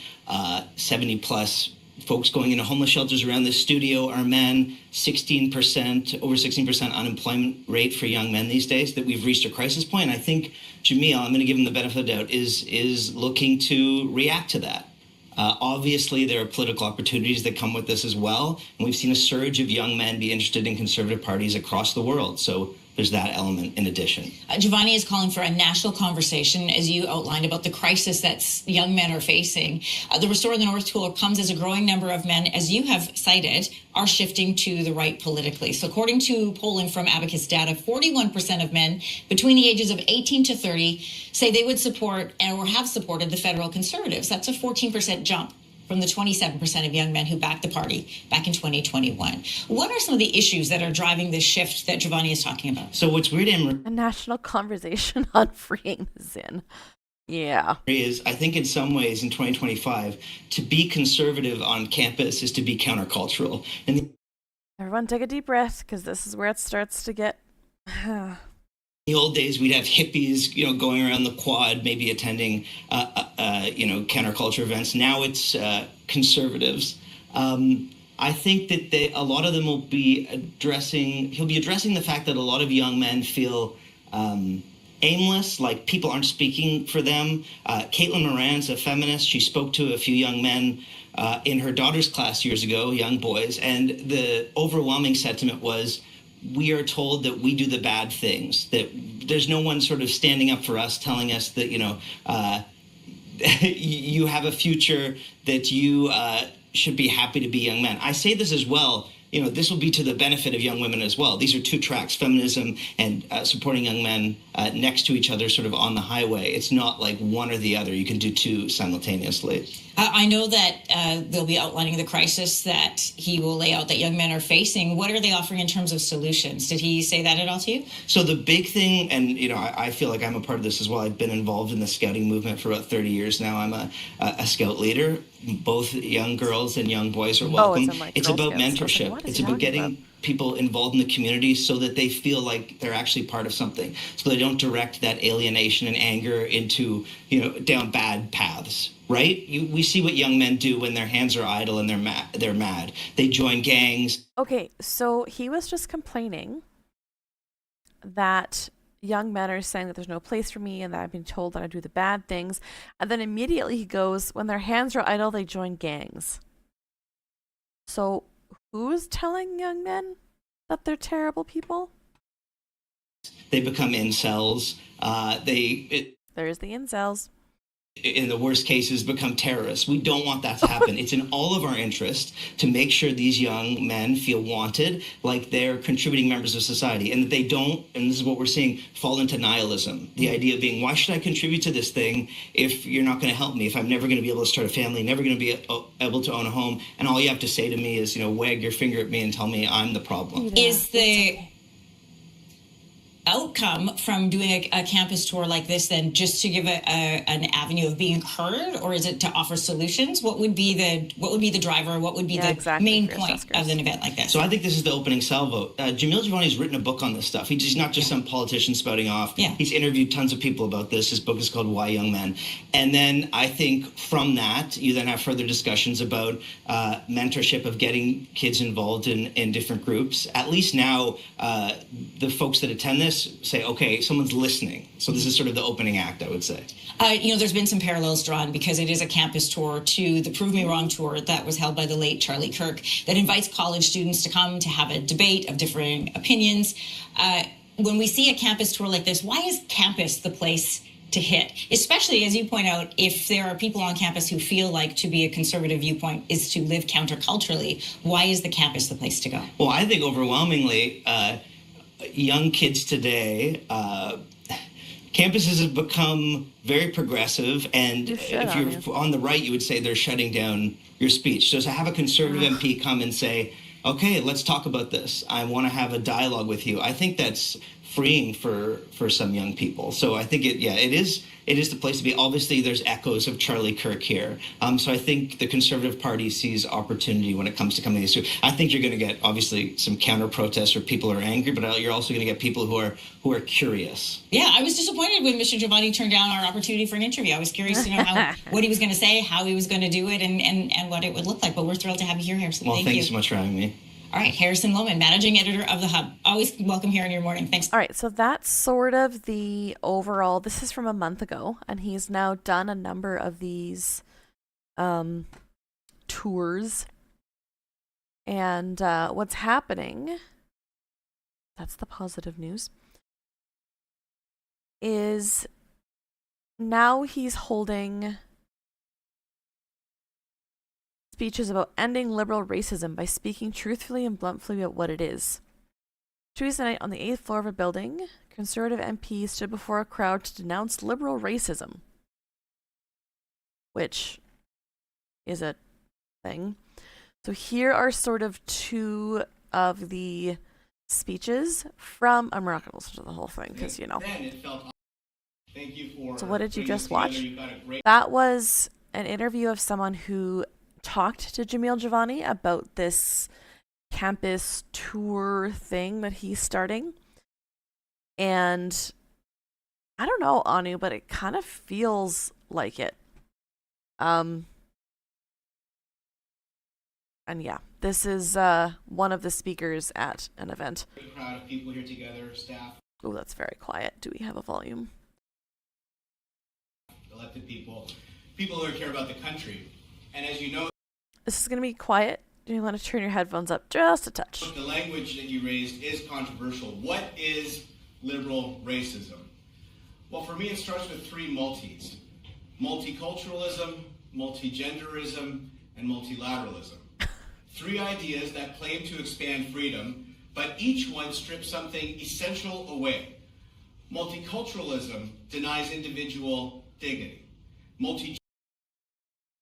70 plus folks going into homeless shelters around this studio are men. 16%, over 16% unemployment rate for young men these days, that we've reached a crisis point. I think Jamil, I'm going to give him the benefit of the doubt, is looking to react to that. Obviously, there are political opportunities that come with this as well. And we've seen a surge of young men be interested in conservative parties across the world. So there's that element in addition. Giovanni is calling for a national conversation, as you outlined, about the crisis that young men are facing. The Restore the North tour comes as a growing number of men, as you have cited, are shifting to the right politically. So according to polling from Abacus data, 41% of men between the ages of 18 to 30 say they would support or have supported the federal Conservatives. That's a 14% jump from the 27% of young men who backed the party back in 2021. What are some of the issues that are driving this shift that Giovanni is talking about? So what's weird, A national conversation on freeing the Zin. Yeah. Is I think in some ways in 2025, to be conservative on campus is to be countercultural. And Everyone take a deep breath, because this is where it starts to get... in the old days, we'd have hippies, going around the quad, maybe attending, counterculture events. Now it's conservatives. I think that a lot of them will be he'll be addressing the fact that a lot of young men feel aimless, like people aren't speaking for them. Caitlin Moran's a feminist. She spoke to a few young men in her daughter's class years ago, young boys, and the overwhelming sentiment was, we are told that we do the bad things, that there's no one sort of standing up for us, telling us that, you have a future, that you should be happy to be young men. I say this as well. This will be to the benefit of young women as well. These are two tracks, feminism and supporting young men next to each other, sort of on the highway. It's not like one or the other. You can do two simultaneously. I know that they'll be outlining the crisis that he will lay out that young men are facing. What are they offering in terms of solutions? Did he say that at all to you? So the big thing, and I feel like I'm a part of this as well. I've been involved in the scouting movement for about 30 years now. I'm a scout leader. Both young girls and young boys are welcome. It's about mentorship. It's about getting people involved in the community so that they feel like they're actually part of something, so they don't direct that alienation and anger into down bad paths. Right? We see what young men do when their hands are idle and they're mad. They join gangs. Okay, so he was just complaining that young men are saying that there's no place for me and that I've been told that I do the bad things. And then immediately he goes, when their hands are idle, they join gangs. So who's telling young men that they're terrible people? They become incels. There's the incels. In the worst cases, become terrorists. We don't want that to happen. It's in all of our interest to make sure these young men feel wanted, like they're contributing members of society, and that they don't, and this is what we're seeing, fall into nihilism. The idea of being, why should I contribute to this thing if you're not going to help me, if I'm never going to be able to start a family, never going to be able to own a home, and all you have to say to me is, wag your finger at me and tell me I'm the problem. Is the outcome from doing a campus tour like this then just to give an avenue of being heard, or is it to offer solutions? What would be the driver? What would be the main point of an event like this? So I think this is the opening salvo. Jamil Giovanni's written a book on this stuff. He's not just some politician spouting off. Yeah. He's interviewed tons of people about this. His book is called Why Young Men. And then I think from that, you then have further discussions about mentorship, of getting kids involved in different groups. At least now, the folks that attend this say, okay, someone's listening. So this is sort of the opening act, I would say. There's been some parallels drawn because it is a campus tour to the Prove Me Wrong tour that was held by the late Charlie Kirk that invites college students to come to have a debate of differing opinions. When we see a campus tour like this, why is campus the place to hit? Especially, as you point out, if there are people on campus who feel like to be a conservative viewpoint is to live counterculturally, why is the campus the place to go? Well, I think overwhelmingly, young kids today, campuses have become very progressive, and if you're on the right, you would say they're shutting down your speech. So to have a conservative MP come and say, okay, let's talk about this, I want to have a dialogue with you, I think that's freeing for some young people. So I think it is the place to be. Obviously, there's echoes of Charlie Kirk here. So I think the Conservative Party sees opportunity when it comes to coming to this. I think you're going to get, obviously, some counter-protests where people are angry, but you're also going to get people who are curious. Yeah, I was disappointed when Mr. Giovanni turned down our opportunity for an interview. I was curious to know what he was going to say, how he was going to do it, and what it would look like. But we're thrilled to have you here, Harrison. Well, thank you you so much for having me. All right, Harrison Lohman, Managing Editor of The Hub. Always welcome here in your morning. Thanks. All right, so that's sort of the overall. This is from a month ago, and he's now done a number of these tours. And what's happening, that's the positive news, is now he's holding speeches about ending liberal racism by speaking truthfully and bluntly about what it is. Tuesday night on the 8th floor of a building, Conservative MPs stood before a crowd to denounce liberal racism, which is a thing. So here are sort of two of the speeches from. I'm not going to listen to the whole thing because, you know. Thank you for. So what did you just watch? That was an interview of someone who talked to Jamil Javani about this campus tour thing that he's starting. And I don't know, Anu, but it kind of feels like it. And yeah, this is one of the speakers at an event. Great crowd of people here together, staff. Oh, that's very quiet. Do we have a volume? Elected people who care about the country. And as you know, this is going to be quiet. Do you want to turn your headphones up just a touch? The language that you raised is controversial. What is liberal racism? Well, for me, it starts with three multis: multiculturalism, multigenderism, and multilateralism. Three ideas that claim to expand freedom, but each one strips something essential away. Multiculturalism denies individual dignity.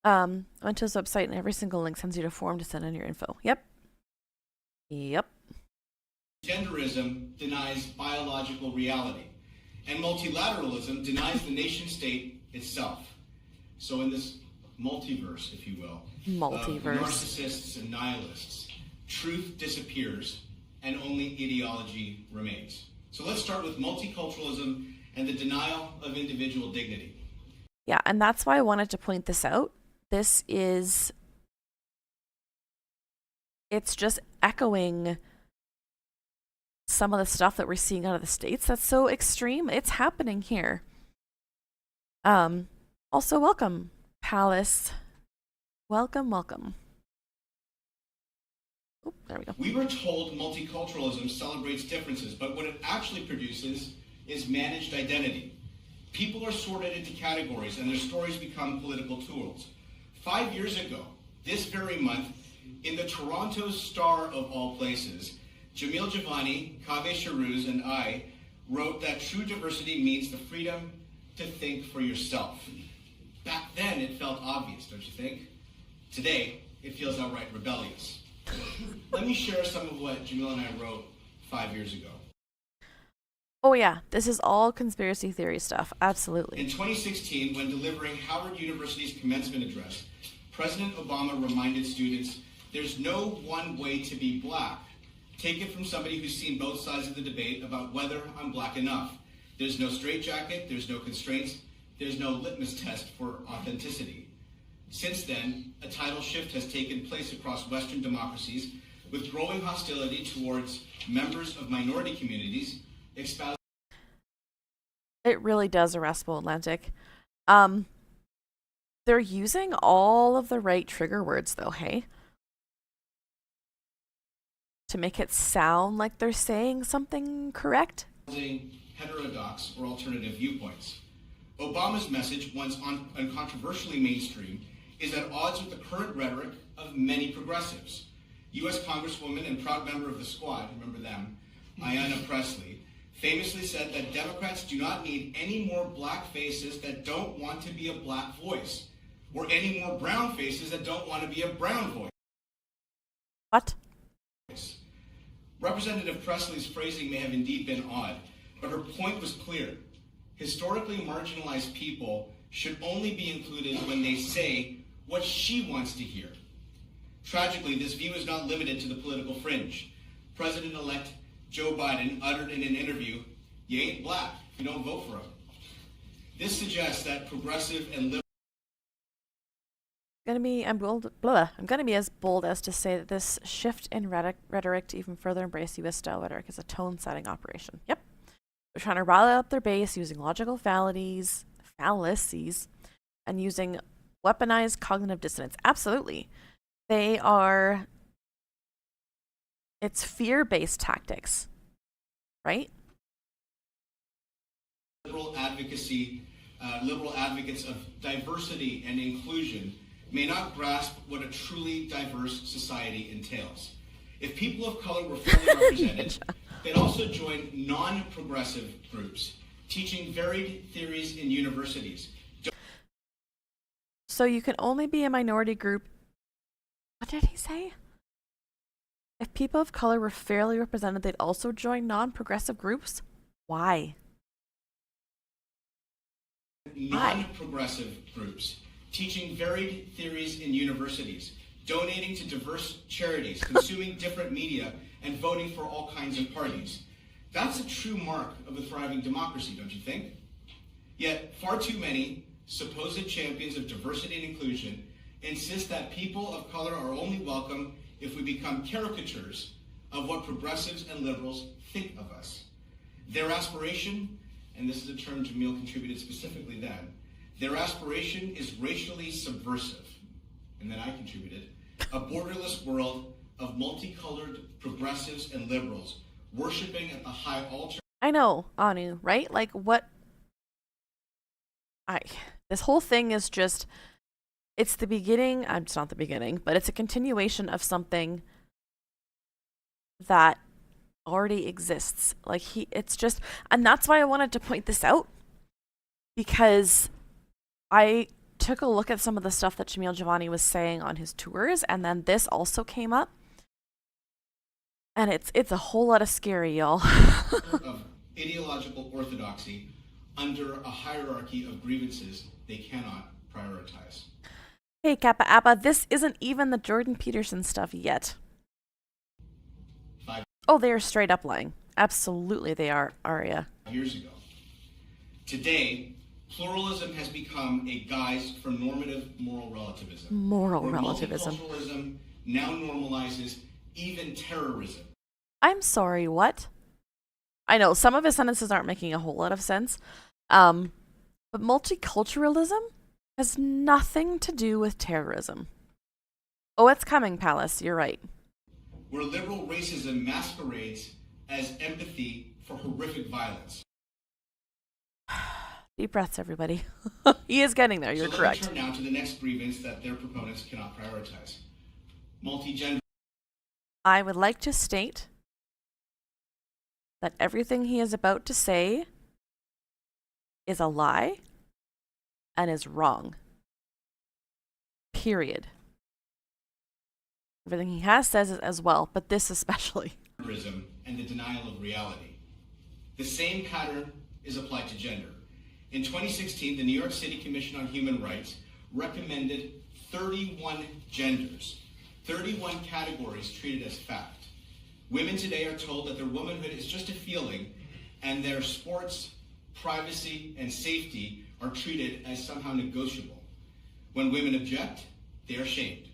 I went to his website and every single link sends you to a form to send in your info. Yep. Genderism denies biological reality, and multilateralism denies the nation state itself. So in this multiverse, if you will, multiverse, narcissists and nihilists, truth disappears and only ideology remains. So let's start with multiculturalism and the denial of individual dignity. Yeah, and that's why I wanted to point this out. It's just echoing some of the stuff that we're seeing out of the States that's so extreme. It's happening here. Also, welcome, Palace. Welcome. Oh, there we go. We were told multiculturalism celebrates differences, but what it actually produces is managed identity. People are sorted into categories and their stories become political tools. 5 years ago, this very month, in the Toronto Star of all places, Jamil Javani, Kaveh Sharuz, and I wrote that true diversity means the freedom to think for yourself. Back then, it felt obvious, don't you think? Today, it feels outright rebellious. Let me share some of what Jamil and I wrote 5 years ago. Oh yeah, this is all conspiracy theory stuff, absolutely. In 2016, when delivering Howard University's commencement address, President Obama reminded students, there's no one way to be black. Take it from somebody who's seen both sides of the debate about whether I'm black enough. There's no straitjacket, there's no constraints, there's no litmus test for authenticity. Since then, a tidal shift has taken place across Western democracies with growing hostility towards members of minority communities. It really does arrest Bold Atlantic. They're using all of the right trigger words though, hey? To make it sound like they're saying something correct. Heterodox or alternative viewpoints. Obama's message, once uncontroversially mainstream, is at odds with the current rhetoric of many progressives. U.S. Congresswoman and proud member of the Squad, remember them, Ayanna Pressley, famously said that Democrats do not need any more black faces that don't want to be a black voice, or any more brown faces that don't want to be a brown voice. What? Representative Presley's phrasing may have indeed been odd, but her point was clear. Historically marginalized people should only be included when they say what she wants to hear. Tragically, this view is not limited to the political fringe. President-elect Joe Biden uttered in an interview, "You ain't black if you don't vote for him." This suggests that progressive and liberal. I'm gonna be as bold as to say that this shift in rhetoric to even further embrace U.S. style rhetoric is a tone-setting operation. Yep, they're trying to rile up their base using logical fallacies, and using weaponized cognitive dissonance. Absolutely, they are. It's fear-based tactics, right? Liberal advocates of diversity and inclusion may not grasp what a truly diverse society entails. If people of color were fully represented, they'd also join non-progressive groups, teaching varied theories in universities. So you can only be a minority group What did he say? If people of color were fairly represented, they'd also join non-progressive groups? Why? Non-progressive groups, teaching varied theories in universities, donating to diverse charities, consuming different media, and voting for all kinds of parties. That's a true mark of a thriving democracy, don't you think? Yet, far too many supposed champions of diversity and inclusion insist that people of color are only welcome if we become caricatures of what progressives and liberals think of us. Their aspiration, and this is a term Jamil contributed specifically then, their aspiration is racially subversive, and then I contributed, a borderless world of multicolored progressives and liberals worshiping at the high altar. I know, Anu, right? Like what? This whole thing is just, it's the beginning, it's not the beginning, but it's a continuation of something that already exists. Like it's just, and that's why I wanted to point this out, because I took a look at some of the stuff that Jamil Jivani was saying on his tours, and then this also came up. And it's a whole lot of scary, y'all. Of ideological orthodoxy under a hierarchy of grievances they cannot prioritize. Hey, Kappa Appa, this isn't even the Jordan Peterson stuff yet. Oh, they are straight up lying. Absolutely they are, Arya. Years ago. Today, pluralism has become a guise for normative moral relativism. Moral relativism. Multiculturalism now normalizes even terrorism. I'm sorry, what? I know, some of his sentences aren't making a whole lot of sense. But multiculturalism has nothing to do with terrorism. Oh, it's coming, Palace, you're right. Where liberal racism masquerades as empathy for horrific violence. Deep breaths, everybody. He is getting there, you're correct. Let me turn now to the next grievance that their proponents cannot prioritize. Multigender. I would like to state that everything he is about to say is a lie and is wrong. Period. Everything he has says it as well, but this especially. And the denial of reality. The same pattern is applied to gender. In 2016, the New York City Commission on Human Rights recommended 31 genders, 31 categories treated as fact. Women today are told that their womanhood is just a feeling, and their sports, privacy, and safety are treated as somehow negotiable. When women object, they are shamed.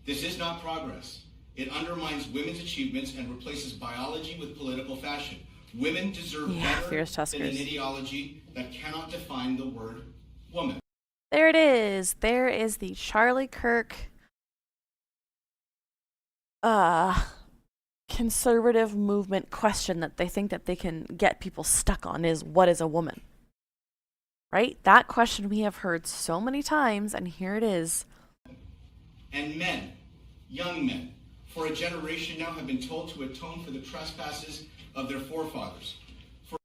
This is not progress. It undermines women's achievements and replaces biology with political fashion. Women deserve better than an ideology that cannot define the word woman. There it is. There is the Charlie Kirk conservative movement question that they think that they can get people stuck on is, what is a woman? Right? That question we have heard so many times, and here it is. And men, young men, for a generation now have been told to atone for the trespasses of their forefathers.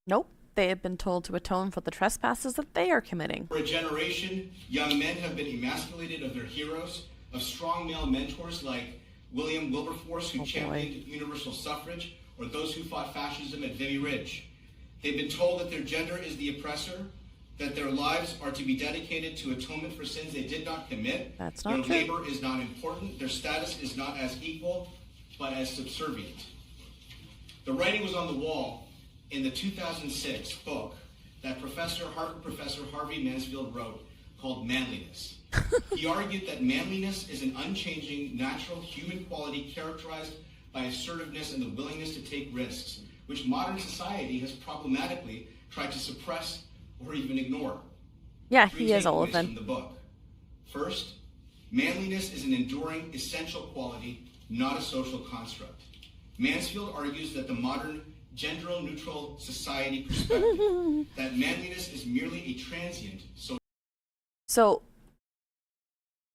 Nope, they have been told to atone for the trespasses that they are committing. For a generation, young men have been emasculated of their heroes, of strong male mentors like William Wilberforce, who championed universal suffrage, or those who fought fascism at Vimy Ridge. They've been told that their gender is the oppressor, that their lives are to be dedicated to atonement for sins they did not commit. That's not true. Their labor is not important. Their status is not as equal, but as subservient. The writing was on the wall in the 2006 book that Harvard Professor Harvey Mansfield wrote called Manliness. He argued that manliness is an unchanging, natural human quality characterized by assertiveness and the willingness to take risks, which modern society has problematically tried to suppress or even ignore. Yeah, Three he is all of takeaways them. from the book. First, manliness is an enduring, essential quality, not a social construct. Mansfield argues that the modern gender-neutral society perspective that manliness is merely a transient So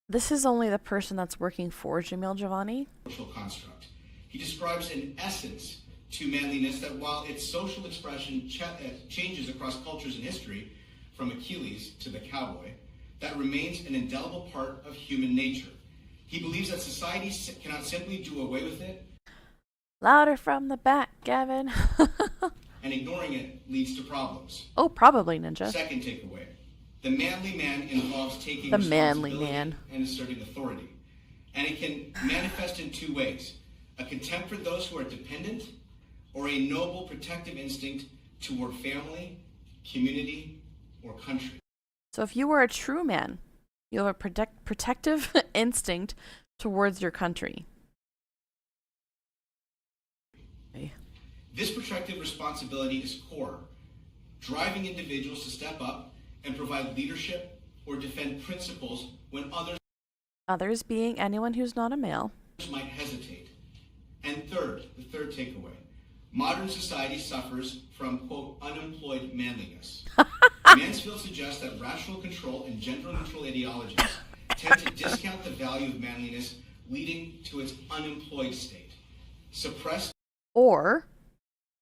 this is only the person that's working for Jamil Jivani. Social construct. He describes an essence to manliness that while its social expression changes across cultures and history, from Achilles to the cowboy, that remains an indelible part of human nature. He believes that society cannot simply do away with it. Louder from the back, Gavin. And ignoring it leads to problems. Oh, probably, Ninja. Second takeaway. The manly man involves taking The manly responsibility man. and asserting authority. And it can manifest in two ways. A contempt for those who are dependent, or a noble protective instinct toward family, community, or country. So if you were a true man, you have a protective instinct towards your country. Okay. This protective responsibility is core, driving individuals to step up and provide leadership or defend principles when Others being anyone who's not a male. might hesitate. And third, the third takeaway, modern society suffers from, quote, unemployed manliness. Mansfield suggests that rational control and gender-neutral ideologies tend to discount the value of manliness, leading to its unemployed state. Suppressed Or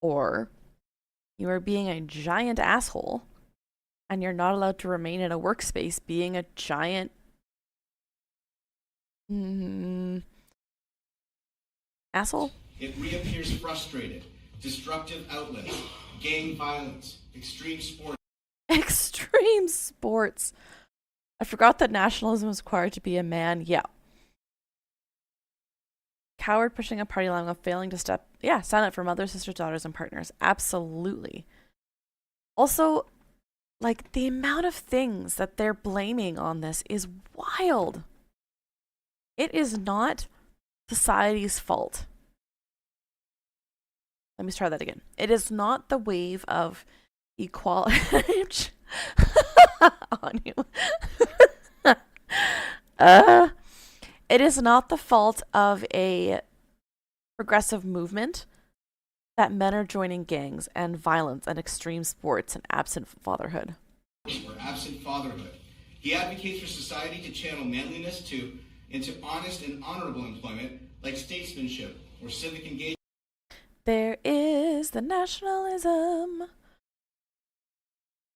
you are being a giant asshole and you're not allowed to remain in a workspace being a giant asshole. It reappears frustrated, destructive outlets, gang violence, extreme sports. Extreme sports. I forgot that nationalism is required to be a man. Yeah. Coward pushing a party line while failing to stand up for mothers, sisters, daughters, and partners. Absolutely. Also, like, the amount of things that they're blaming on this is wild. It is not society's fault. Let me try that again. It is not the wave of equality on you. It is not the fault of a progressive movement that men are joining gangs and violence and extreme sports and absent fatherhood. Or absent fatherhood. He advocates for society to channel manliness into honest and honorable employment like statesmanship or civic engagement. There is the nationalism.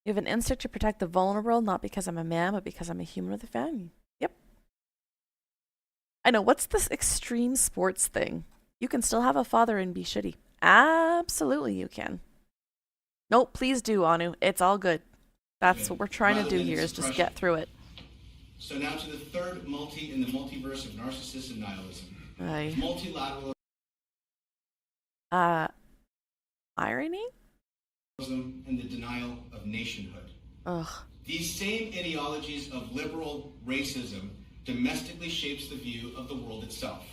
You have an instinct to protect the vulnerable, not because I'm a man, but because I'm a human with a family. Yep. I know, what's this extreme sports thing? You can still have a father and be shitty. Absolutely you can. Nope, please do, Anu. It's all good. That's what we're trying to do here, is just get through it. So now to the third multi in the multiverse of narcissism and nihilism. Aye. Multilateralism Irony? and the denial of nationhood. Ugh. These same ideologies of liberal racism domestically shapes the view of the world itself.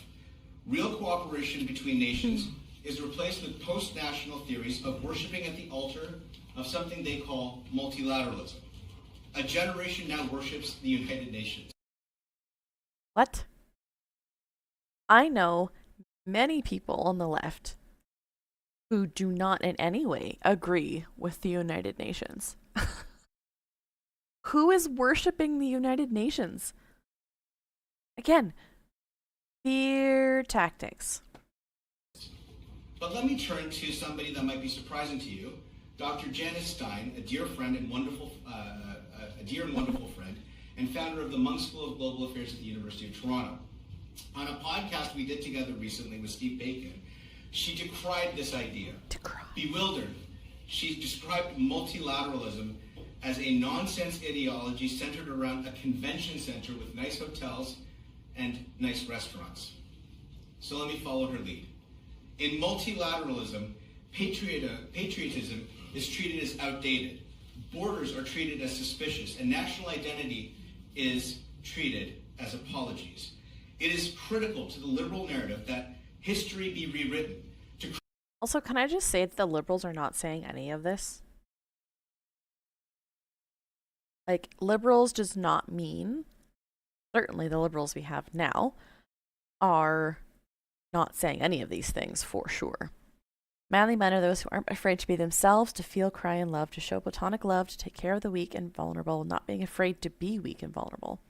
Real cooperation between nations is replaced with post-national theories of worshiping at the altar of something they call multilateralism. A generation now worships the United Nations. What? I know many people on the left who do not in any way agree with the United Nations. Who is worshiping the United Nations? Again, fear tactics. But let me turn to somebody that might be surprising to you, Dr. Janice Stein, a dear friend and wonderful friend, and founder of the Munk School of Global Affairs at the University of Toronto. On a podcast we did together recently with Steve Bacon, she decried this idea. Bewildered, she described multilateralism as a nonsense ideology centered around a convention center with nice hotels and nice restaurants. So let me follow her lead. In multilateralism, patriotism is treated as outdated. Borders are treated as suspicious, and national identity is treated as apologies. It is critical to the liberal narrative that history be rewritten. Also, can I just say that the liberals are not saying any of this? Like, liberals does not mean, certainly the liberals we have now, are not saying any of these things for sure. Manly men are those who aren't afraid to be themselves, to feel, cry, and love, to show platonic love, to take care of the weak and vulnerable, not being afraid to be weak and vulnerable.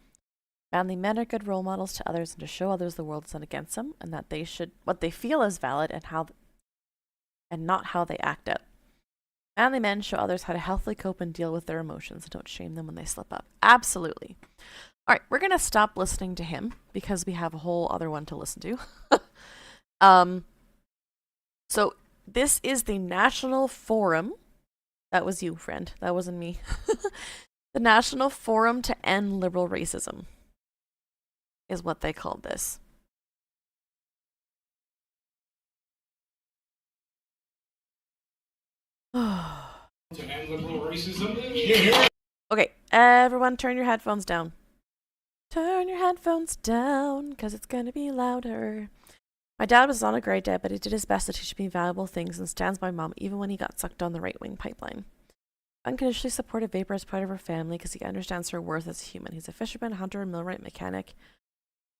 Manly men are good role models to others and to show others the world is not against them, and that they should what they feel is valid and not how they act out. Manly men show others how to healthily cope and deal with their emotions and don't shame them when they slip up. Absolutely. All right, we're going to stop listening to him because we have a whole other one to listen to. So this is the National Forum. That was you, friend. That wasn't me. The National Forum to End Liberal Racism is what they called this. To end liberal racism. Okay, everyone turn your headphones down. Turn your headphones down, because it's going to be louder. My dad was not a great dad, but he did his best to teach me valuable things and stands by mom even when he got sucked down the right-wing pipeline. Unconditionally supportive Vapor is part of her family because he understands her worth as a human. He's a fisherman, hunter, and millwright mechanic.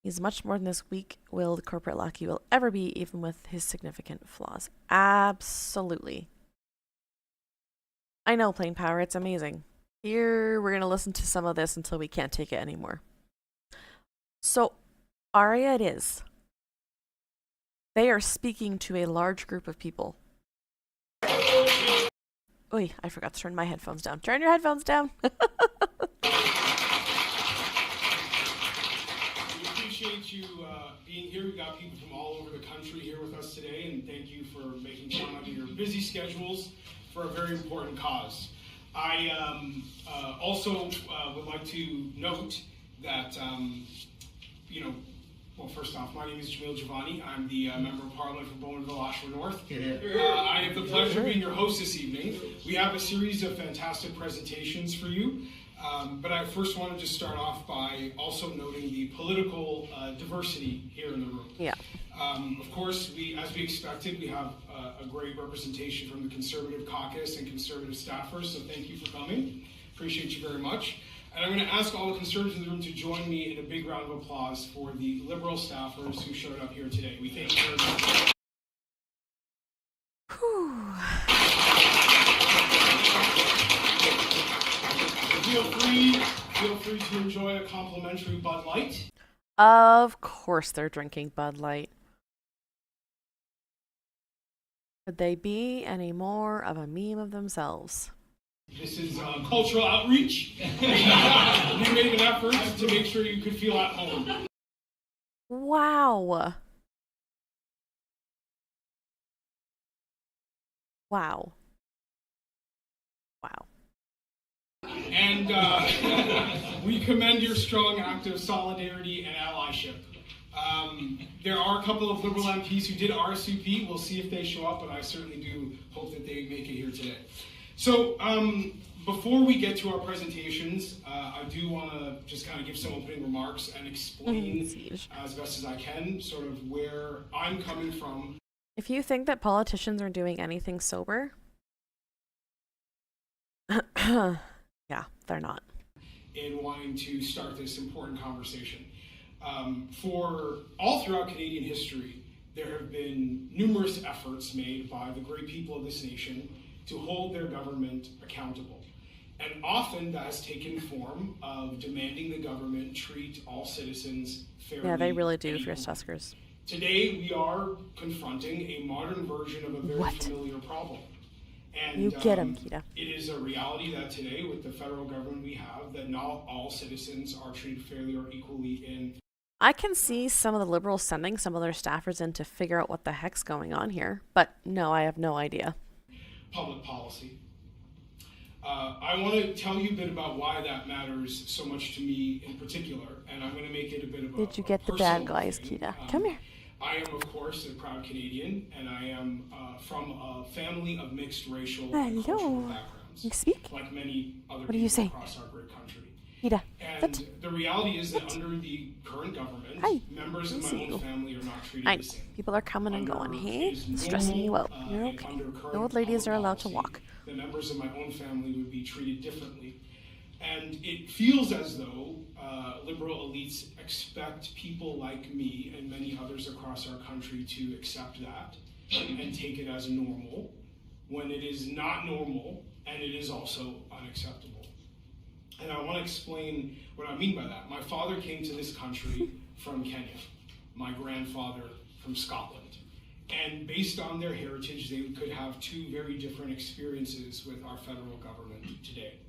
He's much more than this weak-willed corporate lackey will ever be, even with his significant flaws. Absolutely. I know, Plain Power, it's amazing. Here, we're going to listen to some of this until we can't take it anymore. So, Aria it is. They are speaking to a large group of people. Oy, I forgot to turn my headphones down. Turn your headphones down. We appreciate you being here. We got people from all over the country here with us today, and thank you for making time out of your busy schedules for a very important cause. I also would like to note that, well, first off, my name is Jamil Giovanni. I'm the Member of Parliament for Bowmanville, Oshawa North. I have the pleasure of being your host this evening. We have a series of fantastic presentations for you, but I first want to just start off by also noting the political diversity here in the room. Yeah. Of course, as we expected, we have a great representation from the Conservative caucus and Conservative staffers, so thank you for coming. Appreciate you very much. And I'm going to ask all the Conservatives in the room to join me in a big round of applause for the Liberal staffers who showed up here today. We thank you very much. Feel free to enjoy a complimentary Bud Light. Of course they're drinking Bud Light. Could they be any more of a meme of themselves? This is cultural outreach. We made an effort to make sure you could feel at home. Wow. Wow. Wow. And we commend your strong act of solidarity and allyship. There are a couple of Liberal MPs who did RSVP. We'll see if they show up, but I certainly do hope that they make it here today. So before we get to our presentations, I do want to just kind of give some opening remarks and explain as best as I can sort of where I'm coming from. If you think that politicians are doing anything sober, yeah, they're not. In wanting to start this important conversation. For all throughout Canadian history, there have been numerous efforts made by the great people of this nation to hold their government accountable. And often that has taken form of demanding the government treat all citizens fairly. Yeah, they really do, Fierce Tuskers. Today, we are confronting a modern version of a very familiar problem. And you get them, Kita. It is a reality that today, with the federal government we have, that not all citizens are treated fairly or equally in. I can see some of the Liberals sending some of their staffers in to figure out what the heck's going on here. But no, I have no idea. Public policy. I want to tell you a bit about why that matters so much to me in particular, and I'm going to make it a bit of a Did you get the bad guys, Kita? Come here. I am, of course, a proud Canadian, and I am from a family of mixed racial and cultural backgrounds. You speak? Like many other What do you people say? across our great country. Kita. And the reality is that under the current government, members of my own family are not treated the same. People are coming and going. Hey, stressing you out. You're okay. The old ladies are allowed to walk. The members of my own family would be treated differently. And it feels as though liberal elites expect people like me and many others across our country to accept that and take it as normal, when it is not normal and it is also unacceptable. And I want to explain what I mean by that. My father came to this country from Kenya, my grandfather from Scotland. And based on their heritage, they could have two very different experiences with our federal government today.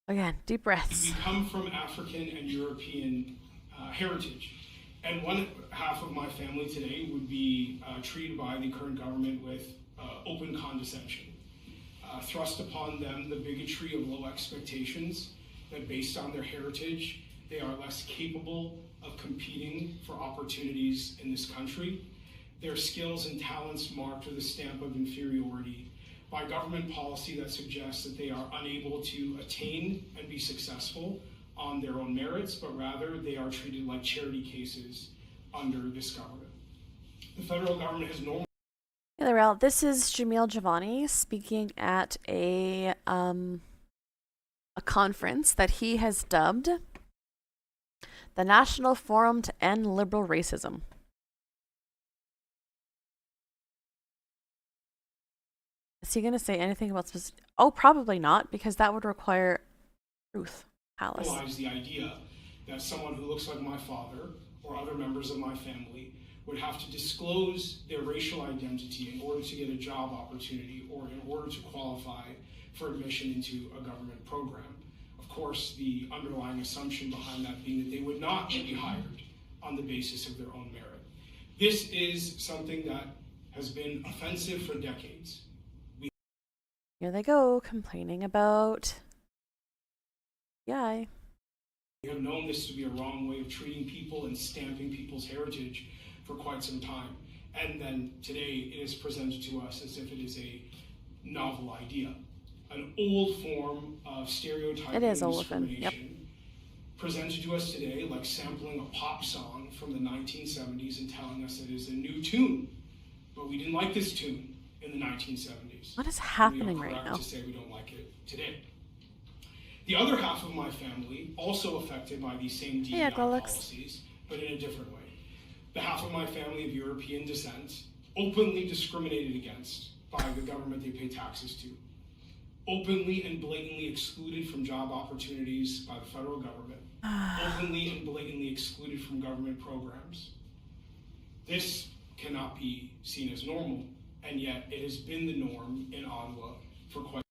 Again, deep breaths. We come from African and European heritage. And one half of my family today would be treated by the current government with open condescension. Thrust upon them the bigotry of low expectations, that based on their heritage, they are less capable of competing for opportunities in this country. Their skills and talents marked with a stamp of inferiority by government policy that suggests that they are unable to attain and be successful on their own merits, but rather they are treated like charity cases under this government. The federal government has normally... Hey there, Al. This is Jamil Giovanni speaking at a conference that he has dubbed the National Forum to End Liberal Racism. Is he going to say anything about specific? Oh, probably not, because that would require truth. Alice. The idea that someone who looks like my father or other members of my family would have to disclose their racial identity in order to get a job opportunity or in order to qualify for admission into a government program. Of course, the underlying assumption behind that being that they would not be hired on the basis of their own merit. This is something that has been offensive for decades. Here they go, complaining about... Yeah. We have known this to be a wrong way of treating people and stamping people's heritage for quite some time. And then today it is presented to us as if it is a novel idea. An old form of stereotyping and discrimination. Yep. Presented to us today like sampling a pop song from the 1970s and telling us it is a new tune. But we didn't like this tune in the 1970s. What is happening right now? We are correct to say we don't like it today. The other half of my family, also affected by these same DEI policies, but in a different way. The half of my family of European descent, openly discriminated against by the government they pay taxes to. Openly and blatantly excluded from job opportunities by the federal government. Openly and blatantly excluded from government programs. This cannot be seen as normal, and yet it has been the norm in Ottawa for quite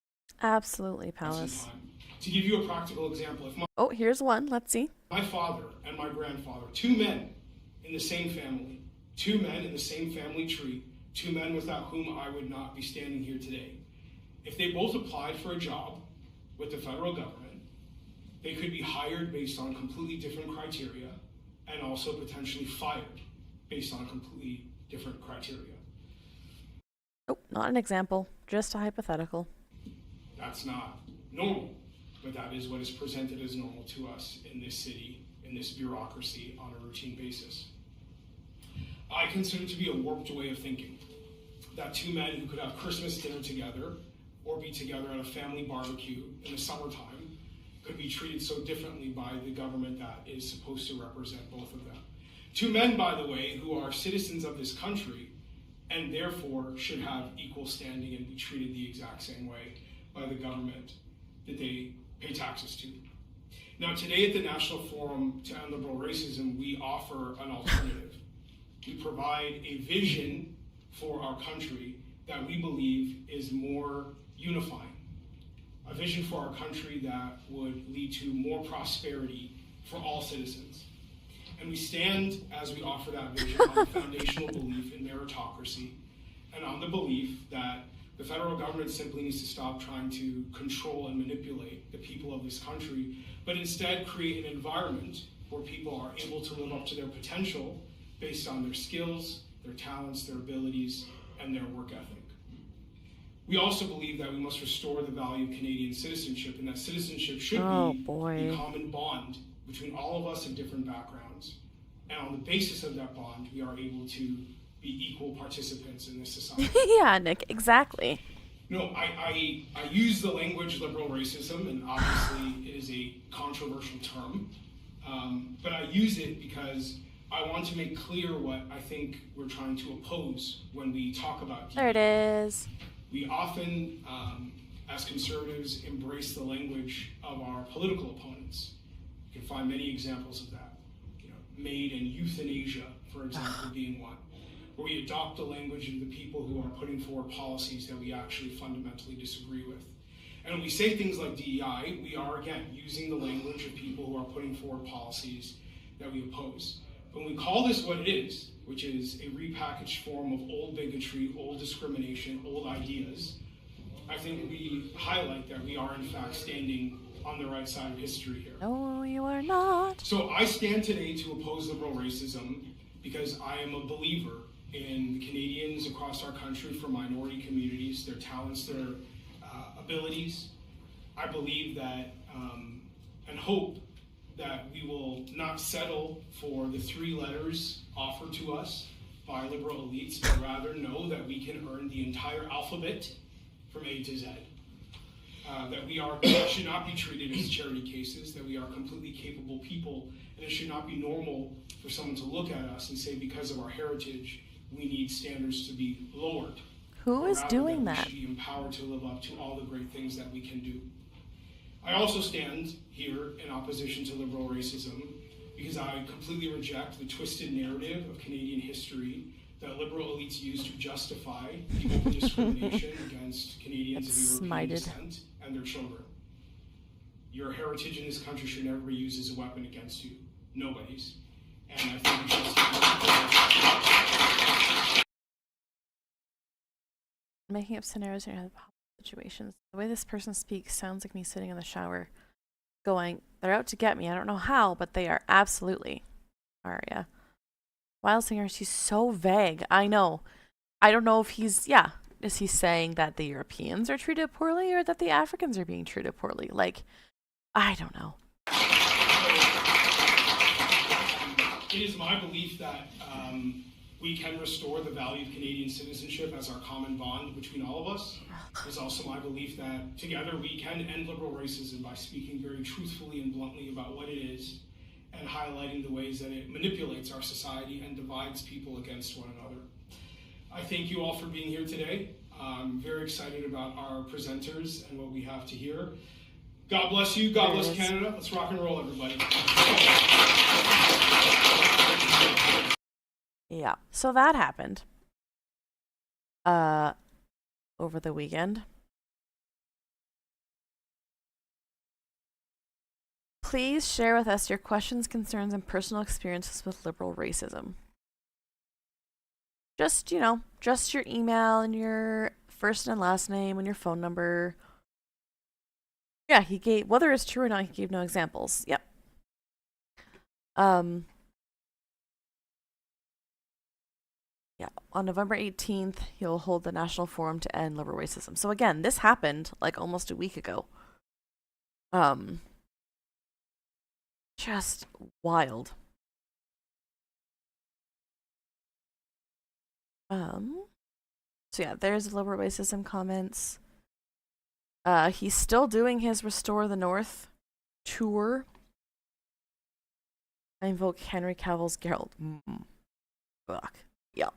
Absolutely, Palace. some time. To give you a practical example, if oh, here's one. Let's see. My father and my grandfather, two men in the same family, two men in the same family tree, two men without whom I would not be standing here today. If they both applied for a job with the federal government, they could be hired based on completely different criteria and also potentially fired based on completely different criteria. Oh, not an example, just a hypothetical. That's not normal. But that is what is presented as normal to us in this city, in this bureaucracy on a routine basis. I consider it to be a warped way of thinking, that two men who could have Christmas dinner together or be together at a family barbecue in the summertime could be treated so differently by the government that is supposed to represent both of them. Two men, by the way, who are citizens of this country and therefore should have equal standing and be treated the exact same way by the government that they pay taxes to. Now, today at the National Forum to End Liberal Racism, we offer an alternative. We provide a vision for our country that we believe is more unifying. A vision for our country that would lead to more prosperity for all citizens. And we stand, as we offer that vision, on the foundational belief in meritocracy and on the belief that the federal government simply needs to stop trying to control and manipulate the people of this country, but instead create an environment where people are able to live up to their potential based on their skills, their talents, their abilities, and their work ethic. We also believe that we must restore the value of Canadian citizenship, and that citizenship should be a common bond between all of us of different backgrounds. And on the basis of that bond, we are able to be equal participants in this society. Yeah, Nick, exactly. No, I use the language liberal racism, and obviously it is a controversial term, but I use it because I want to make clear what I think we're trying to oppose when we talk about DEI. There it is. We often, as conservatives, embrace the language of our political opponents. You can find many examples of that. You know, MAID and euthanasia, for example, being one. where we adopt the language of the people who are putting forward policies that we actually fundamentally disagree with. And when we say things like DEI, we are, again, using the language of people who are putting forward policies that we oppose. When we call this what it is, which is a repackaged form of old bigotry, old discrimination, old ideas, I think we highlight that we are, in fact, standing on the right side of history here. No, you are not. So I stand today to oppose liberal racism because I am a believer in the Canadians across our country for minority communities, their talents, their abilities. I believe that and hope that we will not settle for the 3 letters offered to us by liberal elites, but rather know that we can earn the entire alphabet from A to Z. That we should not be treated as charity cases, that we are completely capable people, and it should not be normal for someone to look at us and say, because of our heritage, we need standards to be lowered. Who is doing that? We should be empowered to live up to all the great things that we can do. I also stand here in opposition to liberal racism because I completely reject the twisted narrative of Canadian history that liberal elites use to justify the discrimination against Canadians of European descent and their children. Your heritage in this country should never be used as a weapon against you. Nobody's. And I think we should stand. Making up scenarios in situations. The way this person speaks sounds like me sitting in the shower going, they're out to get me. I don't know how, but they are absolutely. Aria. Wild Singer, she's so vague. I know. I don't know if he's, is he saying that the Europeans are treated poorly or that the Africans are being treated poorly? Like, I don't know. It is my belief that we can restore the value of Canadian citizenship as our common bond between all of us. It's also my belief that together we can end liberal racism by speaking very truthfully and bluntly about what it is and highlighting the ways that it manipulates our society and divides people against one another. I thank you all for being here today. I'm very excited about our presenters and what we have to hear. God bless you. God bless Canada. Let's rock and roll, everybody. Yeah, so that happened over the weekend. Please share with us your questions, concerns, and personal experiences with liberal racism. Just, just your email and your first and last name and your phone number. Yeah, he gave, whether it's true or not, he gave no examples. Yep. Yeah, on November 18th, he'll hold the National Forum to End Liberal Racism. So again, this happened like almost a week ago. Just wild. So yeah, there's liberal racism comments. He's still doing his Restore the North tour. I invoke Henry Cavill's Geralt. Fuck. Yeah.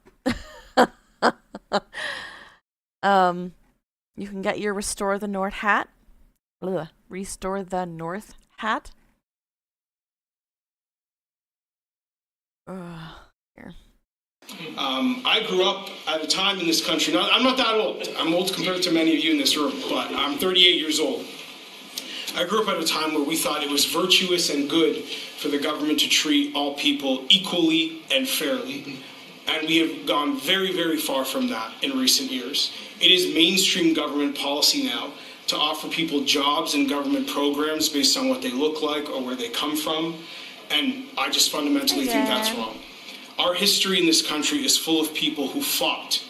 You can get your Restore the North hat. Restore the North hat. Here. I grew up at a time in this country. Now, I'm not that old. I'm old compared to many of you in this room, but I'm 38 years old. I grew up at a time where we thought it was virtuous and good for the government to treat all people equally and fairly. And we have gone very, very far from that in recent years. It is mainstream government policy now to offer people jobs and government programs based on what they look like or where they come from. And I just fundamentally think that's wrong. Our history in this country is full of people who fought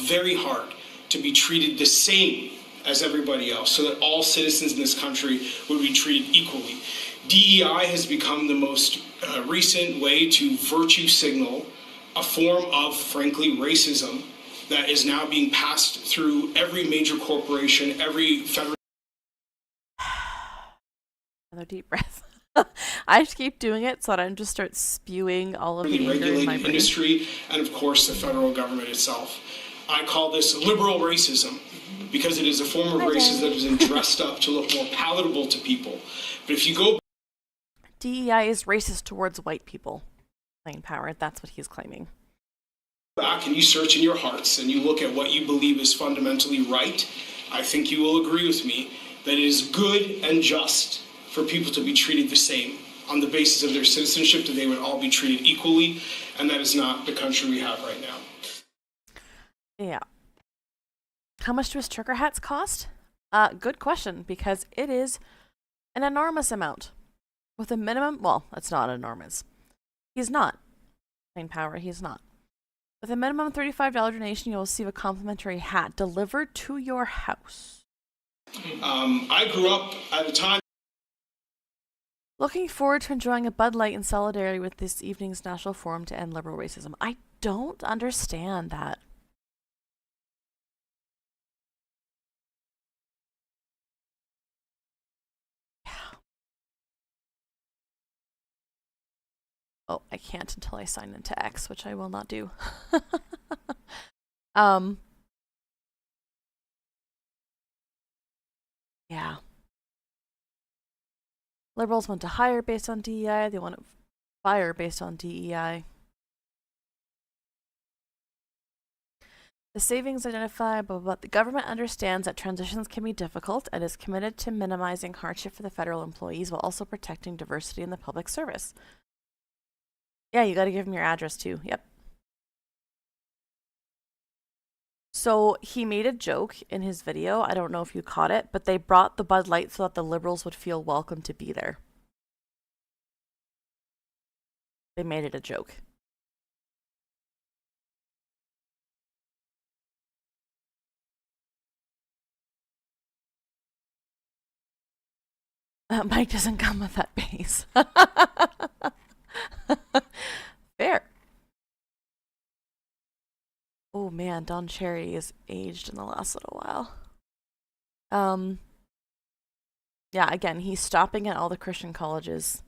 very hard to be treated the same as everybody else, so that all citizens in this country would be treated equally. DEI has become the most recent way to virtue signal a form of, frankly, racism that is now being passed through every major corporation, every federal... Another deep breath. I just keep doing it so that I just start spewing all of the anger in my regulated brain. industry, and of course the federal government itself. I call this liberal racism because it is a form of racism that is dressed up to look more palatable to people. But if you go... DEI is racist towards white people. Plain power, that's what he's claiming. back and you search in your hearts and you look at what you believe is fundamentally right, I think you will agree with me that it is good and just for people to be treated the same on the basis of their citizenship, that they would all be treated equally, and that is not the country we have right now. Yeah. How much do his trucker hats cost? Good question, because it is an enormous amount. With a minimum, well, it's not enormous. He's not. Plain power, he's not. With a minimum $35 donation, you'll receive a complimentary hat delivered to your house. I grew up at a time. Looking forward to enjoying a Bud Light in solidarity with this evening's National Forum to End Liberal Racism. I don't understand that. Oh, I can't until I sign into X, which I will not do. Yeah. Liberals want to hire based on DEI. They want to fire based on DEI. The savings identify, but the government understands that transitions can be difficult and is committed to minimizing hardship for the federal employees while also protecting diversity in the public service. Yeah, you got to give him your address too. Yep. So he made a joke in his video. I don't know if you caught it, but they brought the Bud Light so that the liberals would feel welcome to be there. They made it a joke. Mike doesn't come with that base. Fair. Oh man, Don Cherry is aged in the last little while. Yeah, again, he's stopping at all the Christian colleges.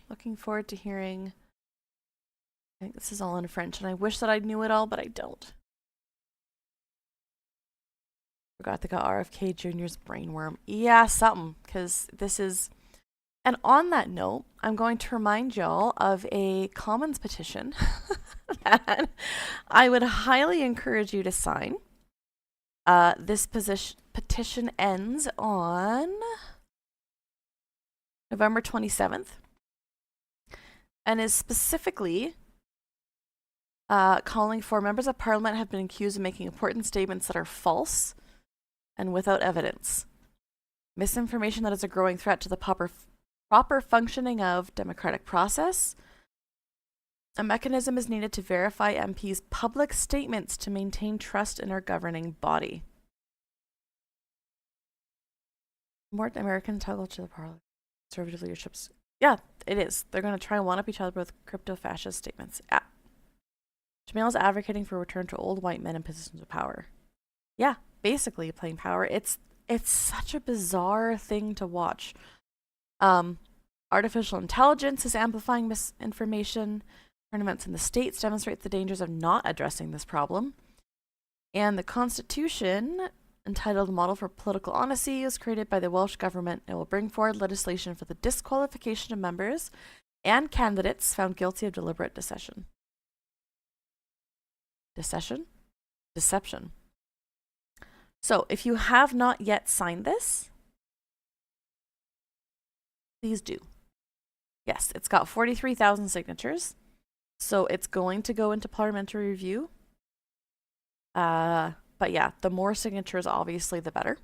Looking forward to hearing. I think this is all in French, and I wish that I knew it all, but I don't. Forgot they got RFK Jr.'s brainworm. Yeah, something, because this is... And on that note, I'm going to remind y'all of a Commons petition that I would highly encourage you to sign. This petition ends on November 27th and is specifically calling for members of parliament have been accused of making important statements that are false and without evidence. Misinformation that is a growing threat to the proper functioning of democratic process. A mechanism is needed to verify MPs' public statements to maintain trust in our governing body. More Americans toggle to the parliament. Conservative leaderships. Yeah, it is. They're going to try and one-up each other with crypto-fascist statements. Yeah. Jamil is advocating for a return to old white men in positions of power. Yeah, basically playing power. It's such a bizarre thing to watch. Artificial intelligence is amplifying misinformation. Tournaments in the states demonstrate the dangers of not addressing this problem. And the Constitution, entitled Model for Political Honesty, is created by the Welsh government. It will bring forward legislation for the disqualification of members and candidates found guilty of deliberate deception. Deception. So, if you have not yet signed this, please do. Yes, it's got 43,000 signatures. So it's going to go into parliamentary review. But yeah, the more signatures, obviously, the better.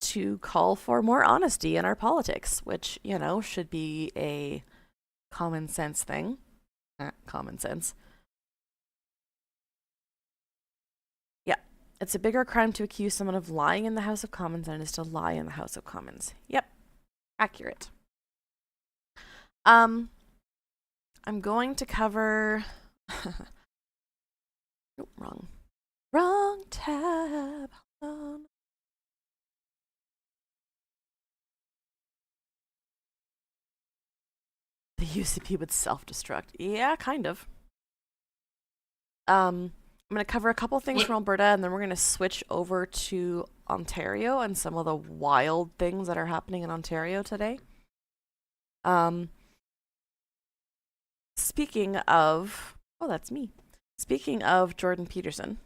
To call for more honesty in our politics, which, you know, should be a common sense thing. Common sense. Yeah, it's a bigger crime to accuse someone of lying in the House of Commons than it is to lie in the House of Commons. Yep, accurate. I'm going to cover... Oh, wrong tab. Hold on. The UCP would self-destruct. Yeah, kind of. I'm I'm going to cover a couple things from Alberta, and then we're going to switch over to Ontario and some of the wild things that are happening in Ontario today. Speaking of, oh, that's me. Speaking of Jordan Peterson,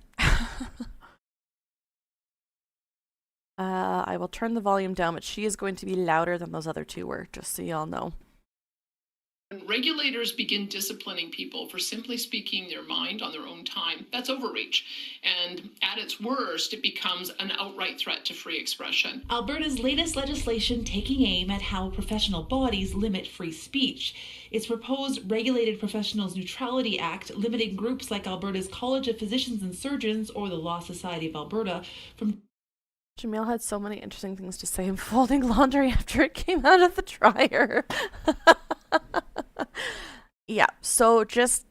I will turn the volume down, but she is going to be louder than those other two were, just so y'all know. When regulators begin disciplining people for simply speaking their mind on their own time, that's overreach. And at its worst, it becomes an outright threat to free expression. Alberta's latest legislation taking aim at how professional bodies limit free speech. Its proposed Regulated Professionals Neutrality Act, limiting groups like Alberta's College of Physicians and Surgeons or the Law Society of Alberta from... Jamil had so many interesting things to say in folding laundry after it came out of the dryer. Yeah, so just,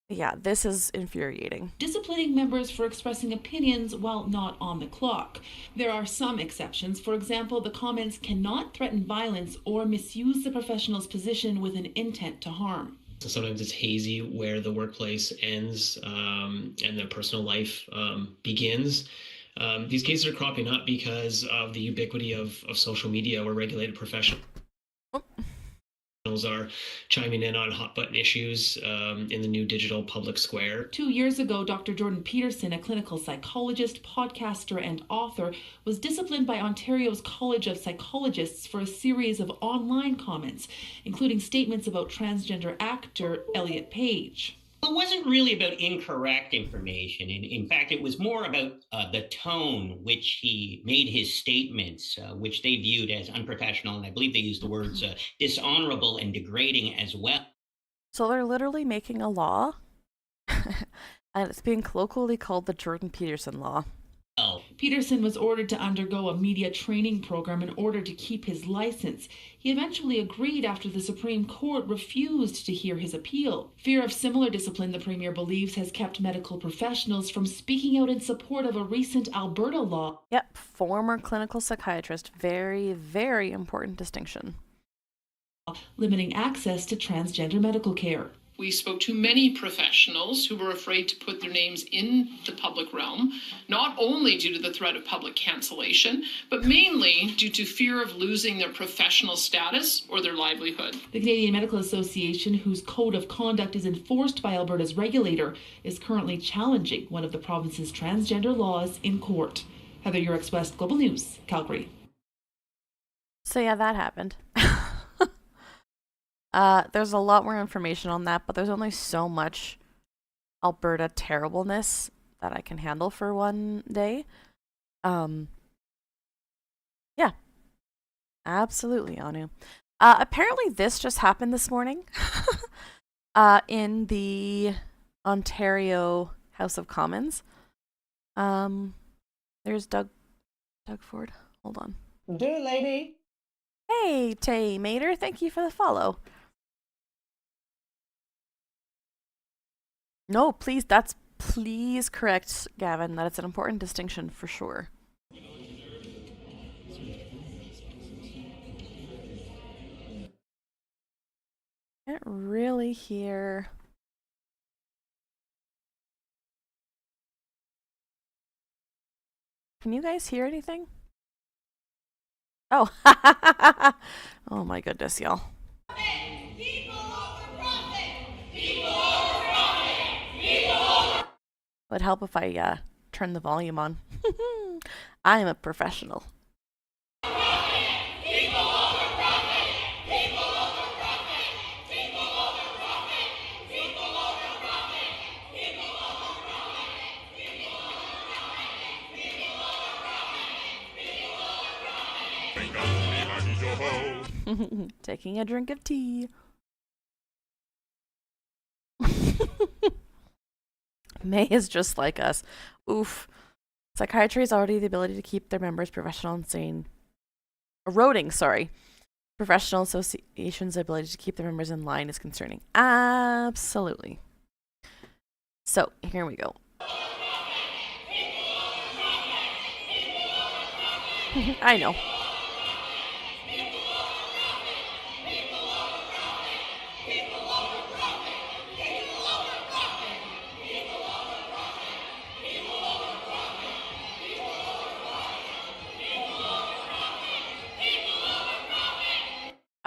yeah, this is infuriating. Disciplining members for expressing opinions while not on the clock. There are some exceptions. For example, the comments cannot threaten violence or misuse the professional's position with an intent to harm. So sometimes it's hazy where the workplace ends and the personal life begins. These cases are cropping up because of the ubiquity of social media where regulated professionals are chiming in on hot button issues in the new digital public square. 2 years ago, Dr. Jordan Peterson, a clinical psychologist, podcaster, and author, was disciplined by Ontario's College of Psychologists for a series of online comments, including statements about transgender actor Elliot Page. It wasn't really about incorrect information. In fact, it was more about the tone which he made his statements, which they viewed as unprofessional. And I believe they used the words dishonorable and degrading as well. So they're literally making a law, and it's being colloquially called the Jordan Peterson Law. Peterson was ordered to undergo a media training program in order to keep his license. He eventually agreed after the Supreme Court refused to hear his appeal. Fear of similar discipline, the Premier believes, has kept medical professionals from speaking out in support of a recent Alberta law. Yep, former clinical psychiatrist. Very, very important distinction. Limiting access to transgender medical care. We spoke to many professionals who were afraid to put their names in the public realm, not only due to the threat of public cancellation, but mainly due to fear of losing their professional status or their livelihood. The Canadian Medical Association, whose code of conduct is enforced by Alberta's regulator, is currently challenging one of the province's transgender laws in court. Heather Yurex West, Global News, Calgary. So yeah, that happened. There's a lot more information on that, but there's only so much Alberta terribleness that I can handle for one day. Yeah. Absolutely, Anu. Apparently this just happened this morning in the Ontario House of Commons. There's Doug Ford. Hold on. Do it, lady. Hey, Tay Mater, thank you for the follow. No, please, that's please correct, Gavin, that it's an important distinction for sure. Can't really hear. Can you guys hear anything? Oh, oh my goodness, y'all. Would help if I turn the volume on. I am a professional. Taking a drink of tea. May is just like us. Oof. Psychiatry is already the ability to keep their members professional and sane. Eroding, sorry. Professional associations' ability to keep their members in line is concerning. Absolutely. So, here we go. I know.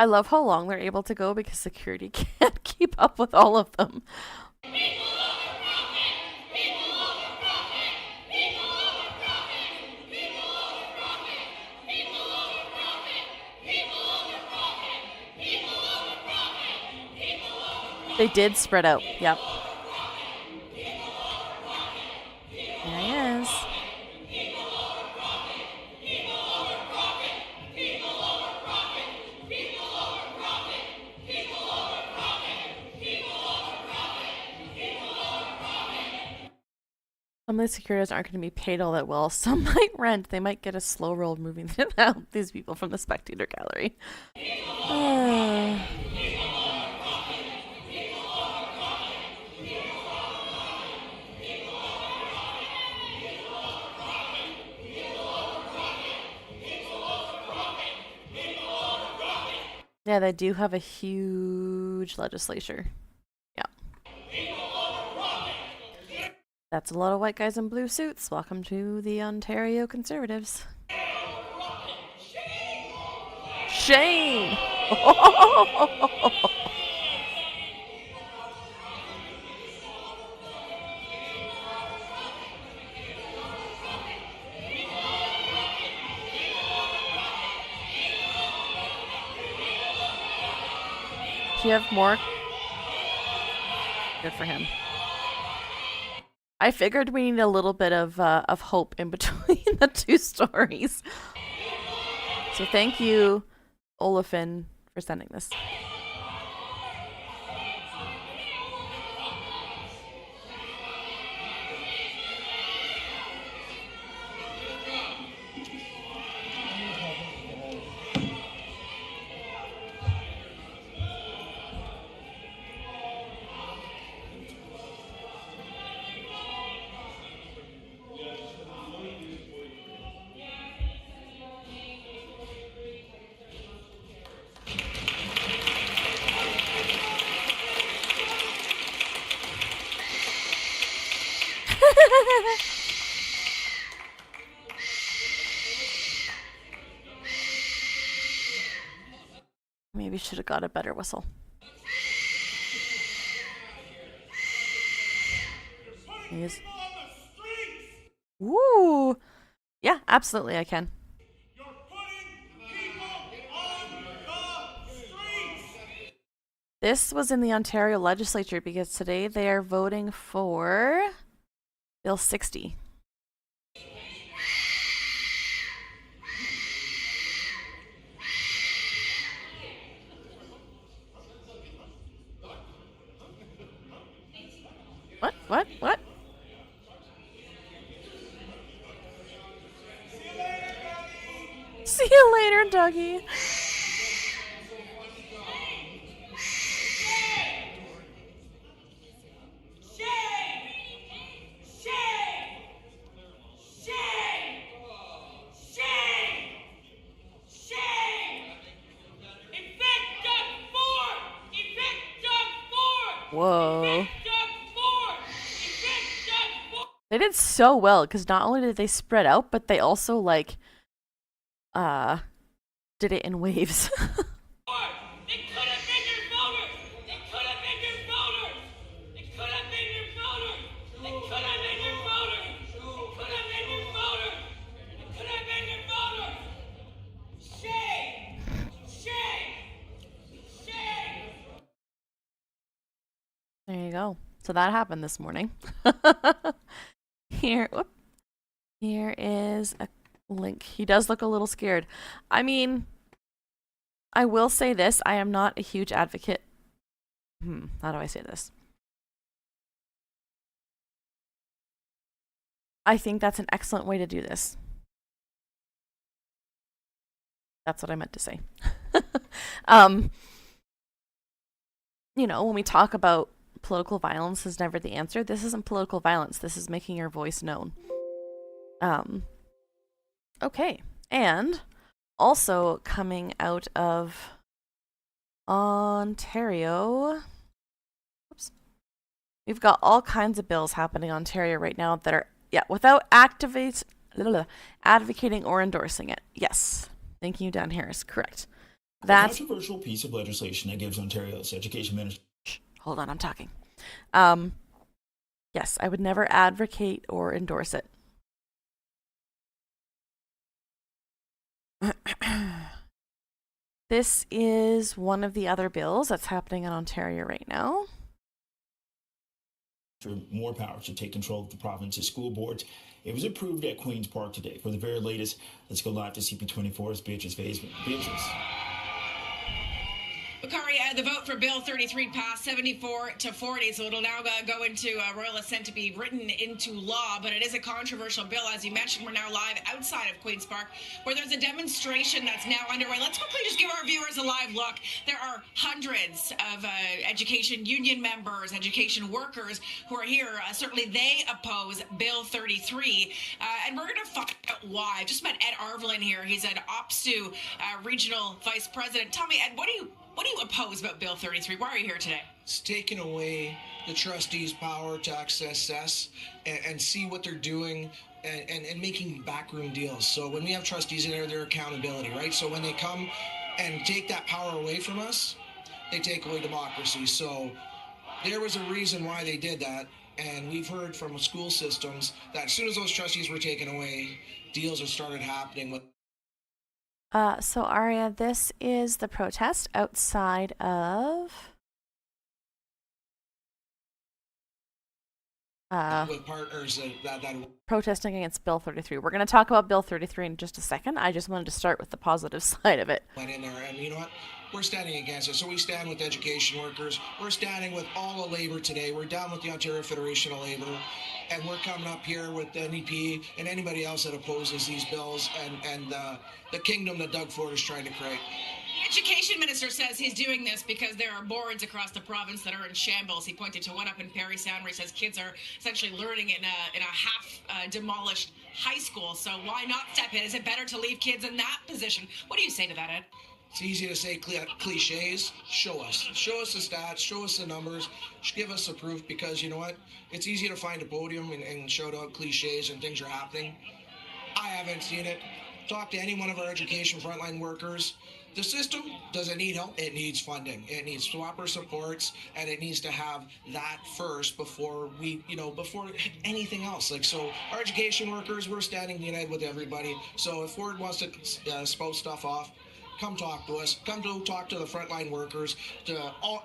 I love how long they're able to go because security can't keep up with all of them. They did spread out. Yep. There he is. Some of the securities aren't going to be paid all that well. Some might rent. They might get a slow roll moving out these people from the spectator gallery. Yeah, they do have a huge legislature. Yeah. That's a lot of white guys in blue suits. Welcome to the Ontario Conservatives. Shane! Do you have more? Good for him. I figured we need a little bit of hope in between the two stories. So thank you, Olafin, for sending this. Maybe should have got a better whistle. Yes. Woo! Yeah, absolutely I can. This was in the Ontario legislature because today they are voting for Bill 60. What? See you later, Dougie. Whoa. They did so well because not only did they spread out, but they also like did it in waves. There you go. So that happened this morning. Here is a link. He does look a little scared. I mean, I will say this. I am not a huge advocate. How do I say this? I think that's an excellent way to do this. That's what I meant to say. You know, when we talk about political violence is never the answer. This isn't political violence. This is making your voice known. Okay. And also coming out of Ontario, oops, we've got all kinds of bills happening in Ontario right now that are, without advocating or endorsing it. Yes. Thank you, Dan Harris. Correct. That's a controversial piece of legislation that gives Ontario's education minister. Hold on, I'm talking. Yes, I would never advocate or endorse it. This is one of the other bills that's happening in Ontario right now. For more power to take control of the province's school boards. It was approved at Queen's Park today. For the very latest, let's go live to CP24's Beatrice Vaisman. Beatrice. Bakari, the vote for Bill 33 passed 74-40, so it'll now go into royal assent to be written into law, but it is a controversial bill. As you mentioned, we're now live outside of Queen's Park, where there's a demonstration that's now underway. Let's quickly just give our viewers a live look. There are hundreds of education union members, education workers who are here. Certainly they oppose Bill 33, and we're going to find out why. I just met Ed Arvelin here. He's an OPSU regional vice president. Tell me, Ed, what do you oppose about Bill 33? Why are you here today? It's taking away the trustees' power to access CES and see what they're doing and making backroom deals. So when we have trustees in there, their accountability, right? So when they come and take that power away from us, they take away democracy. So there was a reason why they did that. And we've heard from school systems that as soon as those trustees were taken away, deals have started happening with. So Aria, this is the protest outside of with partners that protesting against Bill 33. We're going to talk about Bill 33 in just a second. I just wanted to start with the positive side of it. Went in there, and you know what? We're standing against it. So we stand with education workers. We're standing with all of Labour today. We're down with the Ontario Federation of Labour. And we're coming up here with the NEP and anybody else that opposes these bills and the kingdom that Doug Ford is trying to create. The education minister says he's doing this because there are boards across the province that are in shambles. He pointed to one up in Parry Sound where he says kids are essentially learning in a half demolished high school. So why not step in? Is it better to leave kids in that position? What do you say to that, Ed? It's easy to say cliches. Show us. Show us the stats. Show us the numbers. Give us the proof, because you know what? It's easy to find a podium and shout out cliches and things are happening. I haven't seen it. Talk to any one of our education frontline workers. The system doesn't need help. It needs funding. It needs proper supports, and it needs to have that first before before anything else. So our education workers, we're standing united with everybody. So if Ford wants to spout stuff off, come talk to us. Come to talk to the frontline workers,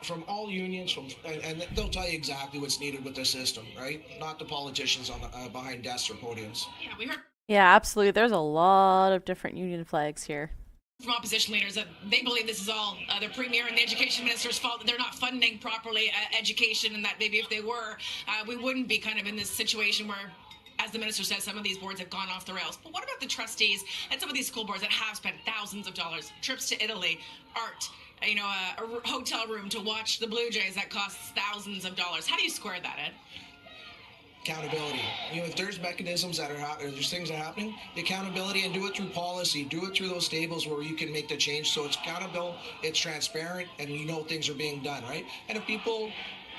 from all unions, and they'll tell you exactly what's needed with the system, right? Not the politicians on behind desks or podiums. Yeah, we heard Yeah, absolutely. There's a lot of different union flags here. from opposition leaders that they believe this is all the premier and the education minister's fault, that they're not funding properly education, and that maybe if they were, we wouldn't be kind of in this situation where, as the minister says, some of these boards have gone off the rails. But what about the trustees and some of these school boards that have spent thousands of dollars, trips to Italy, art, a hotel room to watch the Blue Jays that costs thousands of dollars? How do you square that, Ed? Accountability. If there's mechanisms that are happening, there's things that are happening, the accountability, and do it through policy, do it through those tables where you can make the change. So it's accountable, it's transparent, and things are being done, right? And if people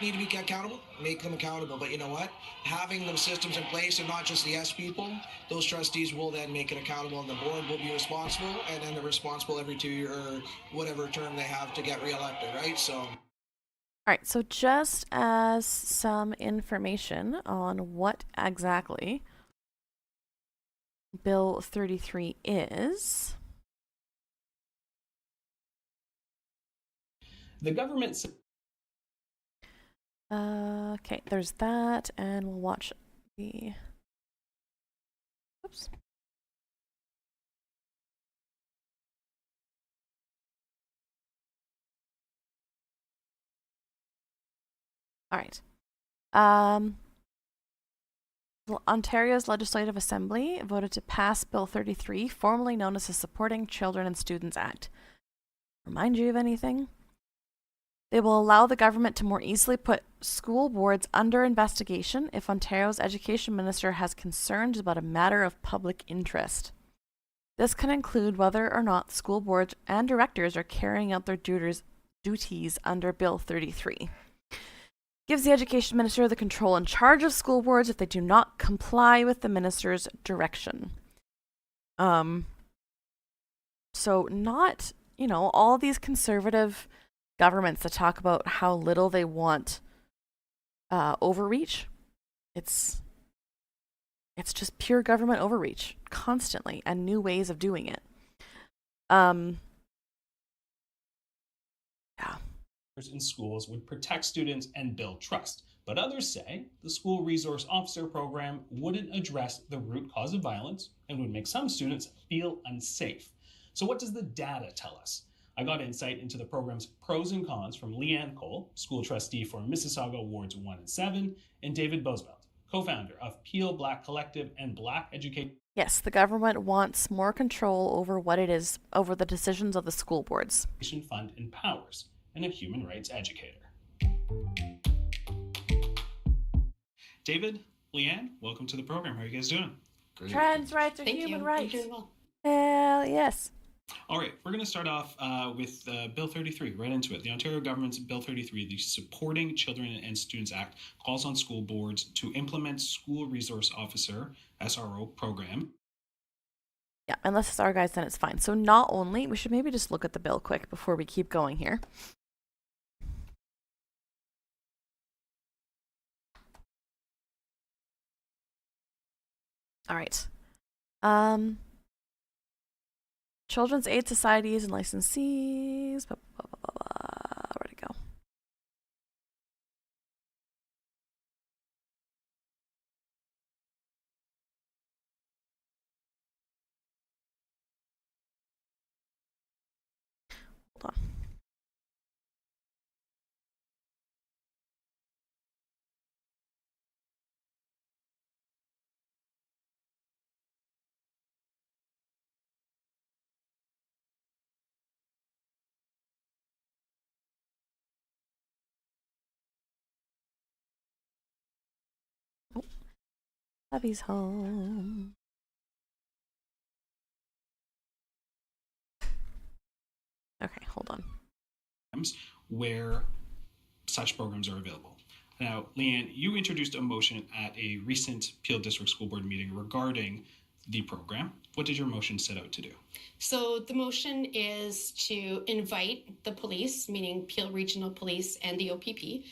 need to be accountable, make them accountable. But you know what? Having those systems in place, and not just the yes people, those trustees will then make it accountable, and the board will be responsible, and then they're responsible every 2 year or whatever term they have to get reelected, right? So. All right, so just as some information on what exactly Bill 33 is. The government. Okay, there's that, and we'll watch the. Oops. All right. Ontario's Legislative Assembly voted to pass Bill 33, formerly known as the Supporting Children and Students Act. Remind you of anything? They will allow the government to more easily put school boards under investigation if Ontario's education minister has concerns about a matter of public interest. This can include whether or not school boards and directors are carrying out their duties under Bill 33. Gives the education minister the control and charge of school boards if they do not comply with the minister's direction. So not you know, all these conservative governments that talk about how little they want overreach. It's just pure government overreach constantly and new ways of doing it. Yeah. In schools would protect students and build trust. But others say the school resource officer program wouldn't address the root cause of violence and would make some students feel unsafe. So what does the data tell us? I got insight into the program's pros and cons from Leanne Cole, school trustee for Mississauga Wards 1 and 7, and David Bosvelt, co-founder of Peel Black Collective and Black Education. Yes, the government wants more control over over the decisions of the school boards. Fund empowers, and a human rights educator. David, Leanne, welcome to the program. How are you guys doing? Great. Trans rights are human rights. Hell yes. All right, we're going to start off with Bill 33, right into it. The Ontario government's Bill 33, the Supporting Children and Students Act, calls on school boards to implement School Resource Officer, SRO, program. Yeah, unless it's our guys, then it's fine. So not only, we should maybe just look at the bill quick before we keep going here. All right. Children's Aid Societies and licensees. Blah, blah, blah, blah, blah. Where'd it go? Hold on. Hubby's home. Okay, hold on. Where such programs are available. Now, Leanne, you introduced a motion at a recent Peel District School Board meeting regarding the program. What did your motion set out to do? So the motion is to invite the police, meaning Peel Regional Police and the OPP,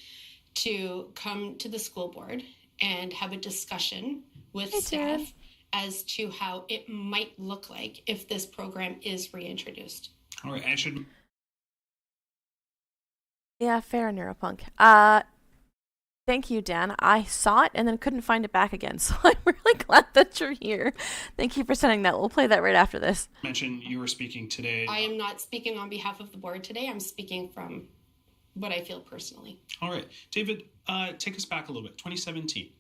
to come to the school board and have a discussion with staff as to how it might look like if this program is reintroduced. All right, I should... Yeah, fair, Neuropunk. Thank you, Dan. I saw it and then couldn't find it back again, so I'm really glad that you're here. Thank you for sending that. We'll play that right after this. Mention you were speaking today. I am not speaking on behalf of the board today. I'm speaking from what I feel personally. All right. David, take us back a little bit. 2017.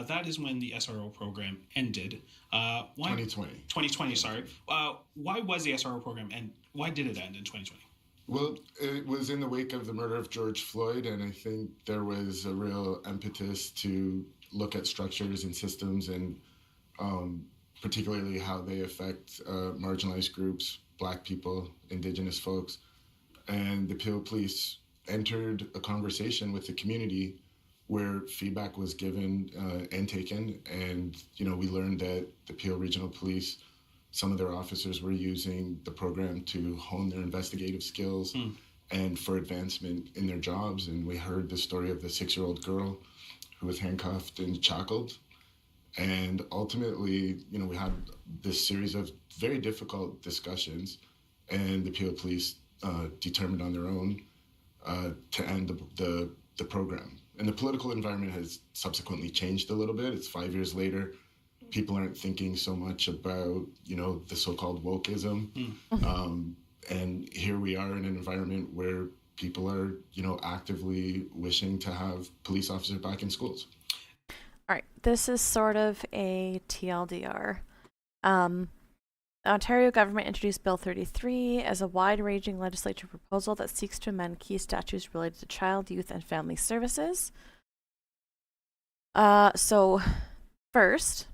That is when the SRO program ended. 2020, sorry. Why was the SRO program and why did it end in 2020? Well, it was in the wake of the murder of George Floyd, and I think there was a real impetus to look at structures and systems and particularly how they affect marginalized groups, Black people, Indigenous folks. And the Peel Police entered a conversation with the community where feedback was given and taken. And, you know, we learned that the Peel Regional Police, some of their officers were using the program to hone their investigative skills and for advancement in their jobs. And we heard the story of the 6-year-old girl who was handcuffed and shackled. And ultimately, you know, we had this series of very difficult discussions, and the Peel Police determined on their own to end the program. And the political environment has subsequently changed a little bit. It's 5 years later. People aren't thinking so much about, you know, the so-called wokeism. And here we are in an environment where people are, you know, actively wishing to have police officers back in schools. All right, this is sort of a TLDR. The Ontario government introduced Bill 33 as a wide-ranging legislature proposal that seeks to amend key statutes related to child, youth, and family services. So, first,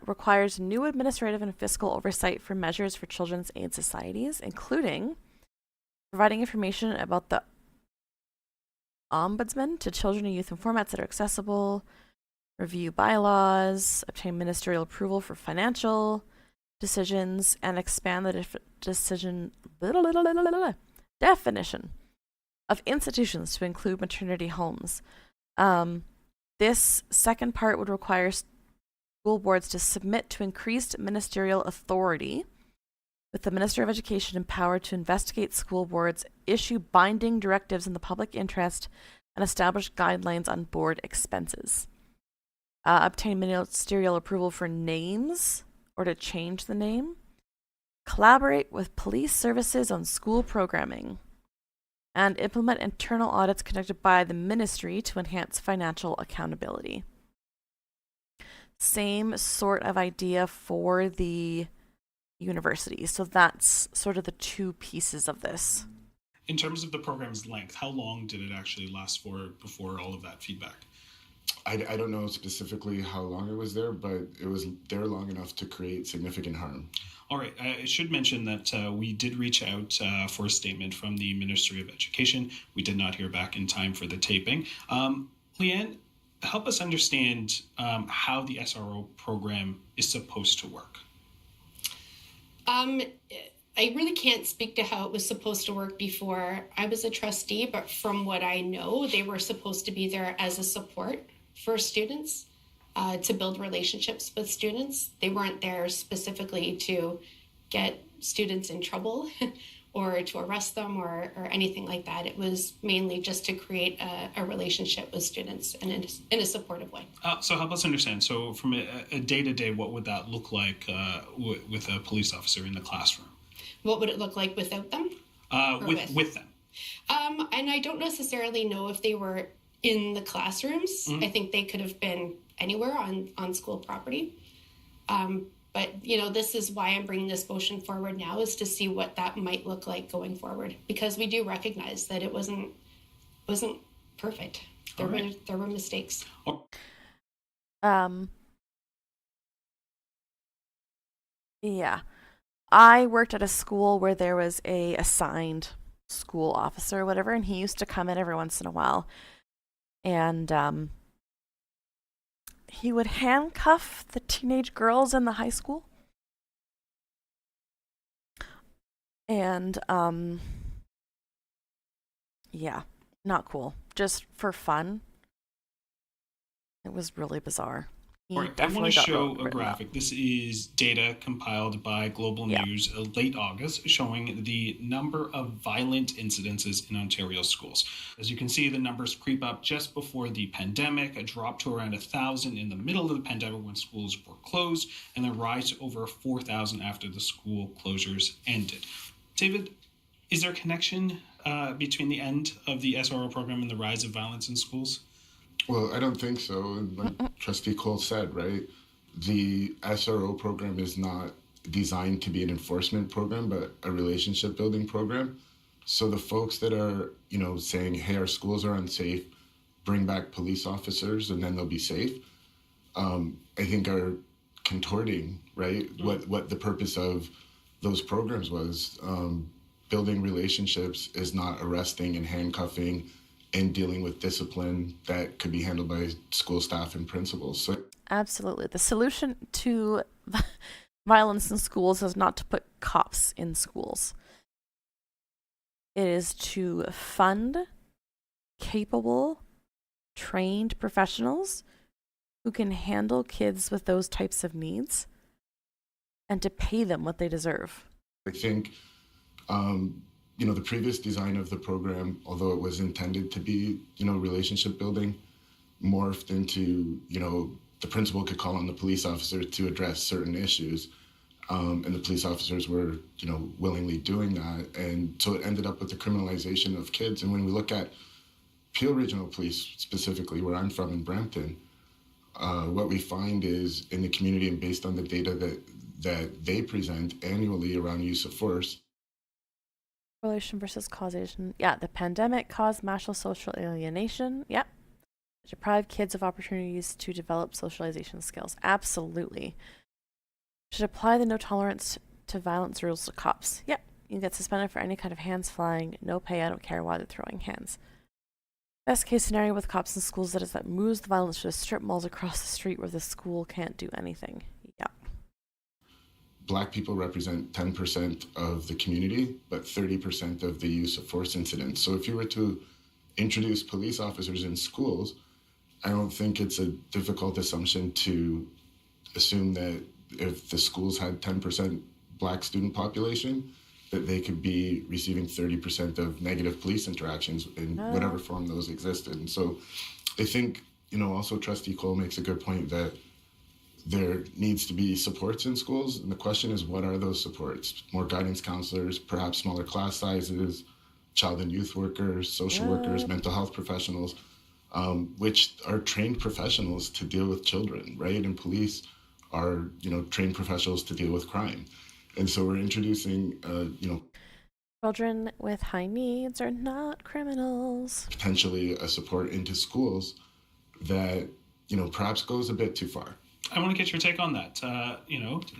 requires new administrative and fiscal oversight for measures for children's aid societies, including providing information about the ombudsman to children and youth in formats that are accessible, review bylaws, obtain ministerial approval for financial decisions and expand the definition of institutions to include maternity homes. This second part would require school boards to submit to increased ministerial authority, with the Minister of Education empowered to investigate school boards, issue binding directives in the public interest, and establish guidelines on board expenses. Obtain ministerial approval for names or to change the name. Collaborate with police services on school programming. And implement internal audits conducted by the ministry to enhance financial accountability. Same sort of idea for the university. So that's sort of the two pieces of this. In terms of the program's length, how long did it actually last for before all of that feedback? I don't know specifically how long it was there, but it was there long enough to create significant harm. All right. I should mention that we did reach out for a statement from the Ministry of Education. We did not hear back in time for the taping. Leanne, help us understand how the SRO program is supposed to work. I really can't speak to how it was supposed to work before I was a trustee, but from what I know, they were supposed to be there as a support for students, to build relationships with students. They weren't there specifically to get students in trouble or to arrest them or anything like that. It was mainly just to create a relationship with students and in a supportive way. So help us understand. So from a day-to-day, what would that look like with a police officer in the classroom? What would it look like without them? With them. And I don't necessarily know if they were in the classrooms. Mm-hmm. I think they could have been anywhere on school property. But, this is why I'm bringing this motion forward now, is to see what that might look like going forward, because we do recognize that it wasn't perfect. There were mistakes. Yeah. I worked at a school where there was a assigned school officer or whatever, and he used to come in every once in a while. And he would handcuff the teenage girls in the high school. And, yeah, not cool. Just for fun. It was really bizarre. All right, I want to show a graphic. This is data compiled by Global News late August, showing the number of violent incidences in Ontario schools. As you can see, the numbers creep up just before the pandemic, a drop to around 1,000 in the middle of the pandemic when schools were closed, and then rise to over 4,000 after the school closures ended. David, is there a connection between the end of the SRO program and the rise of violence in schools? Well, I don't think so. Like Trustee Cole said, right, the SRO program is not designed to be an enforcement program, but a relationship building program. So the folks that are, saying, hey, our schools are unsafe, bring back police officers and then they'll be safe, I think are contorting, right, what the purpose of those programs was. Building relationships is not arresting and handcuffing and dealing with discipline that could be handled by school staff and principals. So absolutely. The solution to violence in schools is not to put cops in schools. It is to fund capable, trained professionals who can handle kids with those types of needs and to pay them what they deserve. I think the previous design of the program, although it was intended to be, relationship building, morphed into, the principal could call on the police officer to address certain issues. And the police officers were, willingly doing that. And so it ended up with the criminalization of kids. And when we look at Peel Regional Police, specifically where I'm from in Brampton, what we find is in the community and based on the data that they present annually around use of force, Correlation versus causation. Yeah, the pandemic caused massive social alienation. Yep. Deprived kids of opportunities to develop socialization skills. Absolutely. Should apply the no tolerance to violence rules to cops. Yep. You can get suspended for any kind of hands flying. No pay. I don't care why they're throwing hands. Best case scenario with cops in schools that moves the violence to the strip malls across the street where the school can't do anything. Yep. Black people represent 10% of the community, but 30% of the use of force incidents. So if you were to introduce police officers in schools, I don't think it's a difficult assumption to assume that if the schools had 10% Black student population, that they could be receiving 30% of negative police interactions in whatever form those existed. And so I think, also Trustee Cole makes a good point that there needs to be supports in schools. And the question is, what are those supports? More guidance counselors, perhaps smaller class sizes, child and youth workers, social workers, mental health professionals, which are trained professionals to deal with children, right? And police are, trained professionals to deal with crime. And so we're introducing, Children with high needs are not criminals. Potentially a support into schools that, perhaps goes a bit too far. I want to get your take on that.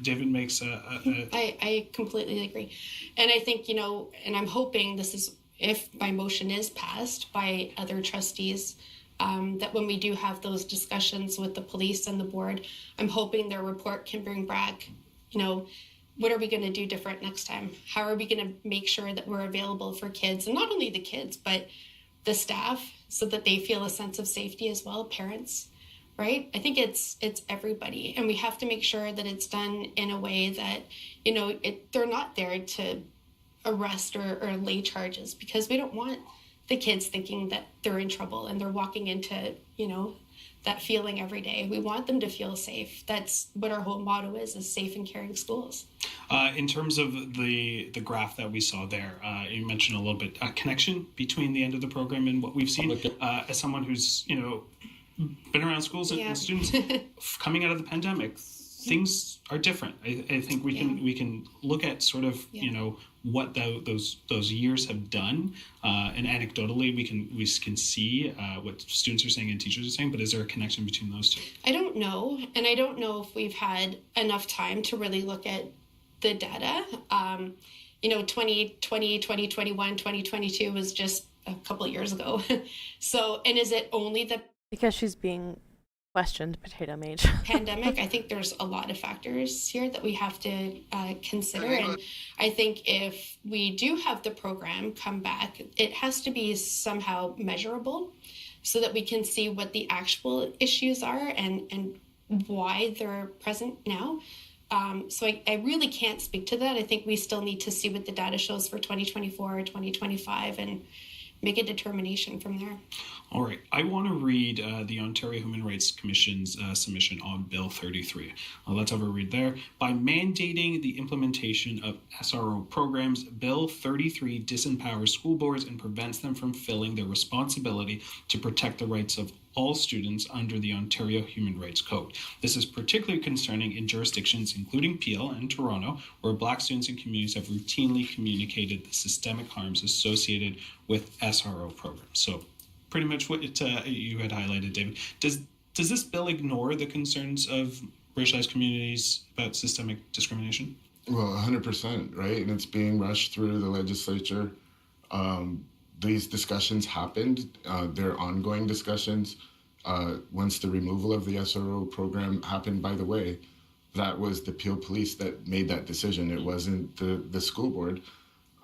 David makes I completely agree. And I think, and I'm hoping this is, if my motion is passed by other trustees, that when we do have those discussions with the police and the board, I'm hoping their report can bring back, what are we going to do different next time? How are we going to make sure that we're available for kids, and not only the kids, but the staff, so that they feel a sense of safety as well, parents, right? I think it's everybody, and we have to make sure that it's done in a way that, they're not there to arrest or lay charges, because we don't want the kids thinking that they're in trouble and they're walking into, that feeling every day. We want them to feel safe. That's what our whole motto is safe and caring schools. In terms of the graph that we saw there, you mentioned a little bit connection between the end of the program and what we've seen. As someone who's, been around schools and students coming out of the pandemic, things are different. I think we can look at sort of, what those years have done, and anecdotally we can see what students are saying and teachers are saying. But is there a connection between those two? I don't know, and I don't know if we've had enough time to really look at the data. 2020, 2021, 2022 was just a couple of years ago. So, and is it only because she's being questioned, Potato Mage. Pandemic? I think there's a lot of factors here that we have to consider. And I think if we do have the program come back, it has to be somehow measurable so that we can see what the actual issues are and why they're present now. So I really can't speak to that. I think we still need to see what the data shows for 2024 or 2025 and make a determination from there. All right. I want to read the Ontario Human Rights Commission's submission on Bill 33. Let's have a read there. By mandating the implementation of SRO programs, Bill 33 disempowers school boards and prevents them from filling their responsibility to protect the rights of all students under the Ontario Human Rights Code. This is particularly concerning in jurisdictions including Peel and Toronto, where Black students and communities have routinely communicated the systemic harms associated with SRO programs. So pretty much what you had highlighted, David. Does this bill ignore the concerns of racialized communities about systemic discrimination? Well, 100%, right? And it's being rushed through the legislature. These discussions happened. They're ongoing discussions. Once the removal of the SRO program happened, by the way, that was the Peel Police that made that decision. It wasn't the school board.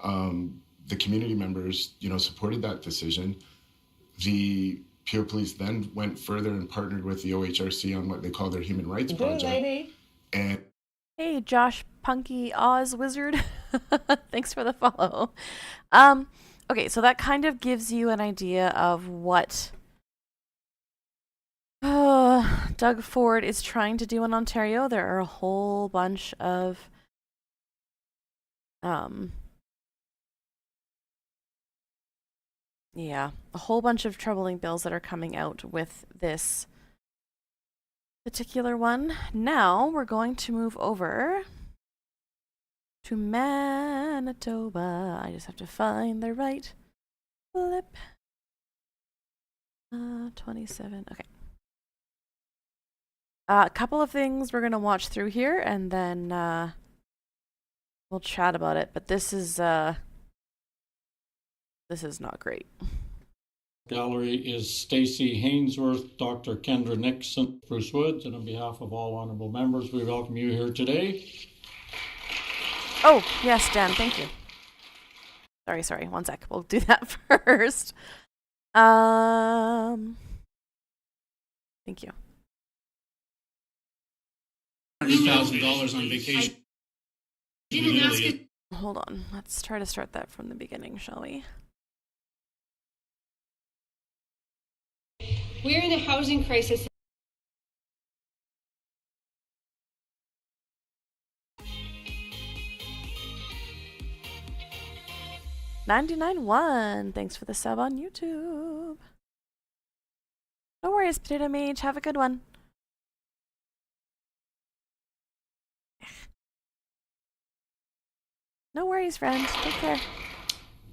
The community members, supported that decision. The Peel Police then went further and partnered with the OHRC on what they call their Human Rights Project. And hey, Josh Punky Oz Wizard. Thanks for the follow. Okay, so that kind of gives you an idea of what Doug Ford is trying to do in Ontario. There are a whole bunch of a whole bunch of troubling bills that are coming out with this particular one. Now we're going to move over to Manitoba. I just have to find the right flip. 27. Okay. A couple of things we're going to watch through here, and then we'll chat about it. But this is not great. Gallery is Stacey Hainsworth, Dr. Kendra Nixon, Bruce Woods, and on behalf of all honorable members, we welcome you here today. Oh, yes, Dan, thank you. Sorry, 1 sec. We'll do that first. Thank you. $100,000 on vacation. Didn't ask it. Hold on. Let's try to start that from the beginning, shall we? We're in a housing crisis. $99.1. Thanks for the sub on YouTube. No worries, Potato Mage. Have a good one. No worries, friend. Take care.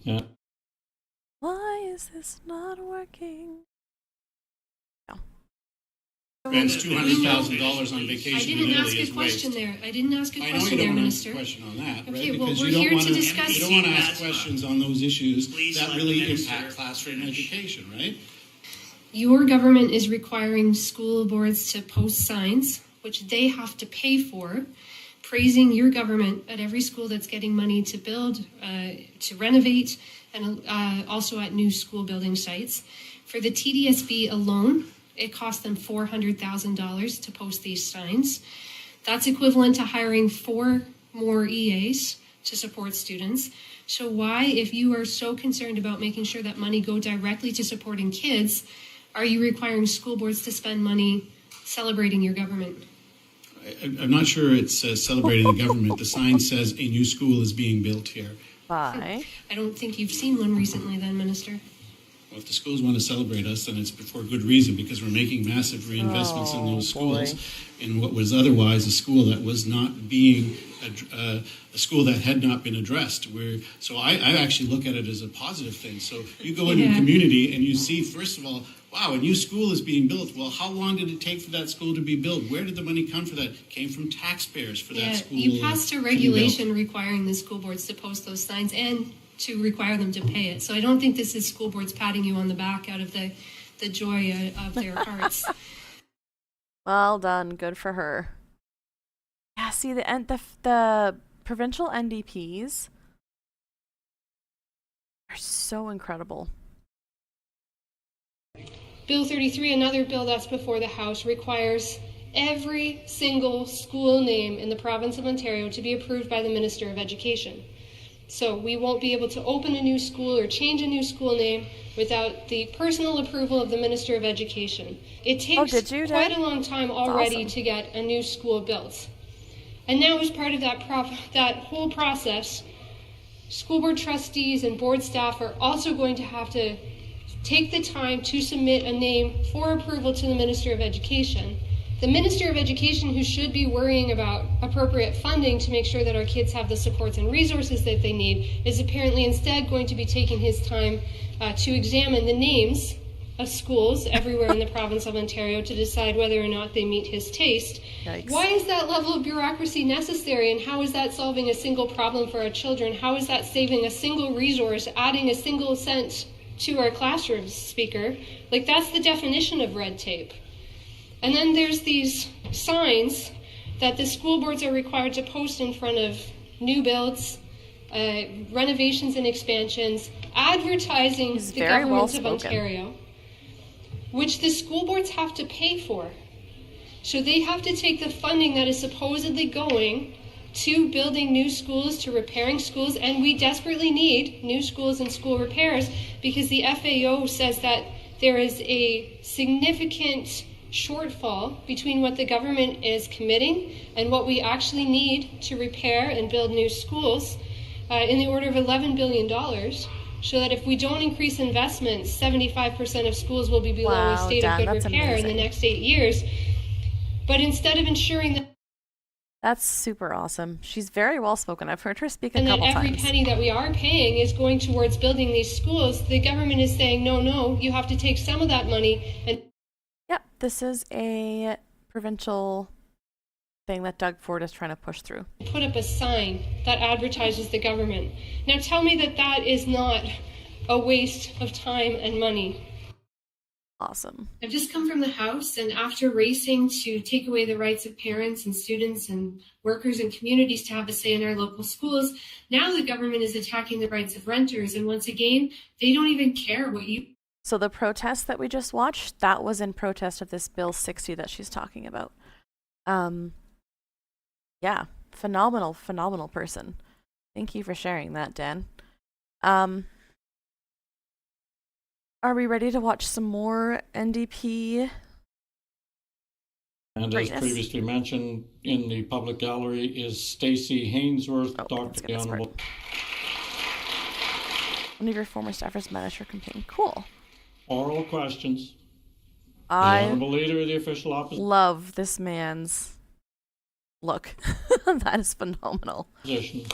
Yeah. Why is this not working? No. Spends $200,000 on vacation. I didn't ask a question there. I didn't ask a question there, Minister. I know you don't ask a question on that, Okay, right? well, Because we're you don't here want to discuss. You don't want to ask questions on those issues that really impact classroom education, right? Your government is requiring school boards to post signs, which they have to pay for, praising your government at every school that's getting money to build, to renovate, and also at new school building sites. For the TDSB alone, it cost them $400,000 to post these signs. That's equivalent to hiring 4 more EAs to support students. So why, if you are so concerned about making sure that money go directly to supporting kids, are you requiring school boards to spend money celebrating your government? I'm not sure it's celebrating the government. The sign says a new school is being built here. Bye. I don't think you've seen one recently then, Minister. Well, if the schools want to celebrate us, then it's for good reason, because we're making massive reinvestments in those schools in what was otherwise a school that was not being a school that had not been addressed. So I actually look at it as a positive thing. So you go into a community and you see, first of all, wow, a new school is being built. Well, how long did it take for that school to be built? Where did the money come for that? It came from taxpayers for that school. You passed a regulation requiring the school boards to post those signs and to require them to pay it. So I don't think this is school boards patting you on the back out of the joy of their hearts. Well done. Good for her. Yeah, see, the provincial NDPs are so incredible. Bill 33, another bill that's before the House, requires every single school name in the province of Ontario to be approved by the Minister of Education. So we won't be able to open a new school or change a new school name without the personal approval of the Minister of Education. It takes quite a long time already to get a new school built. And now, as part of that whole process, school board trustees and board staff are also going to have to take the time to submit a name for approval to the Minister of Education. The Minister of Education, who should be worrying about appropriate funding to make sure that our kids have the supports and resources that they need, is apparently instead going to be taking his time to examine the names of schools everywhere in the province of Ontario to decide whether or not they meet his taste. Yikes. Why is that level of bureaucracy necessary, and how is that solving a single problem for our children? How is that saving a single resource, adding a single cent to our classrooms, Speaker? Like, that's the definition of red tape. And then there's these signs that the school boards are required to post in front of new builds, renovations and expansions, advertising the government of Ontario, which the school boards have to pay for. So they have to take the funding that is supposedly going to building new schools, to repairing schools, and we desperately need new schools and school repairs because the FAO says that there is a significant shortfall between what the government is committing and what we actually need to repair and build new schools in the order of $11 billion, so that if we don't increase investments, 75% of schools will be below a state of good repair in the next 8 years. But instead of ensuring that that's super awesome. She's very well spoken. I've heard her speak a couple times. And that every penny that we are paying is going towards building these schools, the government is saying, no, you have to take some of that money and Yep, this is a provincial thing that Doug Ford is trying to push through. Put up a sign that advertises the government. Now tell me that that is not a waste of time and money. Awesome. I've just come from the House, and after racing to take away the rights of parents and students and workers and communities to have a say in our local schools, now the government is attacking the rights of renters. And once again, they don't even care what you... So the protest that we just watched, that was in protest of this Bill 60 that she's talking about. Yeah, phenomenal person. Thank you for sharing that, Dan. Are we ready to watch some more NDP? And greatness? As previously mentioned, in the public gallery is Stacey Hainsworth, Dr. The Honorable. One of your former staffers managed her campaign. Cool. Oral questions. The I Honorable Leader of the Official Opposition. love this man's look. That is phenomenal. Position.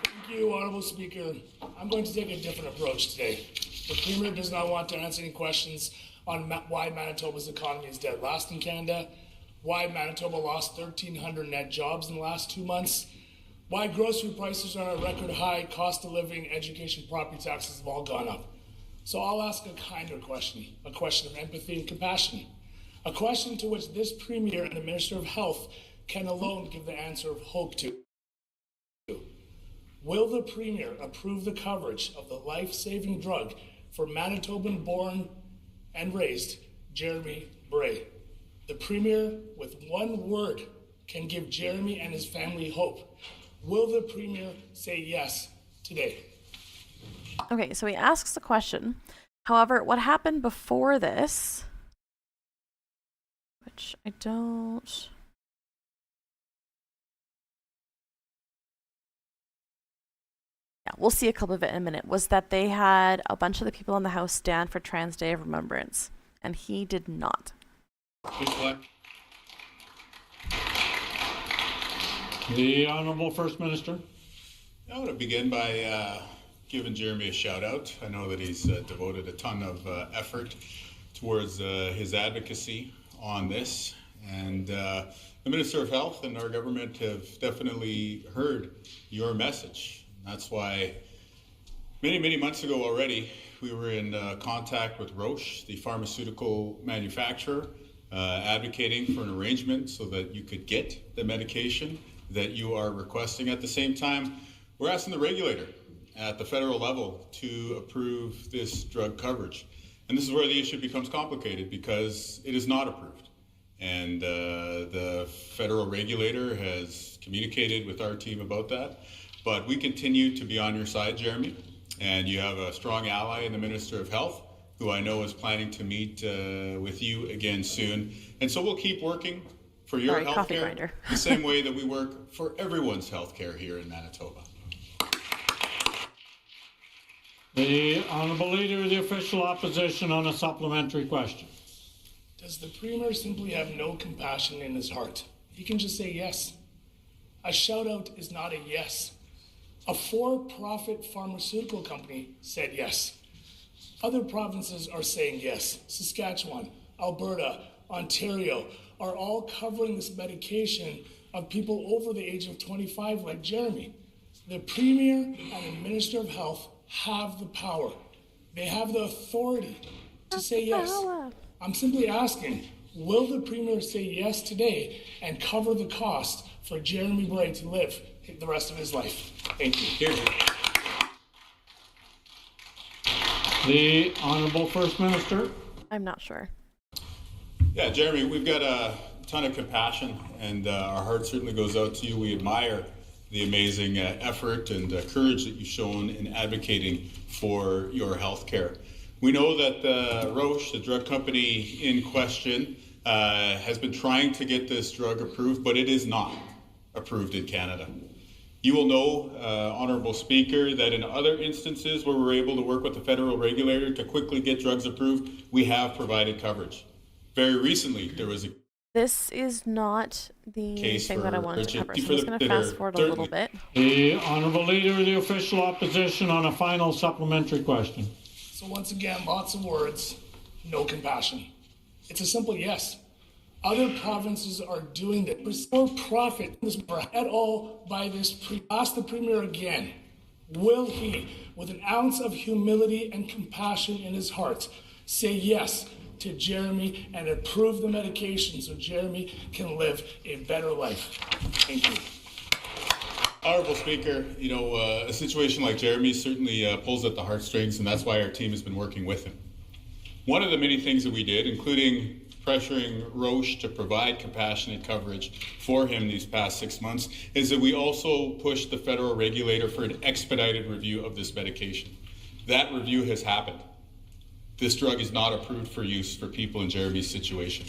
Thank you, Honorable Speaker. I'm going to take a different approach today. The Premier does not want to answer any questions on why Manitoba's economy is dead last in Canada, why Manitoba lost 1,300 net jobs in the last 2 months, why grocery prices are at a record high, cost of living, education, property taxes have all gone up. So I'll ask a kinder question, a question of empathy and compassion, a question to which this Premier and the Minister of Health can alone give the answer of hope to. Will the Premier approve the coverage of the life-saving drug for Manitoban-born and raised Jeremy Bray? The Premier, with one word, can give Jeremy and his family hope. Will the Premier say yes today? Okay, so he asks the question. However, what happened before this, which I don't... Yeah, we'll see a clip of it in a minute, was that they had a bunch of the people in the House stand for Trans Day of Remembrance, and he did not. The Honorable First Minister. I want to begin by giving Jeremy a shout out. I know that he's devoted a ton of effort towards his advocacy on this, and the Minister of Health and our government have definitely heard your message. That's why many months ago already, we were in contact with Roche, the pharmaceutical manufacturer, advocating for an arrangement so that you could get the medication that you are requesting. At the same time, we're asking the regulator at the federal level to approve this drug coverage. And this is where the issue becomes complicated because it is not approved. And the federal regulator has communicated with our team about that. But we continue to be on your side, Jeremy, and you have a strong ally in the Minister of Health, who I know is planning to meet with you again soon. And so we'll keep working for your health care the same way that we work for everyone's health care here in Manitoba. The Honourable Leader of the Official Opposition on a supplementary question. Does the Premier simply have no compassion in his heart? He can just say yes. A shout out is not a yes. A for-profit pharmaceutical company said yes. Other provinces are saying yes. Saskatchewan, Alberta, Ontario are all covering this medication of people over the age of 25 like Jeremy. The Premier and the Minister of Health have the power. They have the authority to say yes. I'm simply asking, will the Premier say yes today and cover the cost for Jeremy Bray to live the rest of his life? Thank you. The Honourable First Minister. I'm not sure. Yeah, Jeremy, we've got a ton of compassion, and our heart certainly goes out to you. We admire the amazing effort and courage that you've shown in advocating for your health care. We know that Roche, the drug company in question, has been trying to get this drug approved, but it is not approved in Canada. You will know, Honourable Speaker, that in other instances where we're able to work with the federal regulator to quickly get drugs approved, we have provided coverage. Very recently, there was a This is not the case thing that I wanted to cover, so I'm for just the going to bitter, fast forward a little bit. The Honourable Leader of the Official Opposition on a final supplementary question. So once again, lots of words, no compassion. It's a simple yes. Other provinces are doing this for profit at all by this. Ask the Premier again. Will he, with an ounce of humility and compassion in his heart, say yes to Jeremy and approve the medication so Jeremy can live a better life? Thank you. Honorable Speaker, a situation like Jeremy certainly pulls at the heartstrings, and that's why our team has been working with him. One of the many things that we did, including pressuring Roche to provide compassionate coverage for him these past 6 months, is that we also pushed the federal regulator for an expedited review of this medication. That review has happened. This drug is not approved for use for people in Jeremy's situation.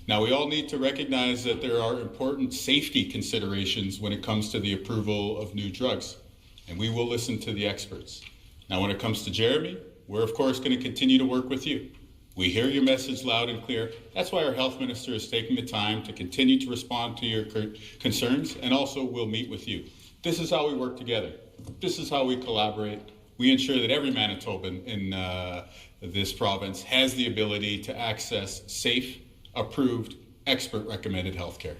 Now, we all need to recognize that there are important safety considerations when it comes to the approval of new drugs, and we will listen to the experts. Now, when it comes to Jeremy, we're of course going to continue to work with you. We hear your message loud and clear. That's why our health minister is taking the time to continue to respond to your concerns, and also we'll meet with you. This is how we work together. This is how we collaborate. We ensure that every Manitoban in this province has the ability to access safe, approved, expert-recommended health care.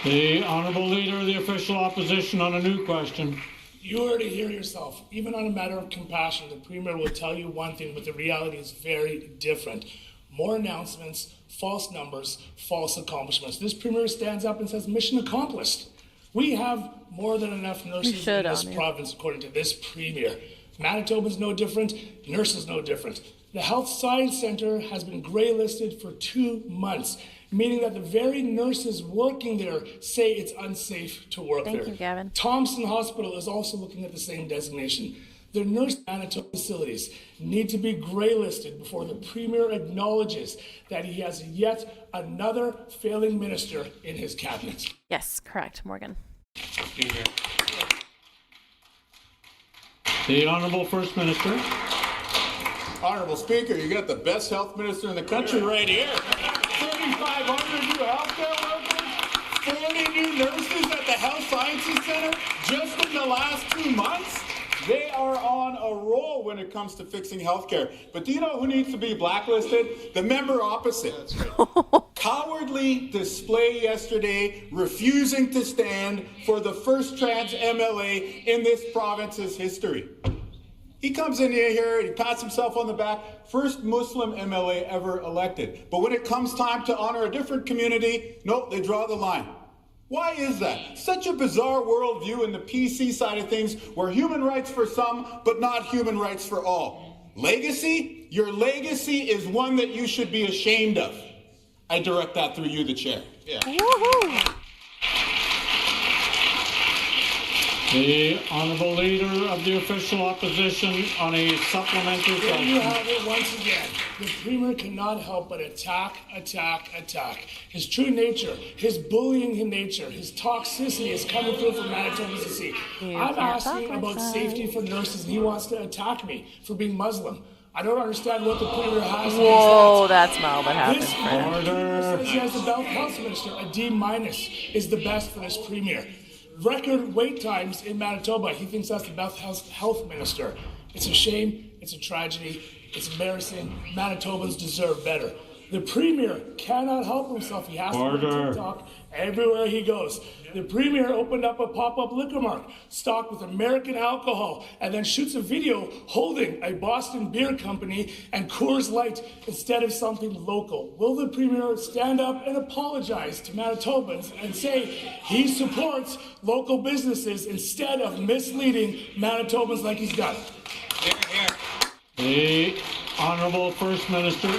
The Honourable Leader of the Official Opposition on a new question. You already hear yourself. Even on a matter of compassion, the Premier will tell you one thing, but the reality is very different. More announcements, false numbers, false accomplishments. This Premier stands up and says, mission accomplished. We have more than enough nurses in this province, according to this Premier. Manitoba's no different, nurses no different. The Health Science Centre has been grey-listed for 2 months, meaning that the very nurses working there say it's unsafe to work there. Thank you, Gavin. Thompson Hospital is also looking at the same designation. The nurse Manitoba facilities need to be grey-listed before the Premier acknowledges that he has yet another failing minister in his cabinet. Yes, correct, Morgan. The Honourable First Minister. Honourable Speaker, you got the best health minister in the country right here. 3,500 new healthcare workers, 40 new nurses at the Health Sciences Centre just in the last 2 months. They are on a roll when it comes to fixing healthcare. But do you know who needs to be blacklisted? The member opposite. Cowardly display yesterday, refusing to stand for the first trans MLA in this province's history. He comes in here, he pats himself on the back, first Muslim MLA ever elected. But when it comes time to honor a different community, nope, they draw the line. Why is that? Such a bizarre worldview in the PC side of things, where human rights for some, but not human rights for all. Legacy? Your legacy is one that you should be ashamed of. I direct that through you, the chair. Yeah. Woohoo! The Honourable Leader of the Official Opposition on a supplementary There question. you have it once again. The Premier cannot help but attack. His true nature, his bullying nature, his toxicity is coming through from Manitobans to see. I'm asking about safety for nurses, and he wants to attack me for being Muslim. I don't understand what the Premier has. Whoa, that's mild that happened. This Premier says he has the best health minister. A D- is the best for this Premier. Record wait times in Manitoba. He thinks that's the best health minister. It's a shame. It's a tragedy. It's embarrassing. Manitobans deserve better. The Premier cannot help himself. He has to be on TikTok everywhere he goes. The Premier opened up a pop-up liquor mart stocked with American alcohol and then shoots a video holding a Boston beer company and Coors Light instead of something local. Will the Premier stand up and apologize to Manitobans and say he supports local businesses instead of misleading Manitobans like he's done? The Honourable First Minister.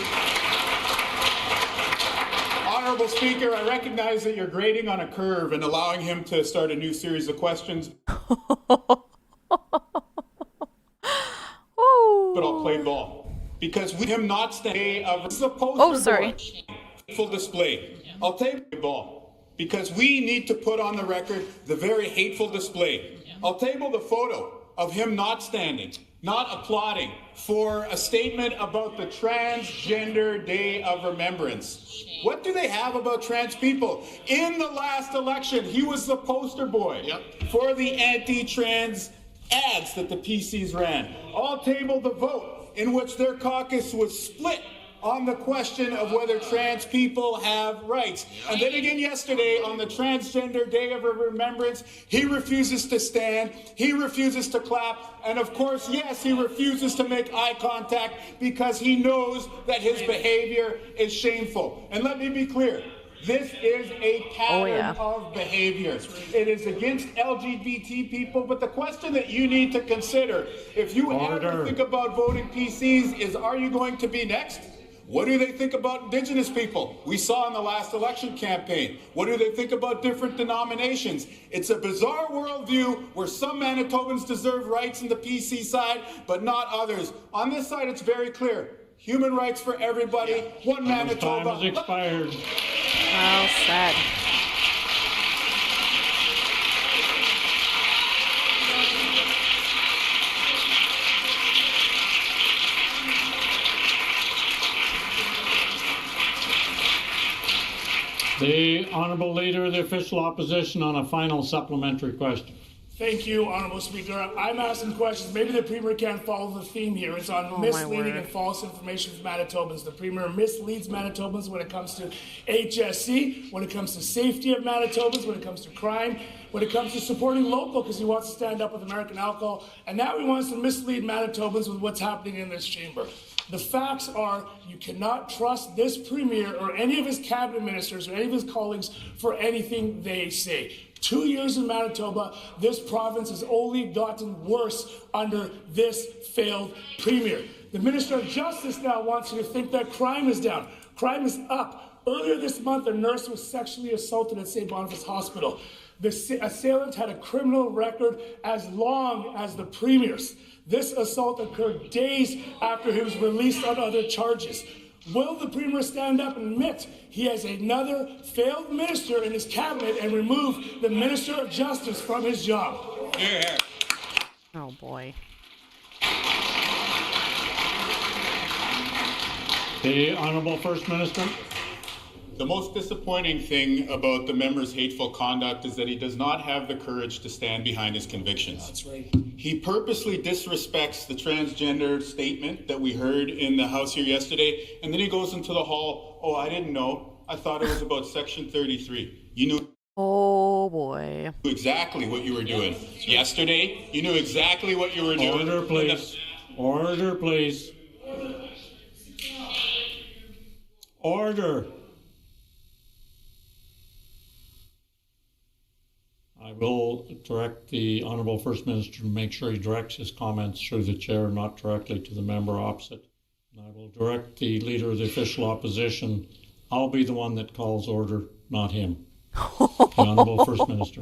Honourable Speaker, I recognize that you're grading on a curve and allowing him to start a new series of questions. But I'll play ball. Because with him not staying of the poster full display. I'll take ball. Because we need to put on the record the very hateful display. I'll table the photo of him not standing, not applauding for a statement about the Transgender Day of Remembrance. What do they have about trans people? In the last election, he was the poster boy for the anti-trans ads that the PCs ran. I'll table the vote in which their caucus was split on the question of whether trans people have rights. And then again yesterday on the Transgender Day of Remembrance, he refuses to stand, he refuses to clap, and of course, yes, he refuses to make eye contact because he knows that his behavior is shameful. And let me be clear. This is a pattern of behavior. It is against LGBT people, but the question that you need to consider, if you ever think about voting PCs, is are you going to be next? What do they think about Indigenous people? We saw in the last election campaign. What do they think about different denominations? It's a bizarre worldview where some Manitobans deserve rights in the PC side, but not others. On this side, it's very clear. Human rights for everybody. One Manitoba. Time has expired. Well said. The Honourable Leader of the Official Opposition on a final supplementary question. Thank you, Honourable Speaker. I'm asking questions. Maybe the Premier can't follow the theme here. It's on misleading and false information from Manitobans. The Premier misleads Manitobans when it comes to HSC, when it comes to safety of Manitobans, when it comes to crime, when it comes to supporting local because he wants to stand up with American alcohol. And now he wants to mislead Manitobans with what's happening in this chamber. The facts are you cannot trust this Premier or any of his cabinet ministers or any of his colleagues for anything they say. 2 years in Manitoba, this province has only gotten worse under this failed Premier. The Minister of Justice now wants you to think that crime is down. Crime is up. Earlier this month, a nurse was sexually assaulted at St. Boniface Hospital. The assailant had a criminal record as long as the Premier's. This assault occurred days after he was released on other charges. Will the Premier stand up and admit he has another failed minister in his cabinet and remove the Minister of Justice from his job? Yeah. Oh boy. The Honourable First Minister. The most disappointing thing about the member's hateful conduct is that he does not have the courage to stand behind his convictions. That's right. He purposely disrespects the transgender statement that we heard in the House here yesterday, and then he goes into the hall, oh, I didn't know. I thought it was about Section 33. You knew Oh boy. exactly what you were doing. Yesterday, you knew exactly what you were doing. Order, please. Order, please. Order. I will direct the Honourable First Minister to make sure he directs his comments through the chair, not directly to the member opposite. And I will direct the Leader of the Official Opposition. I'll be the one that calls order, not him. The Honourable First Minister.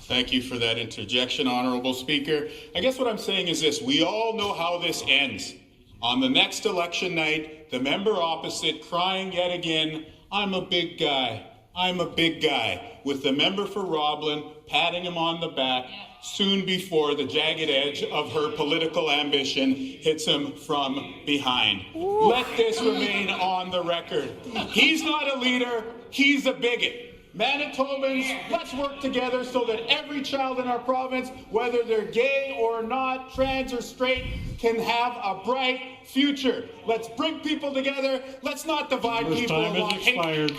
Thank you for that interjection, Honourable Speaker. I guess what I'm saying is this. We all know how this ends. On the next election night, the member opposite crying yet again, I'm a big guy. I'm a big guy, with the member for Roblin patting him on the back soon before the jagged edge of her political ambition hits him from behind. Ooh. Let this remain on the record. He's not a leader, he's a bigot. Manitobans, let's work together so that every child in our province, whether they're gay or not, trans or straight, can have a bright future. Let's bring people together. Let's not divide people along hate. Time has expired.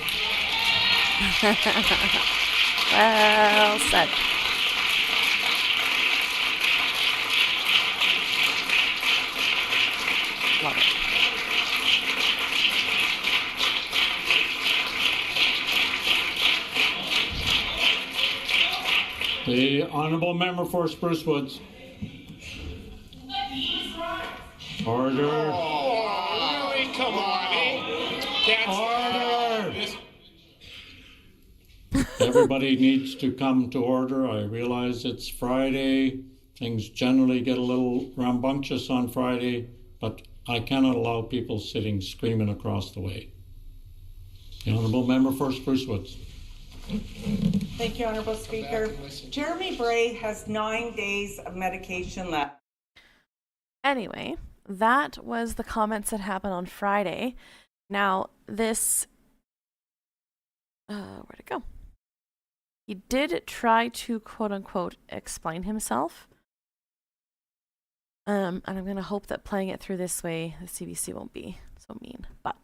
Well said. Love it. The Honourable Member for Spruce Woods. Order. Oh, really? Come on, eh? Order. Everybody needs to come to order. I realize it's Friday. Things generally get a little rambunctious on Friday, but I cannot allow people sitting screaming across the way. The Honourable Member for Spruce Woods. Thank you, Honourable Speaker. Jeremy Bray has 9 days of medication left. Anyway, that was the comments that happened on Friday. Now, this... where'd it go? He did try to, quote-unquote, explain himself. And I'm going to hope that playing it through this way, the CBC won't be so mean. But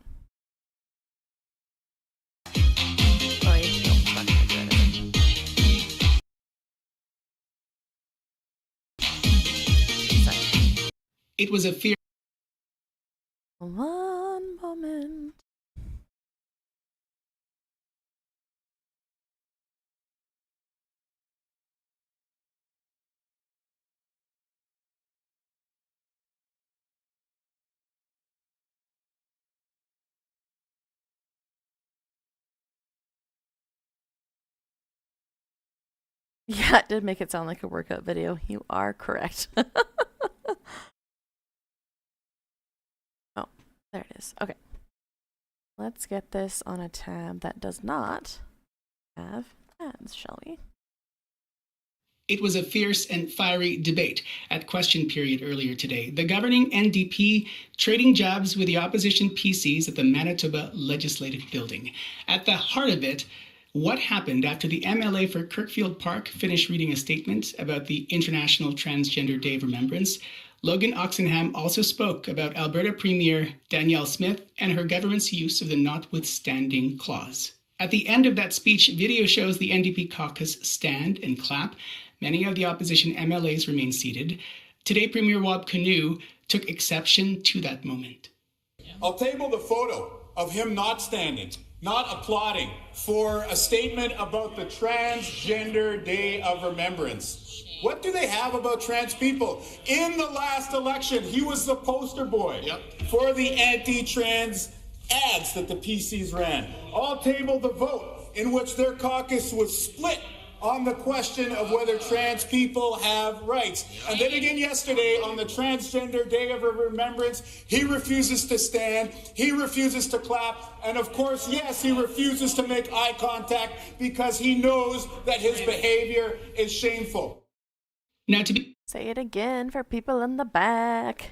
It was a fear. One moment. Yeah, it did make it sound like a workout video. You are correct. Oh, there it is. Okay. Let's get this on a tab that does not have ads, shall we? It was a fierce and fiery debate at question period earlier today. The governing NDP trading jabs with the opposition PCs at the Manitoba Legislative Building. At the heart of it, what happened after the MLA for Kirkfield Park finished reading a statement about the International Transgender Day of Remembrance. Logan Oxenham also spoke about Alberta Premier Danielle Smith and her government's use of the notwithstanding clause. At the end of that speech, video shows the NDP caucus stand and clap. Many of the opposition MLAs remain seated. Today, Premier Wab Kinew took exception to that moment. I'll table the photo of him not standing, not applauding for a statement about the Transgender Day of Remembrance. What do they have about trans people? In the last election, he was the poster boy for the anti-trans ads that the PCs ran. I'll table the vote in which their caucus was split on the question of whether trans people have rights. And then again yesterday on the Transgender Day of Remembrance, he refuses to stand, he refuses to clap, and of course, yes, he refuses to make eye contact because he knows that his behavior is shameful. Now to be Say it again for people in the back.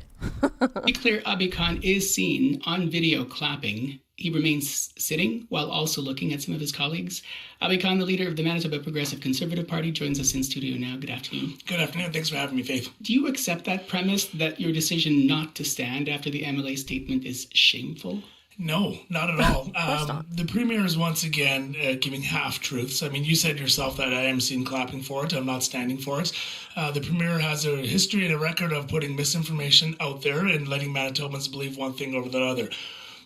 be clear, Abi Khan is seen on video clapping. He remains sitting while also looking at some of his colleagues. Abi Khan, the leader of the Manitoba Progressive Conservative Party, joins us in studio now. Good afternoon. Good afternoon. Thanks for having me, Faith. Do you accept that premise that your decision not to stand after the MLA statement is shameful? No, not at all. The Premier is once again giving half-truths. I mean, you said yourself that I am seen clapping for it. I'm not standing for it. The Premier has a history and a record of putting misinformation out there and letting Manitobans believe one thing over the other.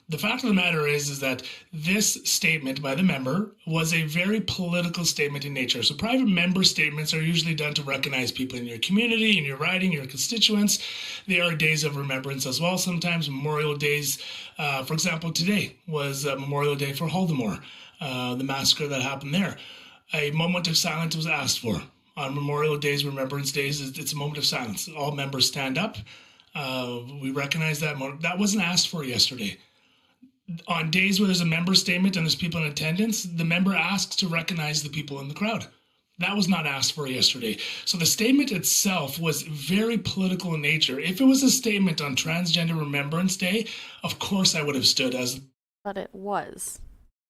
The fact of the matter is that this statement by the member was a very political statement in nature. So private member statements are usually done to recognize people in your community, in your riding, your constituents. They are days of remembrance as well. Sometimes Memorial Days, for example, today was Memorial Day for Haldimor, the massacre that happened there. A moment of silence was asked for. On Memorial Days, Remembrance Days, it's a moment of silence. All members stand up. We recognize that moment. That wasn't asked for yesterday. On days where there's a member statement and there's people in attendance, the member asks to recognize the people in the crowd. That was not asked for yesterday. So the statement itself was very political in nature. If it was a statement on Transgender Remembrance Day, of course I would have stood as But it was.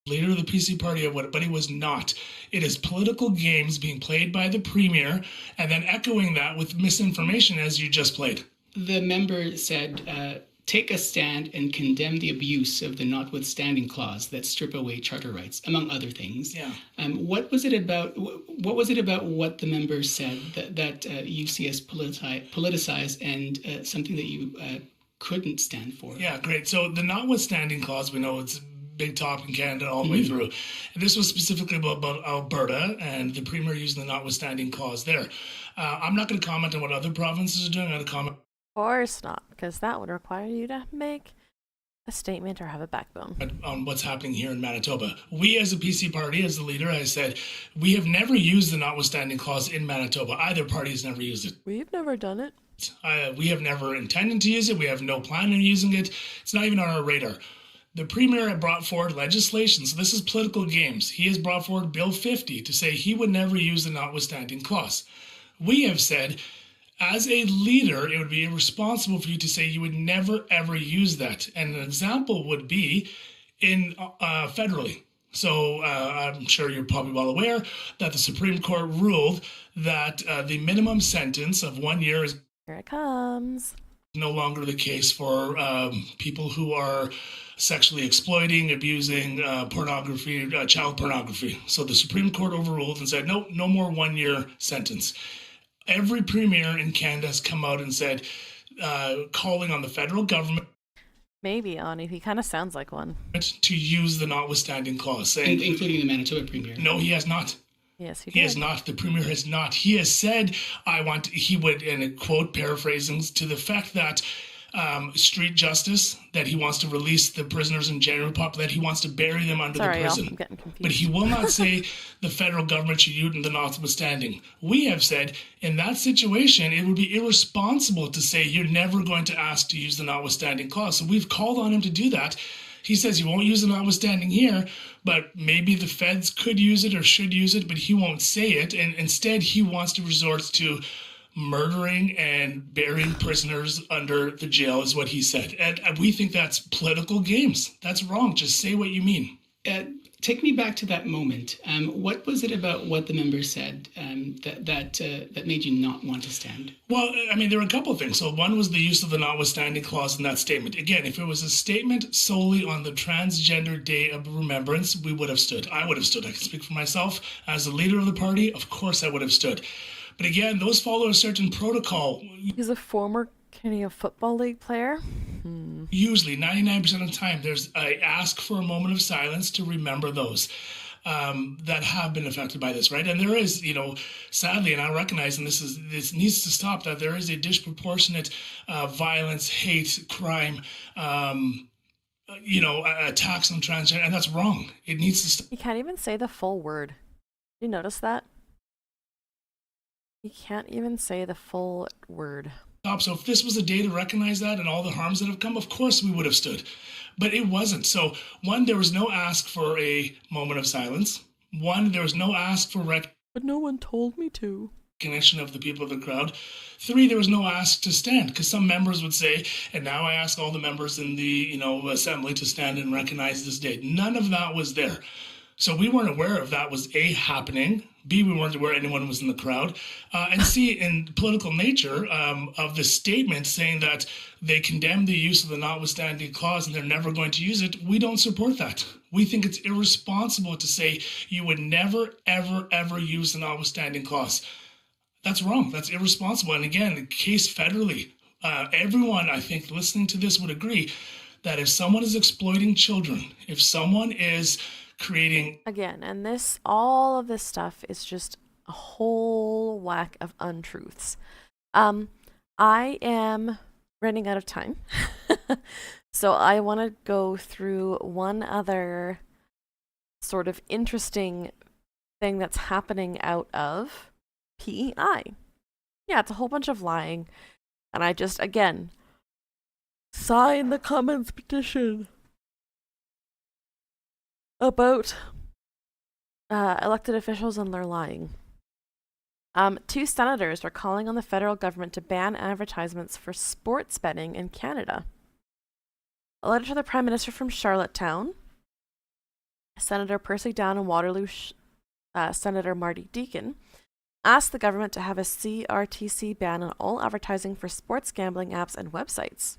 leader of the PC party, but he was not. It is political games being played by the Premier and then echoing that with misinformation as you just played. The member said, take a stand and condemn the abuse of the notwithstanding clause that strip away charter rights, among other things. Yeah. What was it about what the member said that you see as politicized and something that you couldn't stand for? Yeah, great. So the notwithstanding clause, we know it's a big topic in Canada all the way through. And this was specifically about Alberta and the Premier using the notwithstanding clause there. I'm not going to comment on what other provinces are doing. I'm going to comment. Of course not, because that would require you to make a statement or have a backbone. On what's happening here in Manitoba. We as a PC party, as the leader, I said, we have never used the notwithstanding clause in Manitoba. Either party has never used it. We've never done it. We have never intended to use it. We have no plan on using it. It's not even on our radar. The Premier had brought forward legislation, so this is political games. He has brought forward Bill 50 to say he would never use the notwithstanding clause. We have said, as a leader, it would be irresponsible for you to say you would never, ever use that. And an example would be in federally. So I'm sure you're probably well aware that the Supreme Court ruled that the minimum sentence of 1 year is Here it comes. No longer the case for people who are sexually exploiting, abusing pornography, child pornography. So the Supreme Court overruled and said, no more 1 year sentence. Every premier in Canada has come out and said, calling on the federal government. Maybe, Ani. He kind of sounds like one. To use the notwithstanding clause, saying, including the Manitoba premier. No, he has not. Yes, he did. He has not. The premier has not. He has said, he would, in a quote, paraphrasing, to the fact that street justice, that he wants to release the prisoners in general pop, that he wants to bury them under the prison. I'm getting confused. But he will not say the federal government should use the notwithstanding. We have said, in that situation, it would be irresponsible to say you're never going to ask to use the notwithstanding clause. So we've called on him to do that. He says he won't use the notwithstanding here, but maybe the feds could use it or should use it, but he won't say it. And instead, he wants to resort to murdering and burying prisoners under the jail, is what he said. And we think that's political games. That's wrong. Just say what you mean. Take me back to that moment. What was it about what the member said that made you not want to stand? Well, I mean, there were a couple of things. So one was the use of the notwithstanding clause in that statement. Again, if it was a statement solely on the Transgender Day of Remembrance, we would have stood. I would have stood. I can speak for myself. As the leader of the party, of course I would have stood. But again, those follow a certain protocol. He's a former Canadian Football League player. Usually, 99% of the time, I ask for a moment of silence to remember those that have been affected by this, right? And there is, sadly, and I recognize, and this needs to stop, that there is a disproportionate violence, hate, crime, attacks on transgender, and that's wrong. It needs to stop. He can't even say the full word. You notice that? He can't even say the full word. So if this was a day to recognize that and all the harms that have come, of course we would have stood. But it wasn't. So one, there was no ask for a moment of silence. One, there was no ask for But no one told me to. Recognition of the people of the crowd. Three, there was no ask to stand, because some members would say, and now I ask all the members in the assembly to stand and recognize this day. None of that was there. So we weren't aware of that was A, happening, B, we weren't aware anyone was in the crowd, and C, in political nature of the statement saying that they condemn the use of the notwithstanding clause and they're never going to use it, we don't support that. We think it's irresponsible to say you would never, ever, ever use the notwithstanding clause. That's wrong. That's irresponsible. And again, the case federally, everyone, I think, listening to this would agree that if someone is exploiting children, if someone is creating again, and all of this stuff is just a whole whack of untruths. I am running out of time. So I want to go through one other sort of interesting thing that's happening out of PEI. Yeah, it's a whole bunch of lying. And I just, again, sign the Commons petition about elected officials and their lying. 2 senators are calling on the federal government to ban advertisements for sports betting in Canada. A letter to the Prime Minister from Charlottetown, Senator Percy Down and Waterloo Senator Marty Deakin, asked the government to have a CRTC ban on all advertising for sports gambling apps and websites.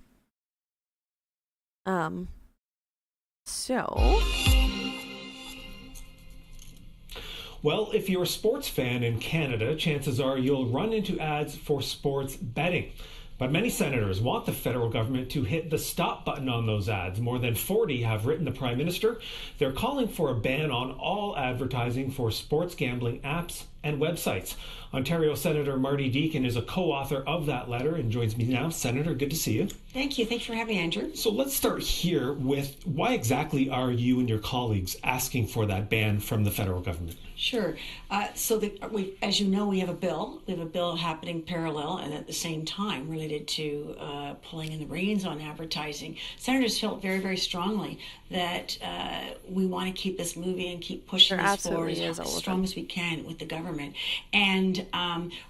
Well, if you're a sports fan in Canada, chances are you'll run into ads for sports betting. But many senators want the federal government to hit the stop button on those ads. More than 40 have written the Prime Minister. They're calling for a ban on all advertising for sports gambling apps and websites. Ontario Senator Marty Deakin is a co-author of that letter and joins me now. Senator, good to see you. Thank you. Thanks for having me, Andrew. So let's start here with why exactly are you and your colleagues asking for that ban from the federal government? Sure. As you know, we have a bill. We have a bill happening parallel and at the same time related to pulling in the reins on advertising. Senators felt very, very strongly that we want to keep this moving and keep pushing this forward as strong as we can with the government. And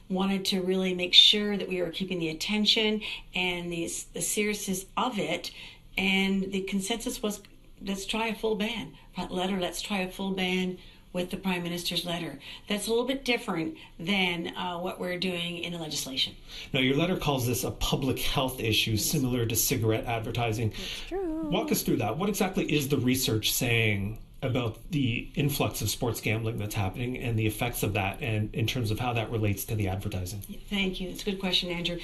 wanted to really make sure that we were keeping the attention and the seriousness of it. And the consensus was, let's try a full ban. Let's try a full ban with the Prime Minister's letter. That's a little bit different than what we're doing in the legislation. Now, your letter calls this a public health issue similar to cigarette advertising. That's true. Walk us through that. What exactly is the research saying about the influx of sports gambling that's happening and the effects of that, and in terms of how that relates to the advertising? Thank you. That's a good question, Andrew.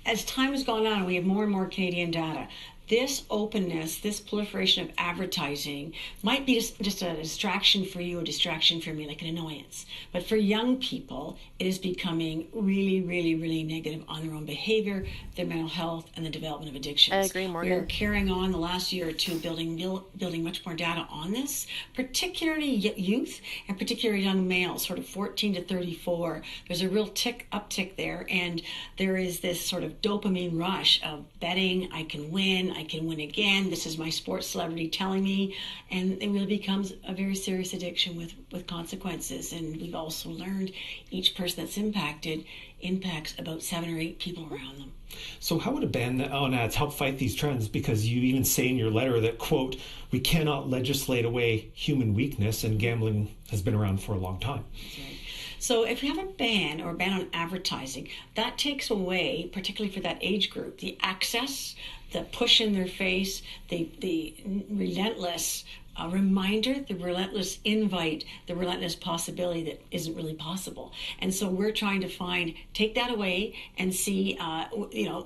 As time has gone on, we have more and more Canadian data. This openness, this proliferation of advertising might be just a distraction for you, a distraction for me, like an annoyance. But for young people, it is becoming really, really, really negative on their own behavior, their mental health, and the development of addictions. I agree, Morgan. We are carrying on the last year or two building much more data on this, particularly youth and particularly young males, sort of 14 to 34. There's a real uptick there, and there is this sort of dopamine rush of betting. I can win again, this is my sports celebrity telling me, and it really becomes a very serious addiction with consequences. And we've also learned each person that's impacted impacts about 7 or 8 people around them. So how would a ban on ads help fight these trends? Because you even say in your letter that, quote, we cannot legislate away human weakness, and gambling has been around for a long time. That's right. So if we have a ban or a ban on advertising, that takes away, particularly for that age group, the access, the push in their face, the relentless reminder, the relentless invite, the relentless possibility that isn't really possible. And so we're trying to take that away and see,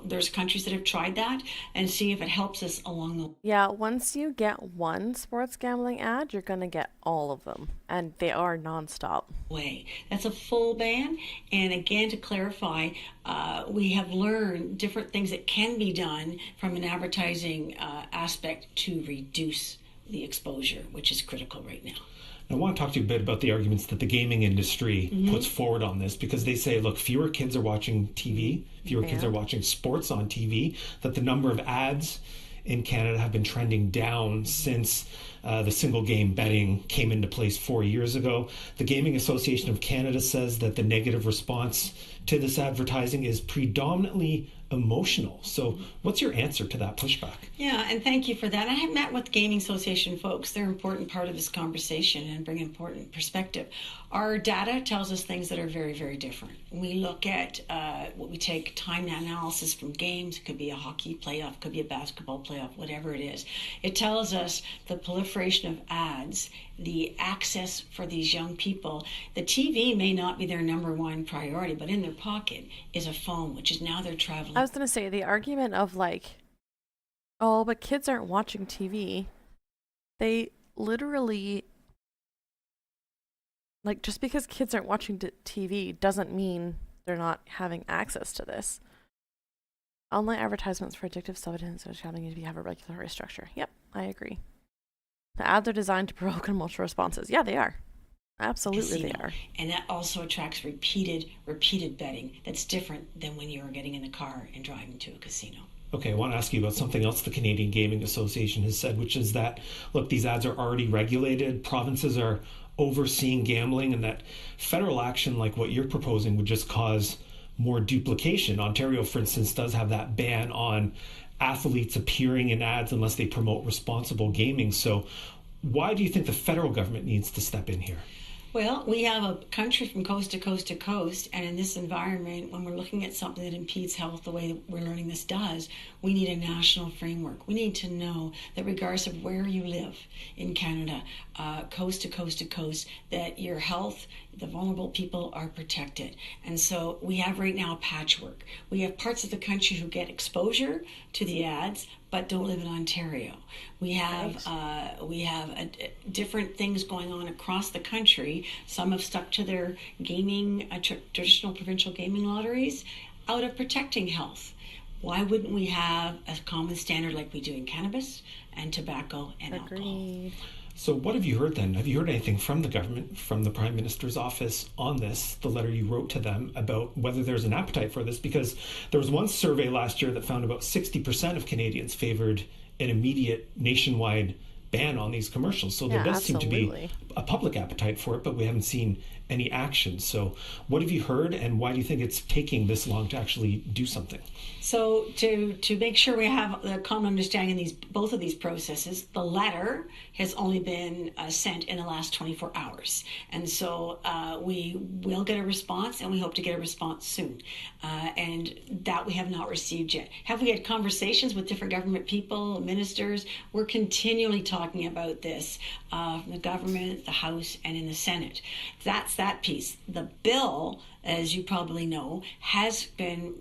there's countries that have tried that, and see if it helps us along the way. Yeah, once you get one sports gambling ad, you're going to get all of them, and they are nonstop. That's a full ban. And again, to clarify, we have learned different things that can be done from an advertising aspect to reduce the exposure, which is critical right now. I want to talk to you a bit about the arguments that the gaming industry puts forward on this, because they say, look, fewer kids are watching TV, fewer kids are watching sports on TV, that the number of ads in Canada have been trending down since the single game betting came into place 4 years ago. The Gaming Association of Canada says that the negative response to this advertising is predominantly emotional. So what's your answer to that pushback? Yeah, and thank you for that. I have met with Gaming Association folks. They're an important part of this conversation and bring important perspective. Our data tells us things that are very, very different. We look at we take time analysis from games. It could be a hockey playoff, could be a basketball playoff, whatever it is. It tells us the proliferation of ads, the access for these young people. The TV may not be their number one priority, but in their pocket is a phone, which is now they're traveling. I was going to say, the argument of oh, but kids aren't watching TV. They literally, just because kids aren't watching TV doesn't mean they're not having access to this. Online advertisements for addictive substances and shouting need to have a regulatory structure. Yep, I agree. The ads are designed to provoke emotional responses. Yeah, they are. Absolutely, they are. And that also attracts repeated betting. That's different than when you're getting in the car and driving to a casino. Okay, I want to ask you about something else the Canadian Gaming Association has said, which is that, look, these ads are already regulated, provinces are overseeing gambling, and that federal action like what you're proposing would just cause more duplication. Ontario, for instance, does have that ban on athletes appearing in ads unless they promote responsible gaming. So why do you think the federal government needs to step in here? Well, we have a country from coast to coast to coast, and in this environment, when we're looking at something that impedes health the way that we're learning this does, we need a national framework. We need to know that regardless of where you live in Canada, coast to coast to coast, that your health, the vulnerable people are protected. And so we have right now a patchwork. We have parts of the country who get exposure to the ads, but don't live in Ontario. We have different things going on across the country. Some have stuck to their gaming, traditional provincial gaming lotteries, out of protecting health. Why wouldn't we have a common standard like we do in cannabis and tobacco and alcohol? So what have you heard then? Have you heard anything from the government, from the Prime Minister's office on this, the letter you wrote to them, about whether there's an appetite for this? Because there was one survey last year that found about 60% of Canadians favored an immediate nationwide ban on these commercials. So there does seem to be a public appetite for it, but we haven't seen any action. So what have you heard, and why do you think it's taking this long to actually do something? So to make sure we have the common understanding in both of these processes, the letter has only been sent in the last 24 hours. And so we will get a response, and we hope to get a response soon. And that we have not received yet. Have we had conversations with different government people, ministers? We're continually talking about this from the government, the House, and in the Senate. That's that piece. The bill, as you probably know, has been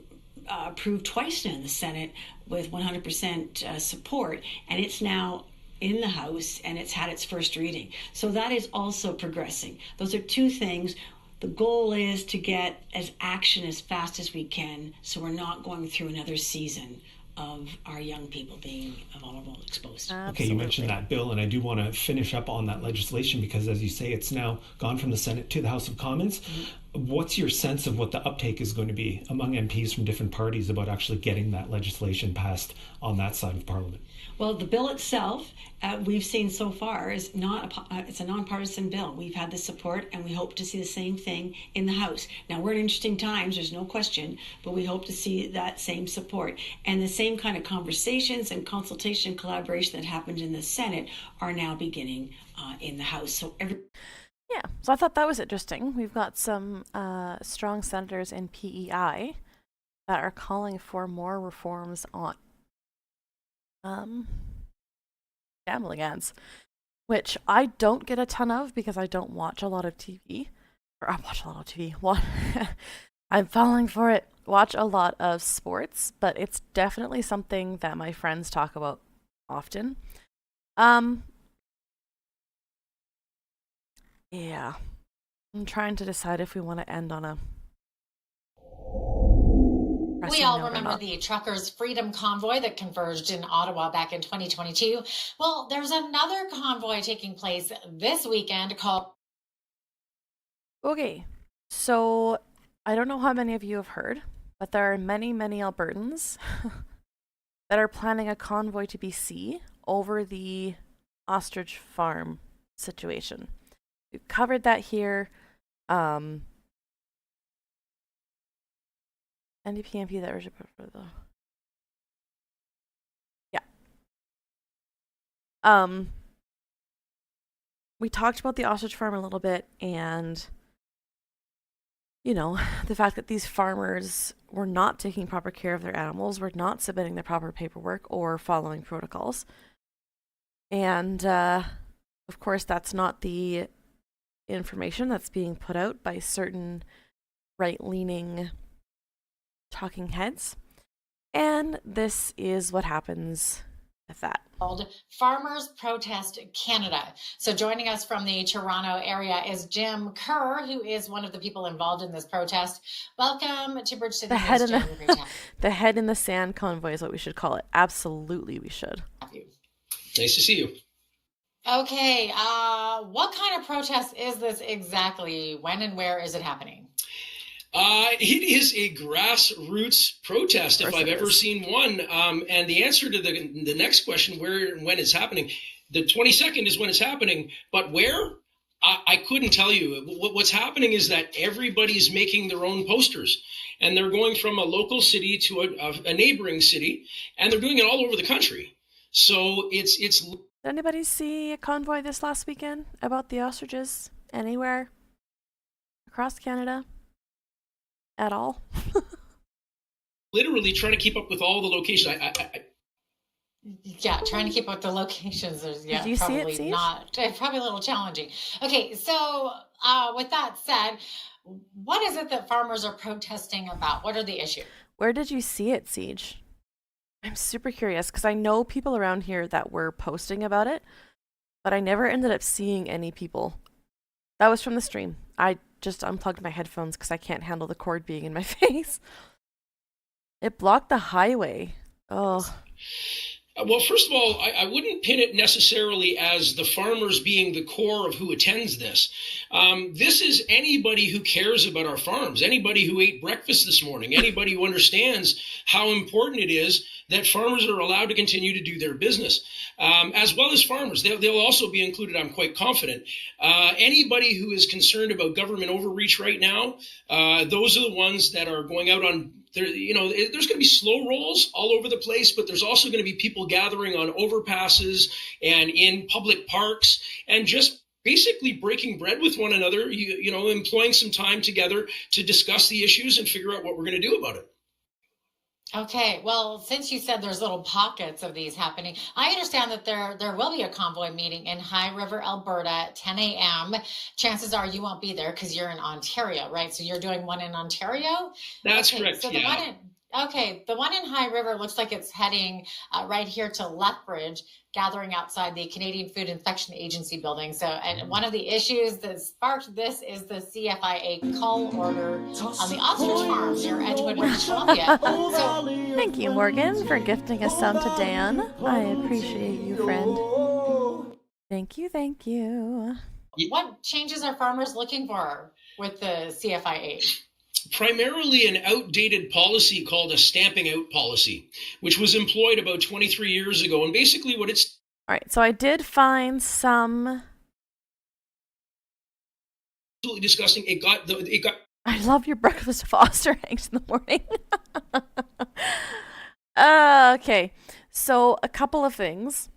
approved twice now in the Senate with 100% support, and it's now in the House, and it's had its first reading. So that is also progressing. Those are two things. The goal is to get action as fast as we can, so we're not going through another season of our young people being vulnerable and exposed. Okay, you mentioned that bill, and I do want to finish up on that legislation because, as you say, it's now gone from the Senate to the House of Commons. What's your sense of what the uptake is going to be among MPs from different parties about actually getting that legislation passed on that side of Parliament? Well, the bill itself, we've seen so far, is it's a nonpartisan bill. We've had the support, and we hope to see the same thing in the House. Now, we're in interesting times, there's no question, but we hope to see that same support. And the same kind of conversations and consultation and collaboration that happened in the Senate are now beginning in the House. So Yeah, so I thought that was interesting. We've got some strong senators in PEI that are calling for more reforms on gambling ads, which I don't get a ton of because I don't watch a lot of TV. Or I watch a lot of TV. What? I'm falling for it. Watch a lot of sports, but it's definitely something that my friends talk about often. Yeah. I'm trying to decide if we want to end on a We all remember the truckers' freedom convoy that converged in Ottawa back in 2022. Well, there's another convoy taking place this weekend called... Okay, so I don't know how many of you have heard, but there are many, many Albertans that are planning a convoy to BC over the ostrich farm situation. We've covered that here. NDP MP that urged for the we talked about the ostrich farm a little bit, and you know, the fact that these farmers were not taking proper care of their animals, were not submitting the proper paperwork or following protocols. And of course, that's not the information that's being put out by certain right-leaning talking heads. And this is what happens with that. Called Farmers Protest Canada. So joining us from the Toronto area is Jim Kerr, who is one of the people involved in this protest. Welcome to Bridge City. The head in the sand convoy is what we should call it. Absolutely, we should. Nice to see you. Okay, what kind of protest is this exactly? When and where is it happening? It is a grassroots protest, if I've ever seen one. And the answer to the next question, where and when it's happening, the 22nd is when it's happening. But where? I couldn't tell you. What's happening is that everybody's making their own posters. And they're going from a local city to a neighboring city. And they're doing it all over the country. So it's... Did anybody see a convoy this last weekend about the ostriches anywhere across Canada? At all? Literally trying to keep up with all the locations. Yeah, trying to keep up with the locations is Did you see it, Siege? Probably a little challenging. Okay, so with that said, what is it that farmers are protesting about? What are the issues? Where did you see it, Siege? I'm super curious because I know people around here that were posting about it, but I never ended up seeing any people. That was from the stream. I just unplugged my headphones because I can't handle the cord being in my face. It blocked the highway. Oh. Well, first of all, I wouldn't pin it necessarily as the farmers being the core of who attends this. This is anybody who cares about our farms, anybody who ate breakfast this morning, anybody who understands how important it is that farmers are allowed to continue to do their business, as well as farmers. They'll also be included, I'm quite confident. Anybody who is concerned about government overreach right now, those are the ones that are going out on there's going to be slow rolls all over the place, but there's also going to be people gathering on overpasses and in public parks and just basically breaking bread with one another, employing some time together to discuss the issues and figure out what we're going to do about it. Okay, well, since you said there's little pockets of these happening, I understand that there will be a convoy meeting in High River, Alberta at 10 a.m. Chances are you won't be there because you're in Ontario, right? So you're doing one in Ontario? That's okay, correct, so yeah. The one in High River looks like it's heading right here to Lethbridge, gathering outside the Canadian Food Inspection Agency building. So, and one of the issues that sparked this is the CFIA call order on the ostrich farm near Edgewood, British Columbia. So, Thank you, Morgan, for gifting a sub to Dan. I appreciate you, friend. Thank you, thank you. What changes are farmers looking for with the CFIA? Primarily an outdated policy called a stamping out policy, which was employed about 23 years ago. And basically what it's... All right, so I did find some... Absolutely disgusting. It got... I love your breakfast of oyster eggs in the morning. Okay, so a couple of things.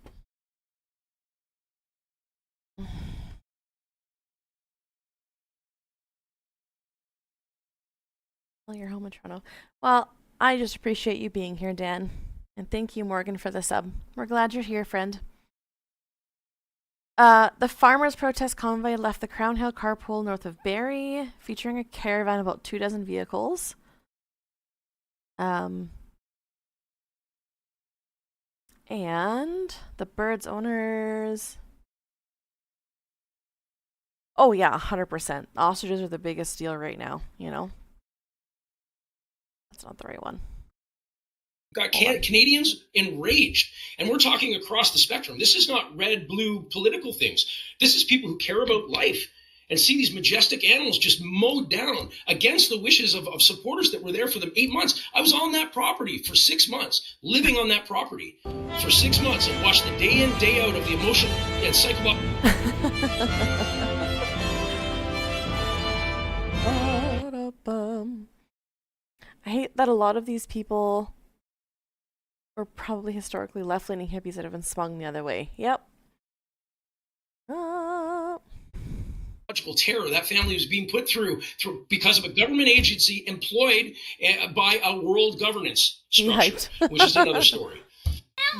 Well, you're home in Toronto. Well, I just appreciate you being here, Dan. And thank you, Morgan, for the sub. We're glad you're here, friend. The farmers' protest convoy left the Crown Hill carpool north of Barrie, featuring a caravan of about 24 vehicles. And the birds owners... Oh yeah, 100%. Ostriches are the biggest deal right now, you know? That's not the right one. Got Canadians enraged. And we're talking across the spectrum. This is not red, blue political things. This is people who care about life and see these majestic animals just mowed down against the wishes of supporters that were there for them 8 months. I was on that property for 6 months, living on that property for 6 months and watched the day in, day out of the emotion and psychological... I hate that a lot of these people were probably historically left-leaning hippies that have been swung the other way. Yep. Terror that family was being put through because of a government agency employed by a world governance structure, which is another story.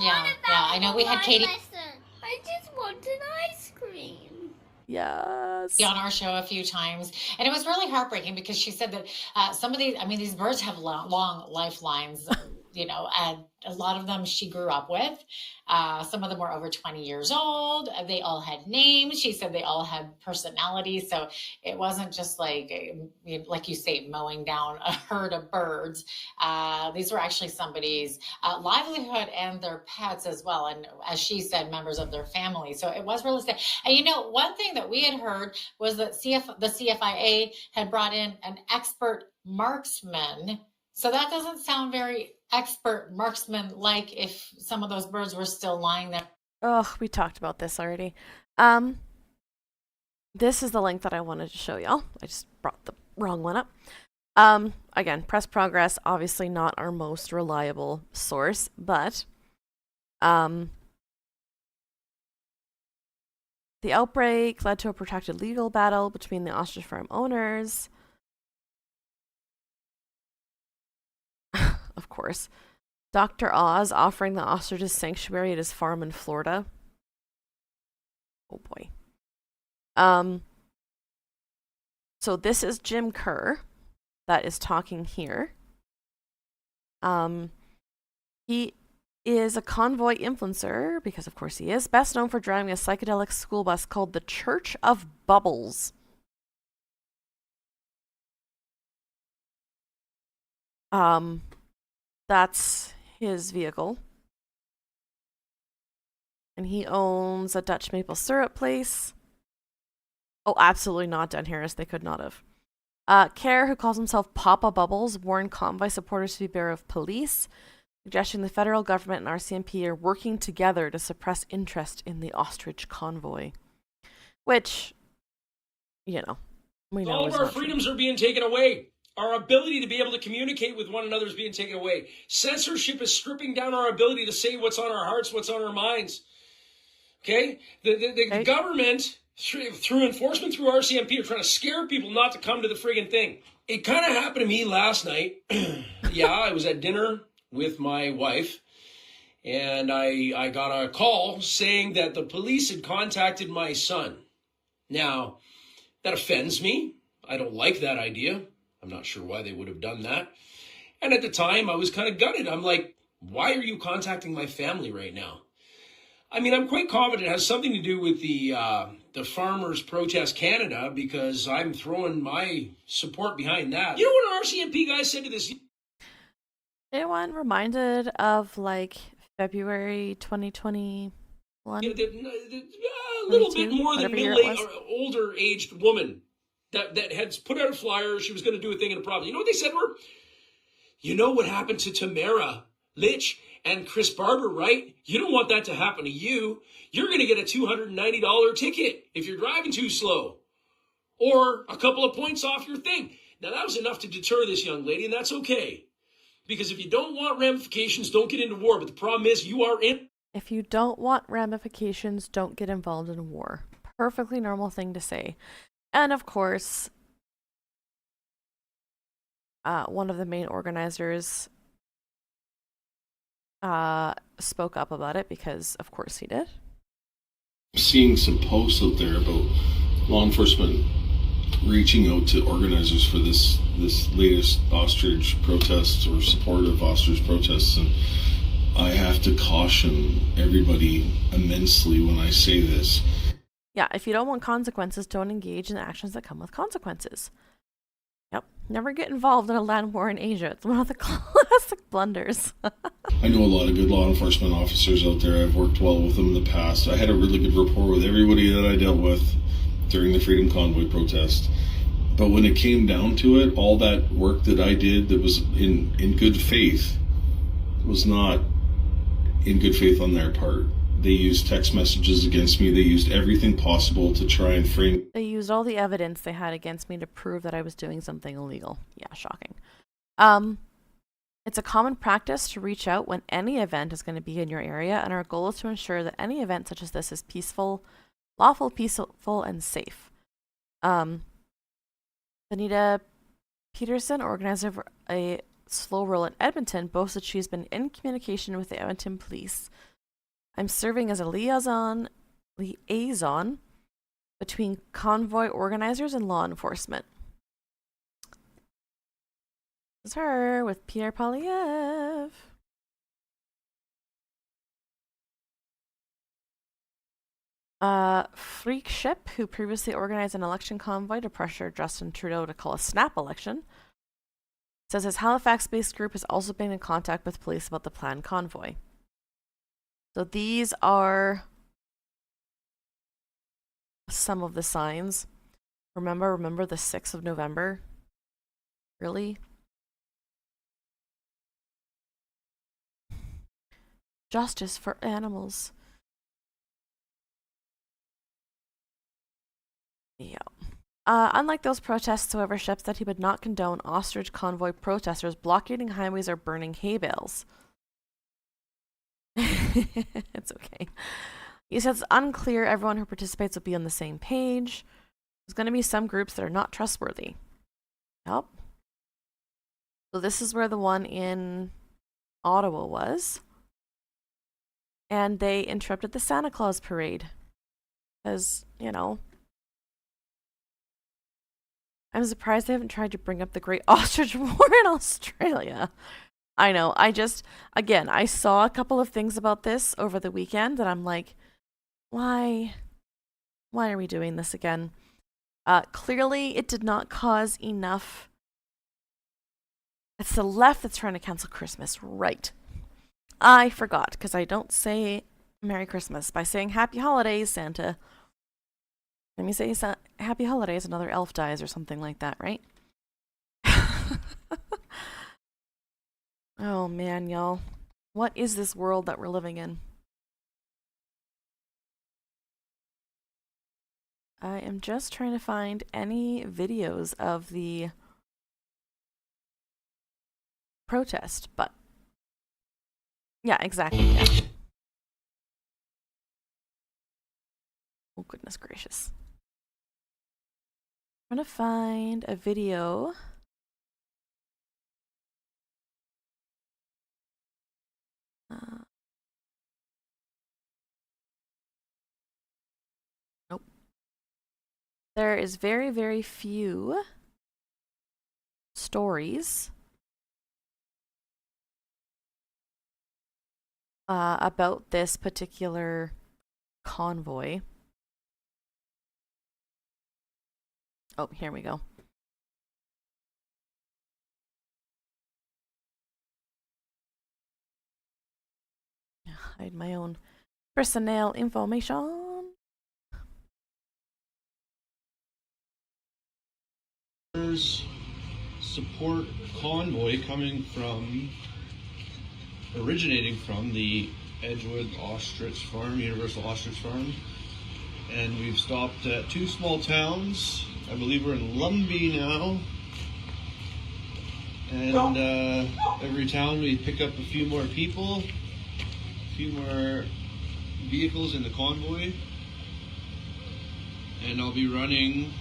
Yeah, I know we had Katie. I just want an ice cream. Yes. On our show a few times, and it was really heartbreaking because she said that some of these birds have long lifelines, and a lot of them she grew up with. Some of them were over 20 years old. They all had names. She said they all had personalities. So it wasn't just like you say, mowing down a herd of birds. These were actually somebody's livelihood and their pets as well. And as she said, members of their family. So it was really sad. And one thing that we had heard was that the CFIA had brought in an expert marksman. So that doesn't sound very expert marksman-like if some of those birds were still lying there. Oh, we talked about this already. This is the link that I wanted to show y'all. I just brought the wrong one up. Again, Press Progress, obviously not our most reliable source, but the outbreak led to a protracted legal battle between the ostrich farm owners. Of course. Dr. Oz offering the ostriches sanctuary at his farm in Florida. Oh boy. So this is Jim Kerr that is talking here. He is a convoy influencer, because of course he is, best known for driving a psychedelic school bus called the Church of Bubbles. That's his vehicle. And he owns a Dutch maple syrup place. Oh, absolutely not, Dan Harris. They could not have. Kerr, who calls himself Papa Bubbles, warned convoy supporters to beware of police, suggesting the federal government and RCMP are working together to suppress interest in the ostrich convoy. Which, you know, we know all is of our not true. freedoms are being taken away. Our ability to be able to communicate with one another is being taken away. Censorship is stripping down our ability to say what's on our hearts, what's on our minds. Okay? The government, through enforcement, through RCMP, are trying to scare people not to come to the friggin' thing. It kind of happened to me last night. Yeah, I was at dinner with my wife, and I got a call saying that the police had contacted my son. Now, that offends me. I don't like that idea. I'm not sure why they would have done that. And at the time, I was kind of gutted. I'm like, why are you contacting my family right now? I mean, I'm quite confident it has something to do with the Farmers Protest Canada, because I'm throwing my support behind that. You know what an RCMP guy said to this? Anyone reminded of, like, February 2021? A little bit more than middle-aged or older-aged woman that had put out a flyer. She was going to do a thing in a province. You know what they said to her? You know what happened to Tamara Litch and Chris Barber, right? You don't want that to happen to you. You're going to get a $290 ticket if you're driving too slow, or a couple of points off your thing. Now, that was enough to deter this young lady, and that's okay. Because if you don't want ramifications, don't get into war. But the problem is you are in. If you don't want ramifications, don't get involved in war. Perfectly normal thing to say. And of course, one of the main organizers spoke up about it, because of course he did. Seeing some posts out there about law enforcement reaching out to organizers for this latest ostrich protest, or support of ostrich protests, and I have to caution everybody immensely when I say this. Yeah, if you don't want consequences, don't engage in actions that come with consequences. Yep, never get involved in a land war in Asia. It's one of the classic blunders. I know a lot of good law enforcement officers out there. I've worked well with them in the past. I had a really good rapport with everybody that I dealt with during the Freedom Convoy protest. But when it came down to it, all that work that I did that was in good faith was not in good faith on their part. They used text messages against me. They used everything possible to try and frame. They used all the evidence they had against me to prove that I was doing something illegal. Yeah, shocking. It's a common practice to reach out when any event is going to be in your area, and our goal is to ensure that any event such as this is peaceful, lawful, peaceful, and safe. Anita Peterson, organizer of a slow roll in Edmonton, boasts that she's been in communication with the Edmonton police. I'm serving as a liaison between convoy organizers and law enforcement. This is her with Pierre Polyev. Freak Ship, who previously organized an election convoy to pressure Justin Trudeau to call a snap election, says his Halifax-based group has also been in contact with police about the planned convoy. So these are some of the signs. Remember the 6th of November? Really? Justice for animals. Yeah. Unlike those protests, however, Shep said he would not condone ostrich convoy protesters blockading highways or burning hay bales. It's okay. He says it's unclear everyone who participates will be on the same page. There's going to be some groups that are not trustworthy. Yep. So this is where the one in Ottawa was. And they interrupted the Santa Claus parade. Because, you know, I'm surprised they haven't tried to bring up the Great Ostrich War in Australia. I know. Again, I saw a couple of things about this over the weekend and I'm like, why? Why are we doing this again? Clearly, it did not cause enough. It's the left that's trying to cancel Christmas, right? I forgot, because I don't say Merry Christmas by saying Happy Holidays, Santa. Let me say Happy Holidays, another elf dies or something like that, right? Oh man, y'all. What is this world that we're living in? I am just trying to find any videos of the protest, but yeah, exactly. Yeah. Oh, goodness gracious. I'm gonna find a video. Nope. There is very, very few stories about this particular convoy. Oh, here we go. Hide my own personnel information. Support convoy originating from the Edgewood Ostrich Farm, Universal Ostrich Farm. And we've stopped at 2 small towns. I believe we're in Lumbee now. And every town we pick up a few more people, a few more vehicles in the convoy. And I'll be running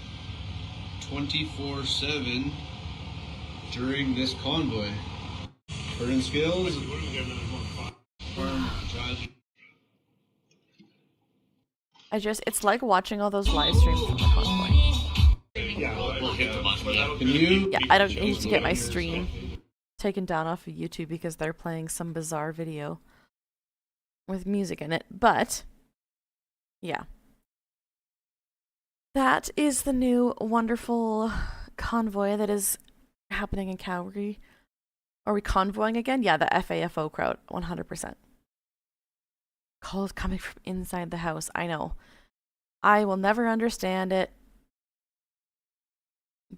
24/7 during this convoy. Burn skills. It's like watching all those live streams from the convoy. Yeah, I don't need to get my stream taken down off of YouTube because they're playing some bizarre video with music in it, but yeah. That is the new wonderful convoy that is happening in Calgary. Are we convoying again? Yeah, the FAFO crowd, 100%. Calls coming from inside the house. I know. I will never understand it.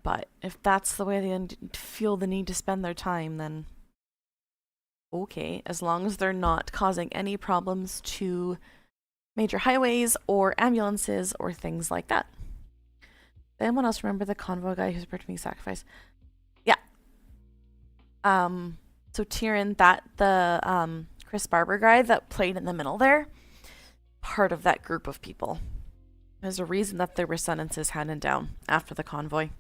But if that's the way they feel the need to spend their time, then okay. As long as they're not causing any problems to major highways or ambulances or things like that. Anyone else remember the convoy guy who's about to be sacrificed? Yeah. So Tyrion, the Chris Barber guy that played in the middle there, part of that group of people. There's a reason that there were sentences handed down after the convoy.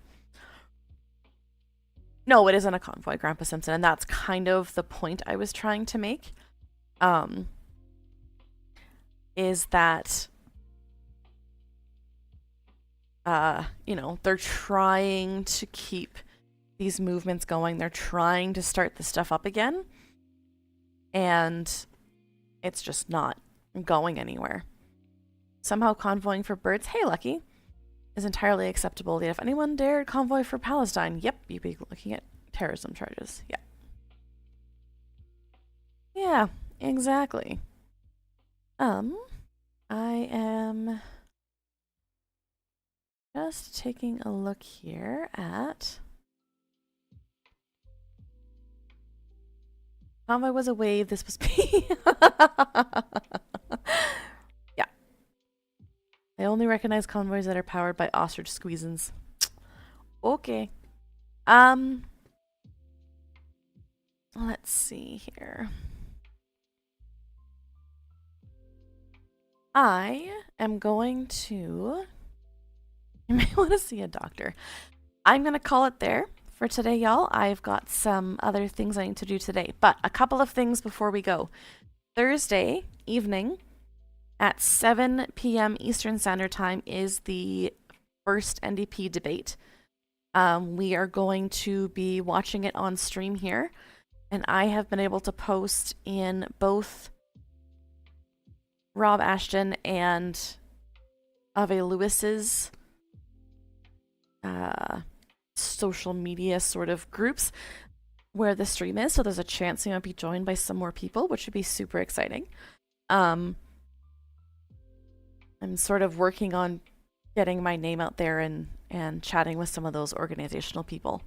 No, it isn't a convoy, Grandpa Simpson, and that's kind of the point I was trying to make. Is that you know, they're trying to keep these movements going. They're trying to start this stuff up again. And it's just not going anywhere. Somehow convoying for birds, hey Lucky, is entirely acceptable. If anyone dared convoy for Palestine, yep, you'd be looking at terrorism charges. Yeah. Yeah, exactly. I am just taking a look here at... Convoy was a wave, this was me. Yeah. I only recognize convoys that are powered by ostrich squeezins. Okay. Let's see here. I am going to... You may want to see a doctor. I'm going to call it there for today, y'all. I've got some other things I need to do today. But a couple of things before we go. Thursday evening at 7 p.m. Eastern Standard Time is the first NDP debate. We are going to be watching it on stream here. And I have been able to post in both Rob Ashton and Ave Lewis's social media sort of groups where the stream is, so there's a chance we might be joined by some more people, which would be super exciting. I'm sort of working on getting my name out there and chatting with some of those organizational people.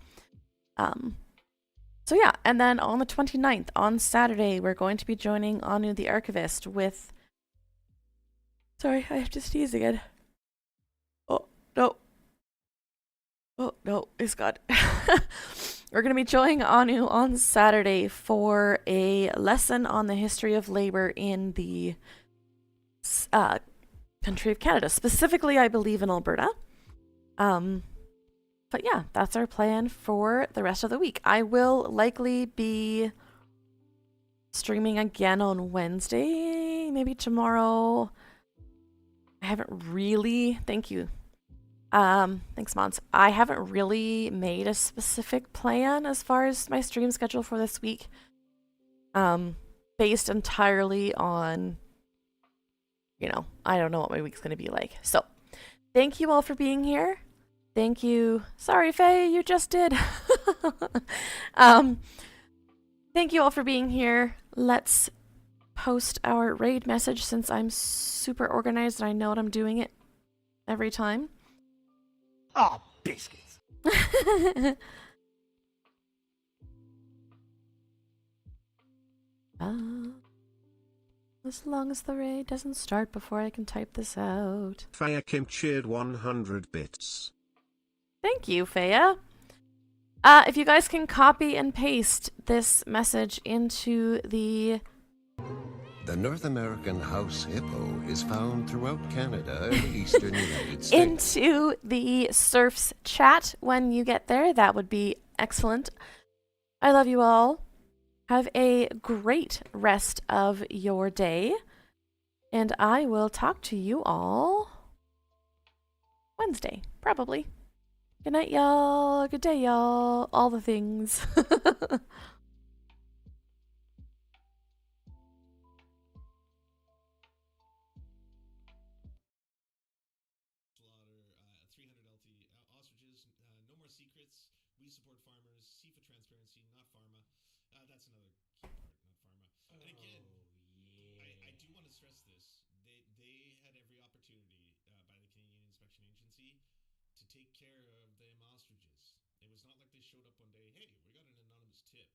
So yeah, and then on the 29th, on Saturday, we're going to be joining Anu the Archivist with... Sorry, I have to sneeze again. Oh, no. Oh, no, it's God. We're going to be joining Anu on Saturday for a lesson on the history of labor in the country of Canada, specifically, I believe, in Alberta. But yeah, that's our plan for the rest of the week. I will likely be streaming again on Wednesday, maybe tomorrow. I haven't really... Thank you. Thanks, Mons. I haven't really made a specific plan as far as my stream schedule for this week. Based entirely on, you know, I don't know what my week's going to be like. So, thank you all for being here. Thank you. Sorry, Faye, you just did. Thank you all for being here. Let's post our raid message since I'm super organized and I know what I'm doing it every time. Oh, biscuits. As long as the raid doesn't start before I can type this out. Faya Kim cheered 100 bits. Thank you, Faya. If you guys can copy and paste this message into the... The North American house hippo is found throughout Canada and the eastern United States. Into the Surfs chat when you get there. That would be excellent. I love you all. Have a great rest of your day. And I will talk to you all Wednesday, probably. Good night, y'all. Good day, y'all. All the things. We support farmers. C for transparency, not pharma. That's another key part, not pharma. And again, I do want to stress this. They had every opportunity by the Canadian Inspection Agency to take care of them ostriches. It was not like they showed up one day, hey, we got an anonymous tip.